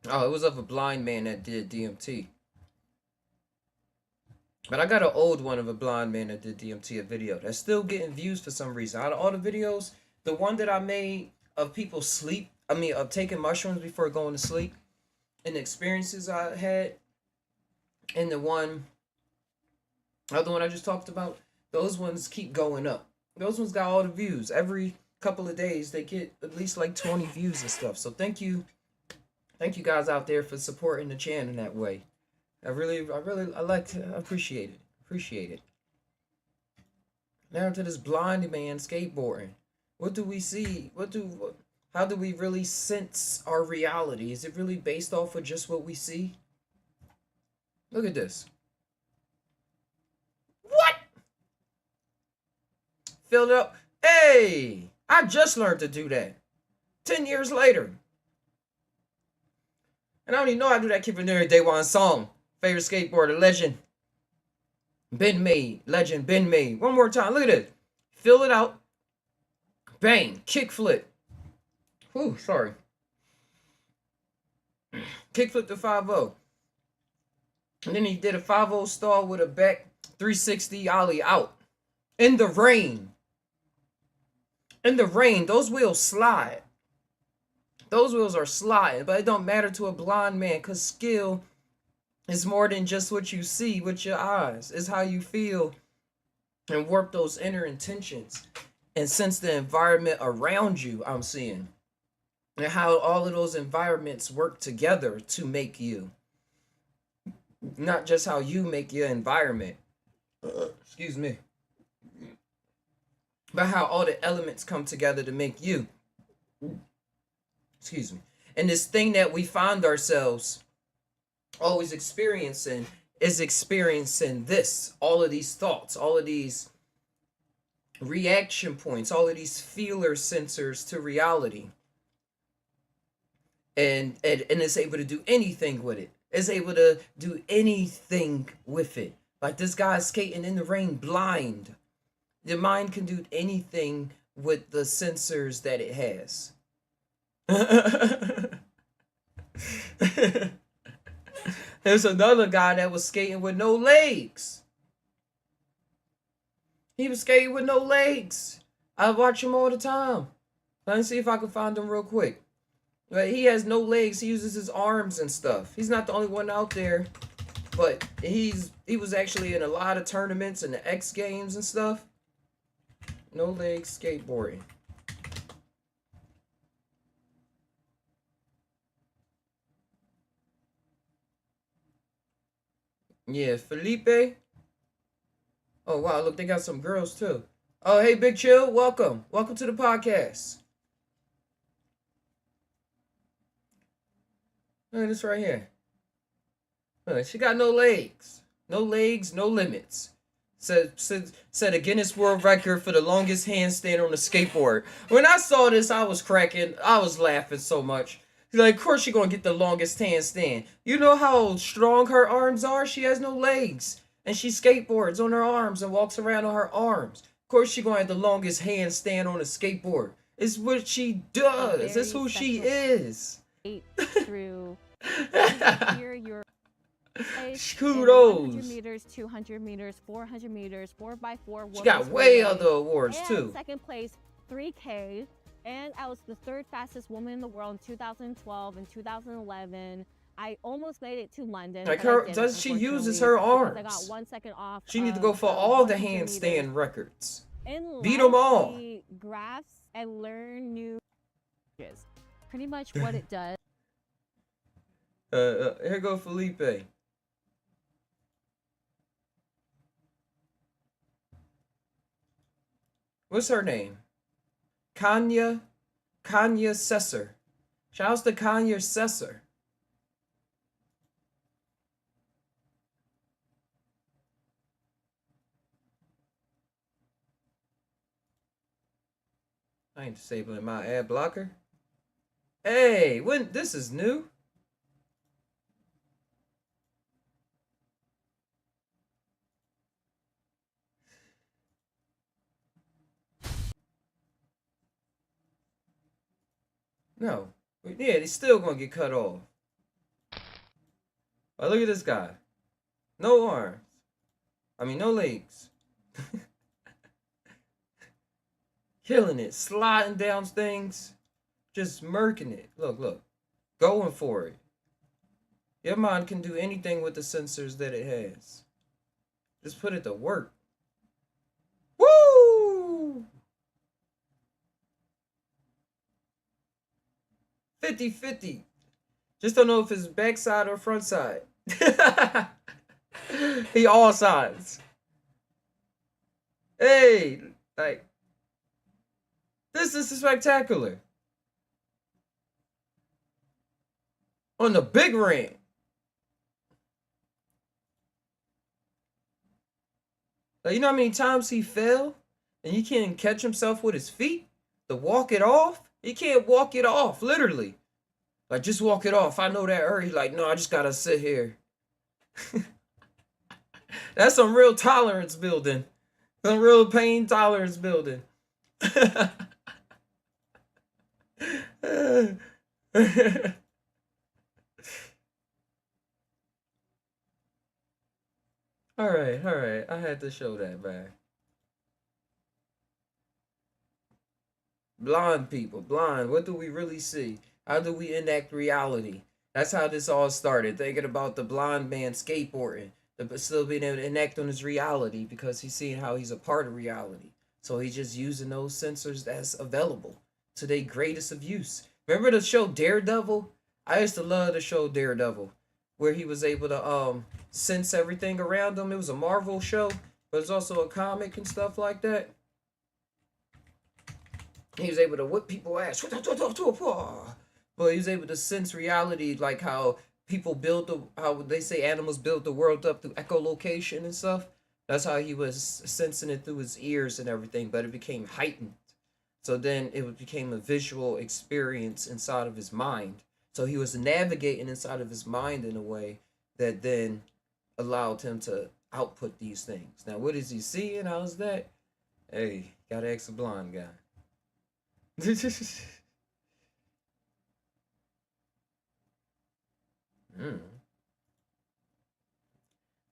Oh, it was of a blind man that did DMT. But I got an old one of a blind man that did DMT, a video that's still getting views for some reason. Out of all the videos, the one that I made of people of taking mushrooms before going to sleep, and the experiences I had, and the other one I just talked about, those ones keep going up. Those ones got all the views. Every couple of days, they get at least like 20 views and stuff. So thank you guys out there for supporting the channel in that way. I appreciate it. Now to this blind man skateboarding. What do we see? How do we really sense our reality? Is it really based off of just what we see? Look at this. What? Filled it up. Hey, I just learned to do that. 10 years later. And I don't even know how to do that. Keep it there. Daewon Song. Favorite skateboarder, legend. Been made. Legend, been made. One more time. Look at this. Fill it out. Bang. Kickflip. Whew, sorry. Kickflip to 5-0. And then he did a 5-0 stall with a back 360 ollie out. In the rain. In the rain. Those wheels slide. Those wheels are sliding. But it don't matter to a blind man, because skill is more than just what you see with your eyes. It's how you feel and work those inner intentions. And sense the environment around you, I'm seeing. And how all of those environments work together to make you. Not just how you make your environment. Excuse me. But how all the elements come together to make you. Excuse me. And this thing that we find ourselves always experiencing is experiencing this, all of these thoughts, all of these reaction points, all of these feeler sensors to reality. And it's able to do anything with it. It's able to do anything with it. Like this guy skating in the rain blind. The mind can do anything with the sensors that it has. There's another guy that was skating with no legs. He was skating with no legs. I watch him all the time. Let me see if I can find him real quick. But he has no legs. He uses his arms and stuff. He's not the only one out there. But he was actually in a lot of tournaments and the X Games and stuff. No legs skateboarding. Yeah, Felipe. Oh, wow. Look, they got some girls, too. Oh, hey, Big Chill. Welcome. Welcome to the podcast. Look at this right here. Look, she got no legs. No legs, no limits. Set a Guinness World Record for the longest handstand on a skateboard. When I saw this, I was cracking. I was laughing so much. Like, of course she's going to get the longest handstand. You know how strong her arms are? She has no legs. And she skateboards on her arms and walks around on her arms. Of course she's going to have the longest handstand on a skateboard. It's what she does. It's who she is. Through here, your kudos. 100 meters, 200 meters, 400 meters, 4x4. She got way other awards, and too. Second place, 3K. And I was the third fastest woman in the world in 2012 and 2011. I almost made it to London. Like her, she uses her arms. I got 1 second off. She needs to go for all the handstand records. Beat them all. Graphs and learn new. Pretty much what it does. Here go Felipe. What's her name? Kanya Sesser. Shouts to Kanya Sesser. I ain't disabling my ad blocker. Hey, when this is new. No. Yeah, he's still gonna get cut off. Oh, look at this guy. No arms. I mean, no legs. Killing it. Sliding down things. Just murking it. Look, look. Going for it. Your mind can do anything with the sensors that it has. Just put it to work. Woo! 50-50. Just don't know if it's backside or front side. He all sides. Hey, like, this is spectacular. On the big ring. Like, you know how many times he fell? And he can't catch himself with his feet? To walk it off? He can't walk it off, literally. Like, just walk it off. I know that hurt. He's like, no, I just gotta sit here. That's some real tolerance building. Some real pain tolerance building. All right. I had to show that, man. Blind people, blind. What do we really see? How do we enact reality? That's how this all started. Thinking about the blind man skateboarding, but still being able to enact on his reality because he's seeing how he's a part of reality. So he's just using those sensors that's available to their greatest of use. Remember the show Daredevil? I used to love the show Daredevil, where he was able to sense everything around him. It was a Marvel show, but it's also a comic and stuff like that. He was able to whip people's ass. But he was able to sense reality, like how people build how they say animals build the world up through echolocation and stuff. That's how he was sensing it through his ears and everything, but it became heightened. So then it became a visual experience inside of his mind. So he was navigating inside of his mind in a way that then allowed him to output these things. Now, what is he seeing? How's that? Hey, gotta ask a blind guy.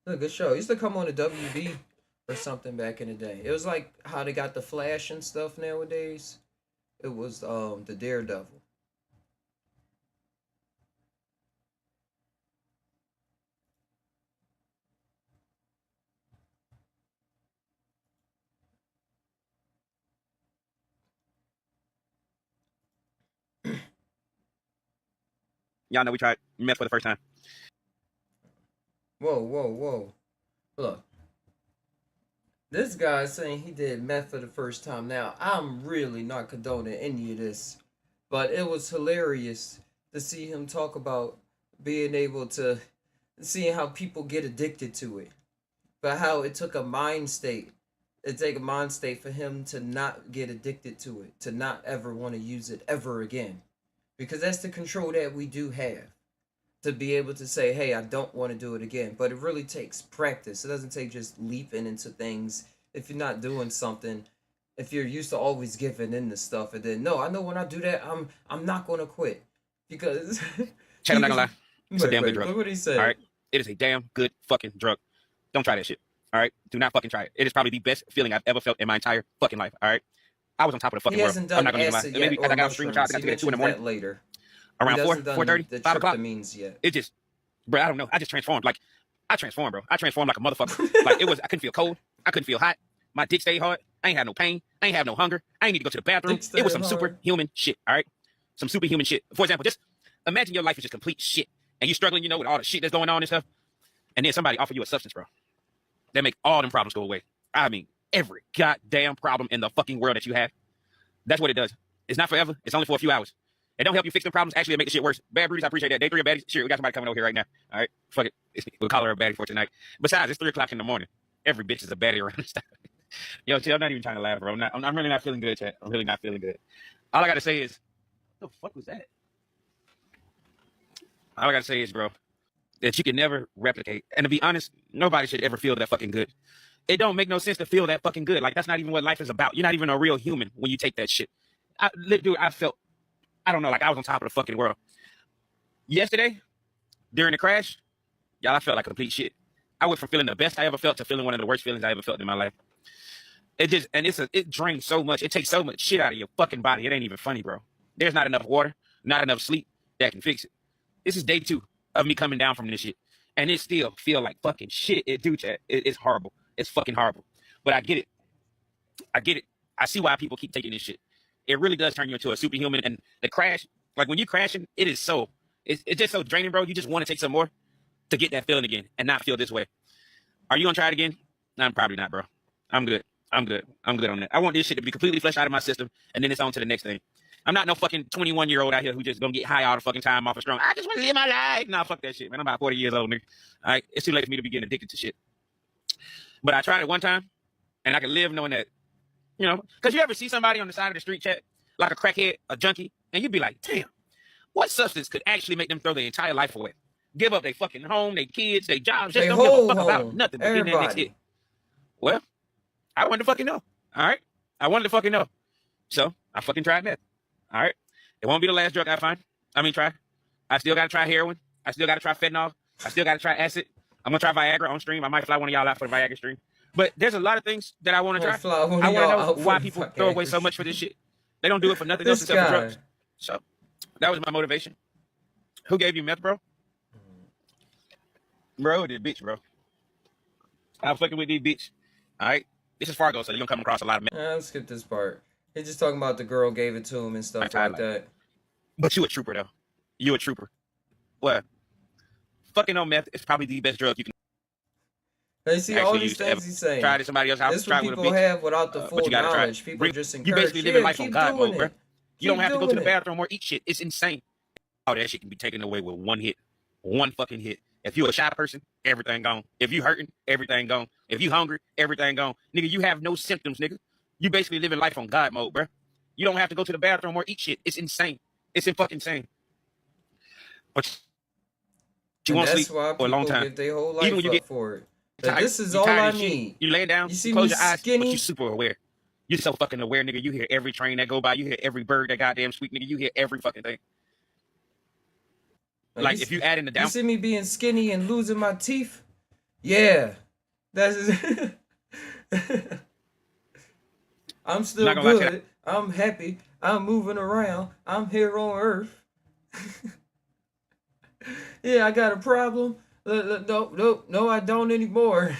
A good show. It used to come on the WB or something back in the day. It was like how they got the Flash and stuff nowadays. It was the Daredevil. Y'all know we tried meth for the first time. Whoa. Look. This guy's saying he did meth for the first time. Now, I'm really not condoning any of this, but it was hilarious to see him talk about being able to, seeing how people get addicted to it, but how it took a mind state. It take a mind state for him to not get addicted to it, to not ever want to use it ever again. Because that's the control that we do have. To be able to say, hey, I don't want to do it again. But it really takes practice. It doesn't take just leaping into things. If you're not doing something, if you're used to always giving in to stuff, and then, no, I know when I do that, I'm not going to quit. Because... Chad, I'm not gonna lie. It's a damn good drug. Look what he said. All right? It is a damn good fucking drug. Don't try that shit. All right? Do not fucking try it. It is probably the best feeling I've ever felt in my entire fucking life. All right? I was on top of the fucking world. I'm not gonna lie. And maybe as I got on stream, I got to get at 2 in the morning. Later. Around 4:30, 5 o'clock. It just, bro, I don't know. I just transformed. Like, I transformed, bro. I transformed like a motherfucker. Like, I couldn't feel cold. I couldn't feel hot. My dick stayed hard. I ain't had no pain. I ain't have no hunger. I ain't need to go to the bathroom. It was some superhuman shit, all right? Some superhuman shit. For example, just imagine your life is just complete shit. And you struggling, with all the shit that's going on and stuff. And then somebody offer you a substance, bro. That make all them problems go away. I mean, every goddamn problem in the fucking world that you have. That's what it does. It's not forever. It's only for a few hours. It don't help you fix the problems. Actually, it make the shit worse. Bad Breeze, I appreciate that. Day 3 of baddies. Sure, we got somebody coming over here right now. All right, fuck it. We'll call her a baddie for tonight. Besides, it's 3 o'clock in the morning. Every bitch is a baddie around this time. Yo, Chad, I'm not even trying to laugh, bro. I'm really not feeling good, Chad. I'm really not feeling good. All I got to say is, what the fuck was that? All I got to say is, bro, that you can never replicate. And to be honest, nobody should ever feel that fucking good. It don't make no sense to feel that fucking good. Like, that's not even what life is about. You're not even a real human when you take that shit. Dude, I felt, I don't know, like I was on top of the fucking world. Yesterday, during the crash, y'all, I felt like complete shit. I went from feeling the best I ever felt to feeling one of the worst feelings I ever felt in my life. It drains so much. It takes so much shit out of your fucking body. It ain't even funny, bro. There's not enough water, not enough sleep that can fix it. This is day 2 of me coming down from this shit. And it still feel like fucking shit. It's horrible. It's fucking horrible. But I get it. I see why people keep taking this shit. It really does turn you into a superhuman. And the crash, like when you're crashing, it's just so draining, bro. You just want to take some more to get that feeling again and not feel this way. Are you gonna try it again? No, I'm probably not, bro. I'm good on that. I want this shit to be completely flushed out of my system, and then it's on to the next thing. I'm not no fucking 21-year-old out here who just gonna get high all the fucking time off a strong. I just want to live my life. Nah, fuck that shit, man. I'm about 40 years old, nigga. All right, it's too late for me to be getting addicted to shit. But I tried it one time, and I can live knowing that, because you ever see somebody on the side of the street, chat, like a crackhead, a junkie, and you'd be like, damn, what substance could actually make them throw their entire life away? Give up their fucking home, their kids, their jobs, just don't give a fuck about nothing but getting that next hit. Well, I wanted to fucking know. All right? I wanted to fucking know. So I fucking tried meth. All right? It won't be the last drug I try. I still got to try heroin. I still got to try fentanyl. I still got to try acid. I'm going to try Viagra on stream. I might fly one of y'all out for the Viagra stream. But there's a lot of things that I want to try. I want to know why people throw away so much for this shit. They don't do it for nothing else except for drugs. So that was my motivation. Who gave you meth, bro? Bro, this bitch, bro. I'm fucking with these bitch. All right? This is Fargo, so you're going to come across a lot of meth. Let's skip this part. He's just talking about the girl gave it to him and stuff like that. But you a trooper, though. You a trooper. What? Fucking on meth is probably the best drug you can. They see all these things he's saying. Try it at somebody else's house. This is what people have without the full knowledge. People just encourage. You basically living life on God mode, bro. You don't have to go to the bathroom or eat shit. It's insane. Oh, that shit can be taken away with one hit. One fucking hit. If you a shy person, everything gone. If you hurting, everything gone. If you hungry, everything gone. Nigga, you have no symptoms, nigga. You basically living life on God mode, bro. You don't have to go to the bathroom or eat shit. It's insane. It's fucking insane. But you won't sleep why for a long people time. give their whole life Even when you up get for it. tired, This is you all tired I as shit. need. You lay down, You see you close me your eyes, skinny? but you super aware. You're so fucking aware, nigga. You hear every train that go by. You hear every bird that goddamn sweet, nigga. You hear every fucking thing. Like, if you add in the down... You see me being skinny and losing my teeth? Yeah. That's I'm still good. I'm happy. I'm moving around. I'm here on Earth. Yeah, I got a problem. No, I don't anymore.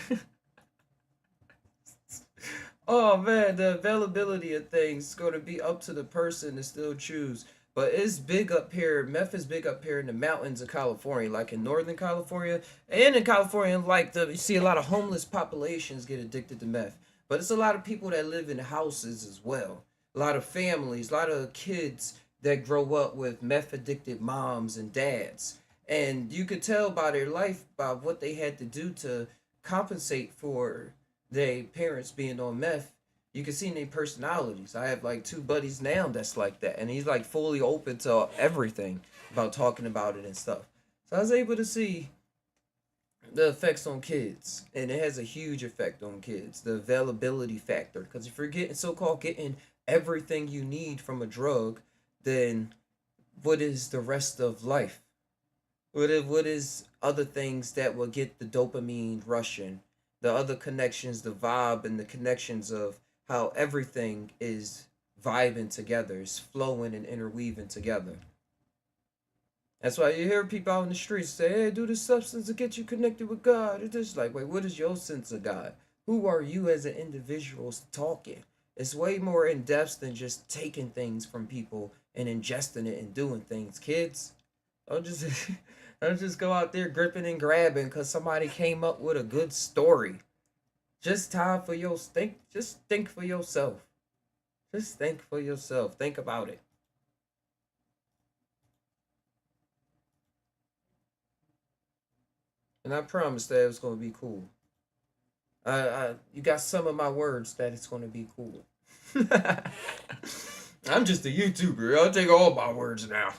Oh man, the availability of things is going to be up to the person to still choose. But it's big up here. Meth is big up here in the mountains of California, like in Northern California. And in California, like you see a lot of homeless populations get addicted to meth. But it's a lot of people that live in houses as well. A lot of families, a lot of kids that grow up with meth addicted moms and dads. And you could tell by their life, by what they had to do to compensate for their parents being on meth. You can see in their personalities. I have like 2 buddies now that's like that. And he's like fully open to everything about talking about it and stuff. So I was able to see the effects on kids. And it has a huge effect on kids. The availability factor. Because if you're getting so-called getting everything you need from a drug, then what is the rest of life? What is other things that will get the dopamine rushing? The other connections, the vibe and the connections of how everything is vibing together, is flowing and interweaving together. That's why you hear people out in the streets say, hey, do this substance to get you connected with God. It's just like, wait, what is your sense of God? Who are you as an individual talking? It's way more in depth than just taking things from people and ingesting it and doing things. Kids, don't just go out there gripping and grabbing because somebody came up with a good story. Just time for your think. Just think for yourself. Just think for yourself. Think about it. And I promised that it was gonna be cool. You got some of my words that it's gonna be cool. I'm just a YouTuber. I'll take all my words now.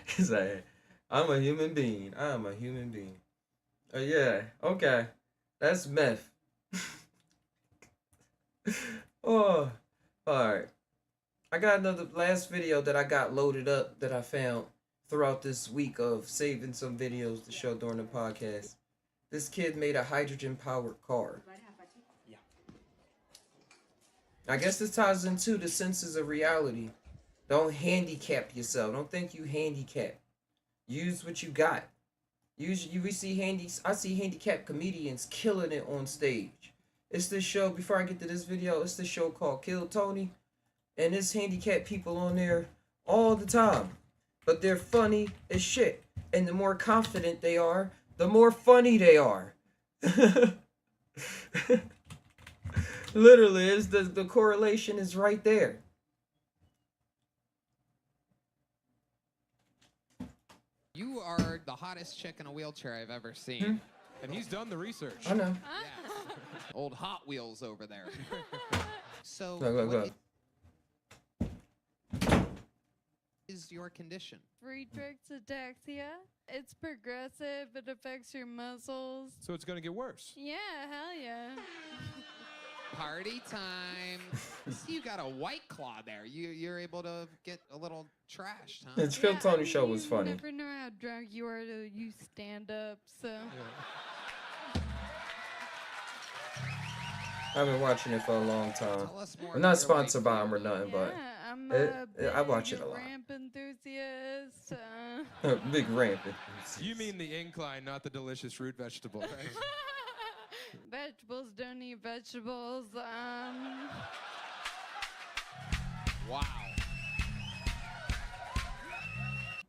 He's like, I'm a human being. I'm a human being. Oh yeah, okay. That's meth. Oh, alright. I got another last video that I got loaded up that I found throughout this week of saving some videos to show during the podcast. This kid made a hydrogen-powered car. I guess this ties into the senses of reality. Don't handicap yourself. Don't think you handicapped. Use what you got. I see handicapped comedians killing it on stage. It's this show, before I get to this video, it's this show called Kill Tony. And there's handicapped people on there all the time. But they're funny as shit. And the more confident they are, the more funny they are. Literally, the correlation is right there. You are the hottest chick in a wheelchair I've ever seen. And he's done the research. I know. Yeah. Old Hot Wheels over there. So, Look. what is your condition? Friedreich's ataxia. It's progressive. It affects your muscles. So it's going to get worse. Yeah, hell yeah. Party time. See, you got a White Claw there. You're able to get a little trashed, huh? The Kill Tony show was funny. You never know how drunk you are till you stand up, so. I've been watching it for a long time. I'm not sponsored by them or nothing, but I watch it a lot. Ramp enthusiast. Big ramp. You mean the incline, not the delicious root vegetable, right? Vegetables don't eat vegetables. Wow.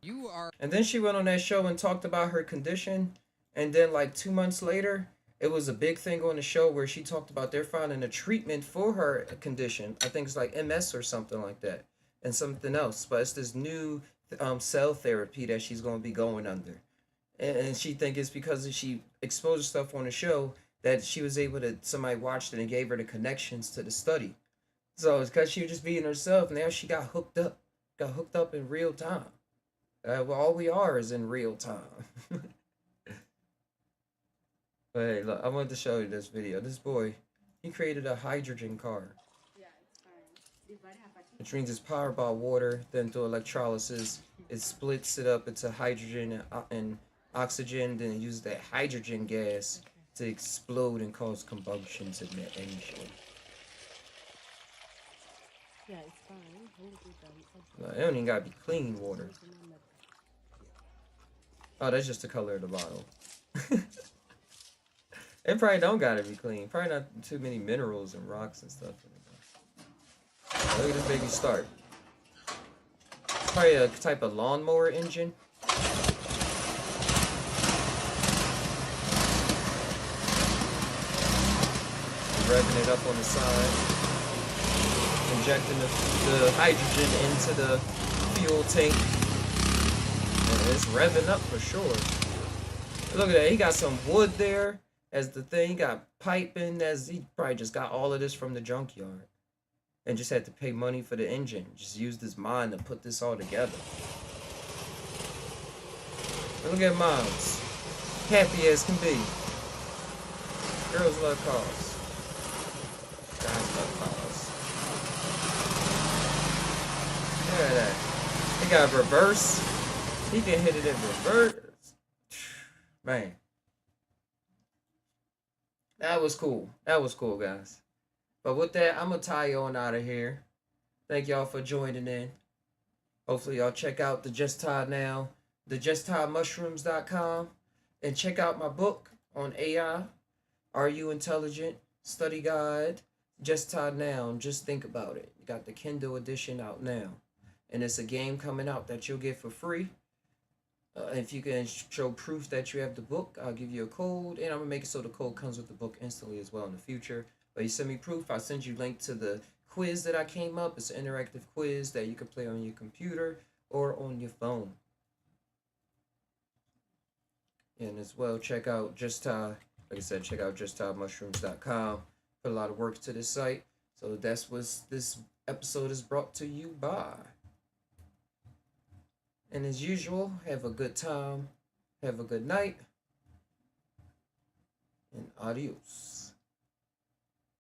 You are. And then she went on that show and talked about her condition. And then like 2 months later, it was a big thing on the show where she talked about they're finding a treatment for her condition. I think it's like MS or something like that. And something else. But it's this new cell therapy that she's gonna be going under, and she think it's because she exposed stuff on the show that she was able to. Somebody watched it and gave her the connections to the study. So it's because she was just being herself. Now she got hooked up in real time. Well, all we are is in real time. But hey, look, I wanted to show you this video. This boy, he created a hydrogen car. Which means it's powered by water, then through electrolysis, it splits it up into hydrogen and oxygen, then it uses that hydrogen gas to explode and cause combustions in the engine. Yeah, it's fine. It don't even gotta be clean water. Oh, that's just the color of the bottle. It probably don't gotta be clean. Probably not too many minerals and rocks and stuff in it. Look at this baby start. Probably a type of lawnmower engine. Revving it up on the side. Injecting the hydrogen into the fuel tank. And it's revving up for sure. Look at that. He got some wood there as the thing. He got piping. He probably just got all of this from the junkyard. And just had to pay money for the engine. Just used his mind to put this all together. Look at moms. Happy as can be. Girls love cars. Guys love cars. Look at that. He got reverse. He can hit it in reverse. Man. That was cool. That was cool, guys. But with that, I'm going to tie you on out of here. Thank y'all for joining in. Hopefully y'all check out the Just Todd now, the JustToddMushrooms.com, and check out my book on AI, Are You Intelligent? Study Guide, Just Todd Now, and just think about it. You got the Kindle edition out now. And it's a game coming out that you'll get for free. If you can show proof that you have the book, I'll give you a code, and I'm going to make it so the code comes with the book instantly as well in the future. But you send me proof, I'll send you a link to the quiz that I came up. It's an interactive quiz that you can play on your computer or on your phone. And as well, check out like I said, check out JustToddMushrooms.com. Put a lot of work to this site. So that's what this episode is brought to you by. And as usual, have a good time, have a good night, and adios.